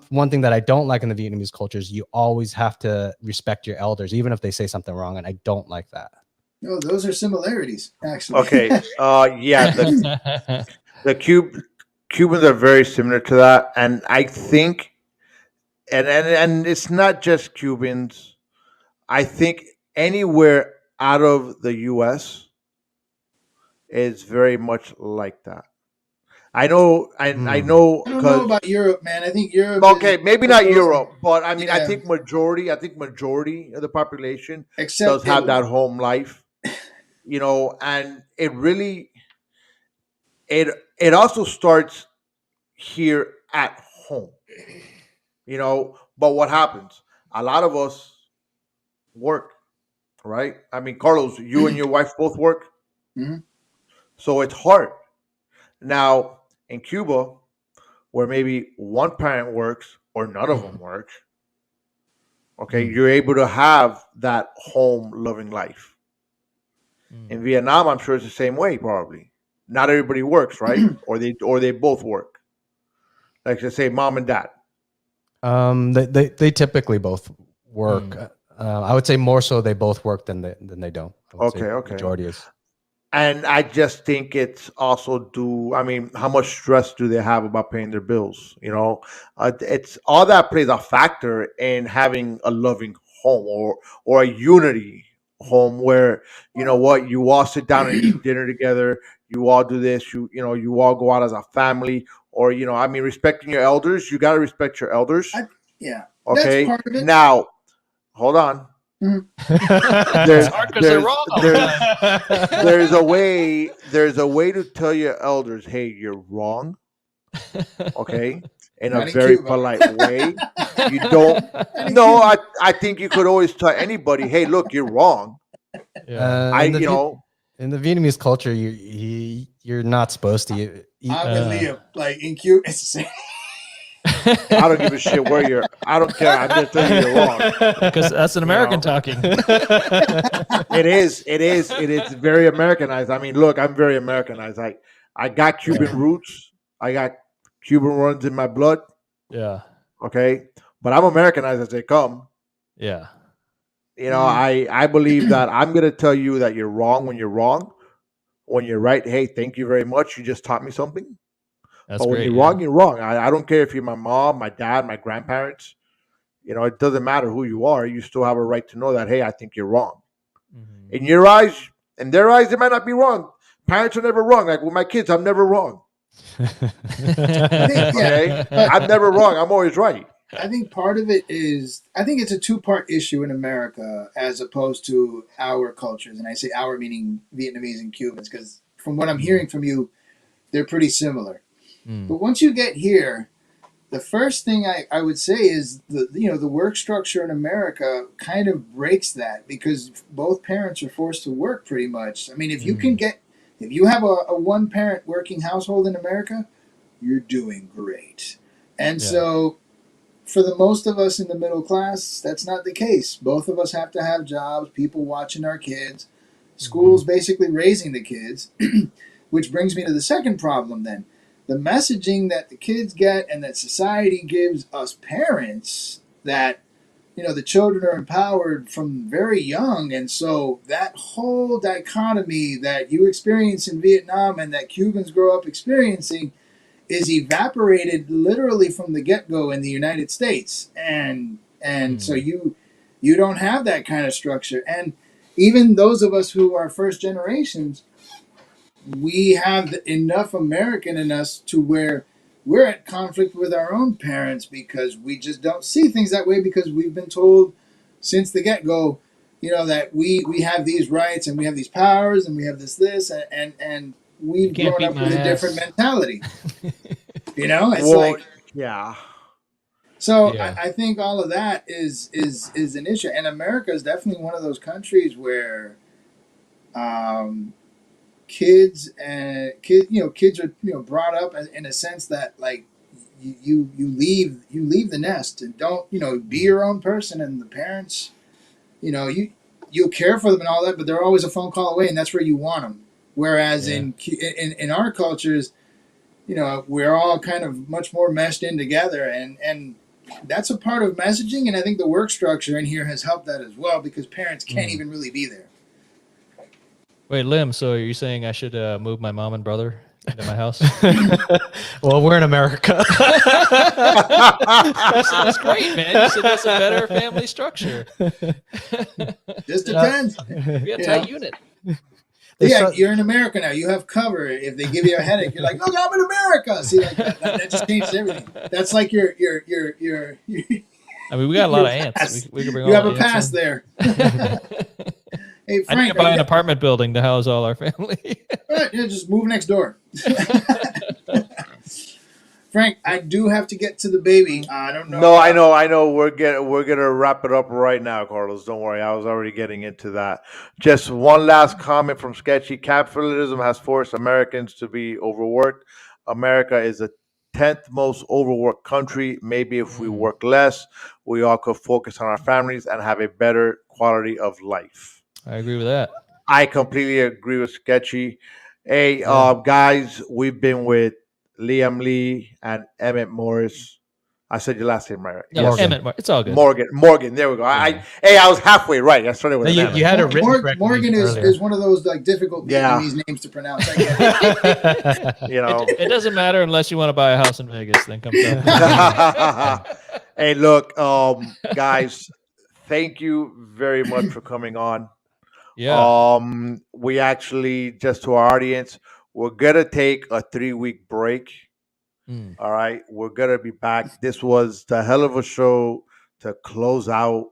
one thing that I don't like in the Vietnamese culture is you always have to respect your elders, even if they say something wrong, and I don't like that. No, those are similarities, actually. Okay. Yeah. The Cubans are very similar to that, and I think, and it's not just Cubans. I think anywhere out of the U.S. is very much like that. I know, and I know. I don't know about Europe, man. I think Europe. Okay, maybe not Europe, but I mean, Yeah. I think majority of the population Except does have Italy. that home life, and it really, it also starts here at home, But what happens? A lot of us work, right? I mean, Carlos, you and your wife both work, hmm so it's hard. Now in Cuba, where maybe one parent works or none of them work, okay, you're able to have that home loving life. In Vietnam, I'm sure it's the same way. Probably not everybody works, right? or they both work. Like they say, mom and dad. They typically both work. I would say more so they both work than they don't. I would say Okay. majority is. And I just think it's also due. I mean, how much stress do they have about paying their bills? It's all that plays a factor in having a loving home or a unity home where you all sit down and eat dinner together. You all do this. You all go out as a family. Or I mean, respecting your elders. You got to respect your elders. Yeah. Okay. That's part of it. Now, hold on. It's hard because they're wrong. There's a way to tell your elders, hey, you're wrong. Okay, in a very polite way. You don't. No, I think you could always tell anybody, hey, look, you're wrong. Yeah. In the Vietnamese culture, you're not supposed to eat. I'm with Liam. Like in Cuba, it's the same. I don't give a shit where you're. I don't care. I'm just telling you you're wrong. Because that's an American talking. It is very Americanized. I mean, look, I'm very Americanized. I got Cuban roots. I got Cuban runs in my blood. Yeah. Okay, but I'm Americanized as they come. Yeah. I believe that I'm gonna tell you that you're wrong when you're wrong. When you're right, hey, thank you very much. You just taught me something. That's but when great, you're wrong, you're wrong. I don't care if you're my mom, my dad, my grandparents. It doesn't matter who you are. You still have a right to know that, hey, I think you're wrong. In your eyes, in their eyes, they might not be wrong. Parents are never wrong. Like with my kids, I'm never wrong. Okay? I'm never wrong. I'm always right. I think part of it is, I think it's a two-part issue in America as opposed to our cultures. And I say our meaning Vietnamese and Cubans, because from what I'm hearing from you, they're pretty similar. But once you get here, the first thing I would say is the work structure in America kind of breaks that because both parents are forced to work pretty much. I mean, if you have a one parent working household in America, you're doing great. And so for the most of us in the middle class, that's not the case. Both of us have to have jobs, people watching our kids, schools basically raising the kids, which brings me to the second problem then. The messaging that the kids get and that society gives us parents that, the children are empowered from very young. And so that whole dichotomy that you experience in Vietnam and that Cubans grow up experiencing is evaporated literally from the get-go in the United States. And so you don't have that kind of structure. And even those of us who are first generations, we have enough American in us to where we're at conflict with our own parents because we just don't see things that way because we've been told since the get-go, that we have these rights and we have these powers and we have this and we've grown up with a different mentality. It's yeah. So yeah. I think all of that is an issue, and America is definitely one of those countries where kids are brought up in a sense that like you leave the nest and don't be your own person, and the parents you care for them and all that, but they're always a phone call away, and that's where you want them. Whereas in our cultures, we're all kind of much more meshed in together, and that's a part of messaging, and I think the work structure in here has helped that as well because parents can't even really be there. Wait, Lim, so are you saying I should move my mom and brother into my house? Well, we're in America. That's great, man. You said that's a better family structure. Just depends. Be a tight unit. Yeah, you're in America now. You have cover. If they give you a headache, you're like, "Look, I'm in America." See, like that just changes everything. That's like your I mean, we got a lot of ants. We can bring you all have the a pass ants in. there. Hey, I need Frank, to buy an apartment building to house all our family. right, yeah, just move next door. Frank, I do have to get to the baby. I don't know. No, I know. We're gonna wrap it up right now, Carlos. Don't worry. I was already getting into that. Just one last comment from Sketchy. Capitalism has forced Americans to be overworked. America is the 10th most overworked country. Maybe if we work less, we all could focus on our families and have a better quality of life. I agree with that. I completely agree with Sketchy. Hey, guys, we've been with Liam Lee and Emmett Morris. I said your last name right. Yeah, Emmett, it's all good. Morgan. There we go. I was halfway right. I started with you had a written correctly Morgan earlier. is one of those like difficult Vietnamese names to pronounce. I get it. You know, it doesn't matter unless you want to buy a house in Vegas. Then come down. Hey, look, guys, thank you very much for coming on. Yeah. We actually, just to our audience, we're gonna take a 3-week break. All right, we're gonna be back. This was the hell of a show to close out,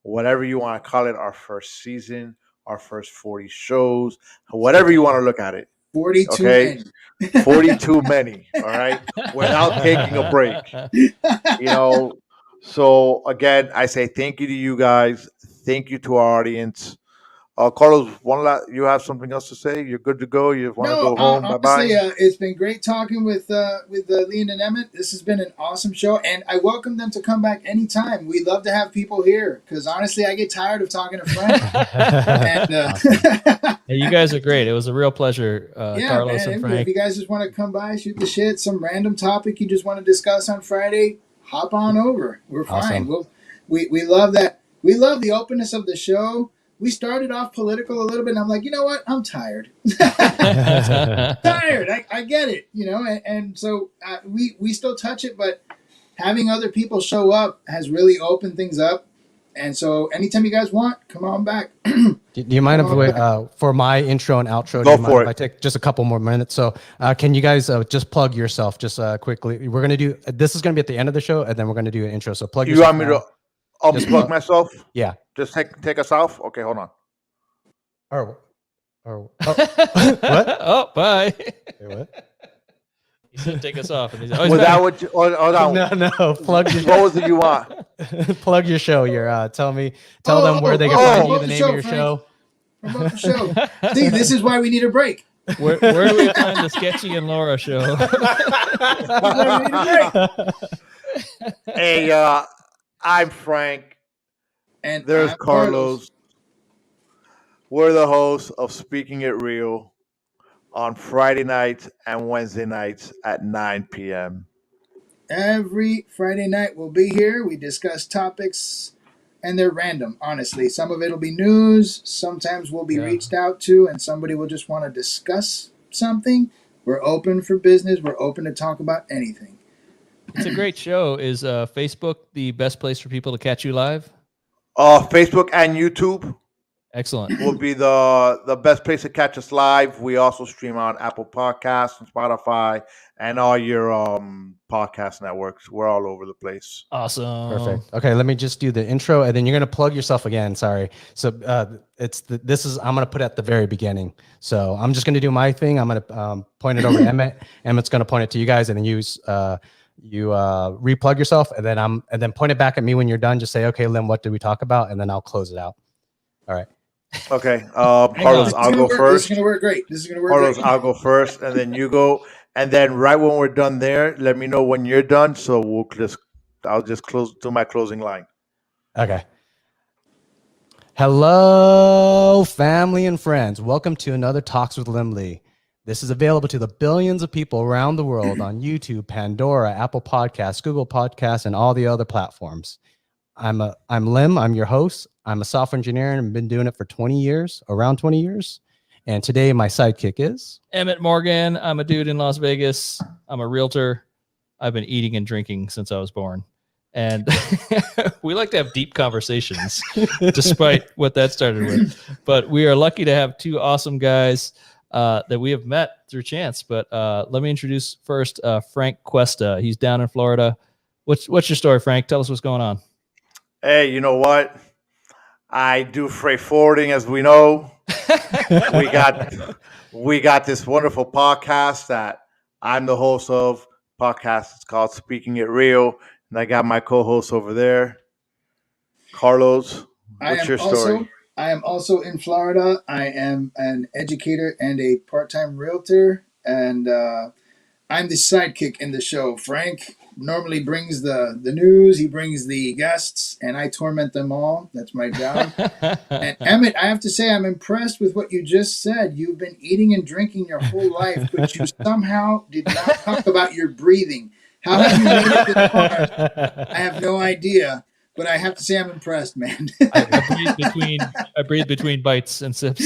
whatever you want to call it, our first season, our first 40 shows, whatever you want to look at it. 42 okay? many. 42 many, all right, without taking a break. You know, so again, I say thank you to you guys. Thank you to our audience. Carlos, you have something else to say? You're good to go. You want to go home? Honestly, Bye-bye. it's been great talking with Lean and Emmett. This has been an awesome show, and I welcome them to come back anytime. We love to have people here because honestly, I get tired of talking to Frank. And, hey, you guys are great. It was a real pleasure, Carlos and Frank. If you guys just want to come by, shoot the shit, some random topic you just want to discuss on Friday, hop on over. We're fine. Awesome. We love that. We love the openness of the show. We started off political a little bit, and I'm like, you know what? I'm tired. Tired. I get it, you know, and so we still touch it, but having other people show up has really opened things up. And so anytime you guys want, come on back. Do you mind if for my intro and outro, Go for it. If I take just a couple more minutes? So can you guys just plug yourself just quickly? We're going to do, this is going to be at the end of the show, and then we're going to do an intro. So plug yourself. You want me to unplug myself? Yeah. Just take us off? Okay, hold on. What? Oh, bye. Wait, what? He said take us off. And he's Was that what you, hold on. No. Plug your, What was it you want? plug your show. Tell them where they can find you, the name of your show. Promote the show. See, this is why we need a break. Where do we find the Sketchy and Laura show? Hey, I'm Frank. And There's I'm Carlos. We're the hosts of Speaking It Real on Friday nights and Wednesday nights at 9 p.m. Every Friday night we'll be here. We discuss topics, and they're random, honestly. Some of it will be news. Sometimes we'll be reached out to, and somebody will just want to discuss something. We're open for business. We're open to talk about anything. It's a great show. Is Facebook the best place for people to catch you live? Facebook and YouTube Excellent. will be the best place to catch us live. We also stream on Apple Podcasts and Spotify and all your podcast networks. We're all over the place. Awesome. Perfect. Okay, let me just do the intro, and then you're gonna plug yourself again. Sorry. So I'm gonna put it at the very beginning. So I'm just gonna do my thing. I'm gonna point it over to Emmett. Emmett's gonna point it to you guys, and then you replug yourself, and then point it back at me when you're done. Just say, okay, Lim, what did we talk about? And then I'll close it out. All right. Okay. Carlos, I'll go first. This is going to work great. Carlos, I'll go first, and then you go. And then right when we're done there, let me know when you're done. So I'll just do my closing line. Okay. Hello, family and friends. Welcome to another Talks with Lim Lee. This is available to the billions of people around the world on YouTube, Pandora, Apple Podcasts, Google Podcasts, and all the other platforms. I'm Lim. I'm your host. I'm a software engineer and I've been doing it for around 20 years. And today my sidekick is Emmett Morgan. I'm a dude in Las Vegas. I'm a realtor. I've been eating and drinking since I was born. And we like to have deep conversations, despite what that started with. But we are lucky to have two awesome guys that we have met through chance. But let me introduce first Frank Cuesta. He's down in Florida. What's your story, Frank? Tell us what's going on. Hey, you know what? I do freight forwarding, as we know. we got this wonderful podcast that I'm the host of. Podcast is called Speaking It Real, and I got my co-host over there, Carlos. What's your story? I am also in Florida. I am an educator and a part-time realtor, and I'm the sidekick in the show. Frank normally brings the news. He brings the guests, and I torment them all. That's my job. And Emmett, I have to say, I'm impressed with what you just said. You've been eating and drinking your whole life, but you somehow did not talk about your breathing. How have you made it this far? I have no idea, but I have to say I'm impressed, man. I breathe between bites and sips.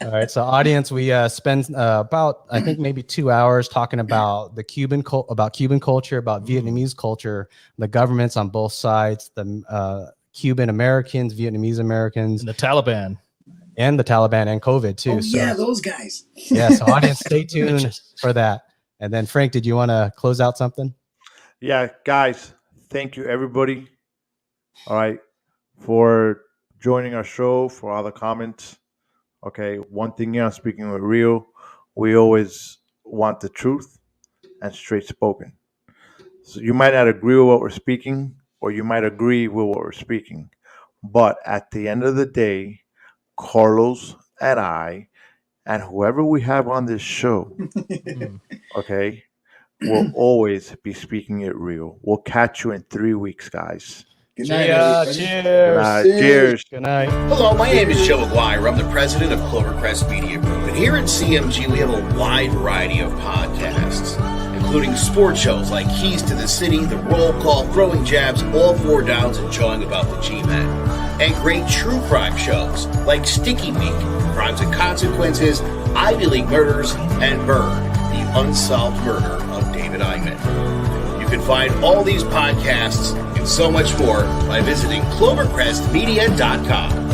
All right, so audience, we spend about, I think, maybe 2 hours talking about the Cuban culture, about Vietnamese culture, the governments on both sides, the Cuban Americans, Vietnamese Americans, and the Taliban, and COVID too. Oh, yeah, those guys. Yeah, so audience, stay tuned for that. And then Frank, did you want to close out something? Yeah, guys, thank you everybody. All right, for joining our show, for all the comments. Okay, one thing here, Speaking with Real, we always want the truth and straight spoken. So you might not agree with what we're speaking, or you might agree with what we're speaking. But at the end of the day, Carlos and I, and whoever we have on this show, okay, will always be speaking it real. We'll catch you in 3 weeks, guys. Good night. Cheers. Good night. Hello, my name is Joe Aguirre. I'm the president of Clovercrest Media Group. And here at CMG, we have a wide variety of podcasts, including sports shows like Keys to the City, The Roll Call, Throwing Jabs, All Four Downs, and Jawing About the G-Men. And great true crime shows like Sticky Week, Crimes and Consequences, Ivy League Murders, and Bird, the unsolved murder of David Eichmann. You can find all these podcasts and so much more by visiting clovercrestmedia.com.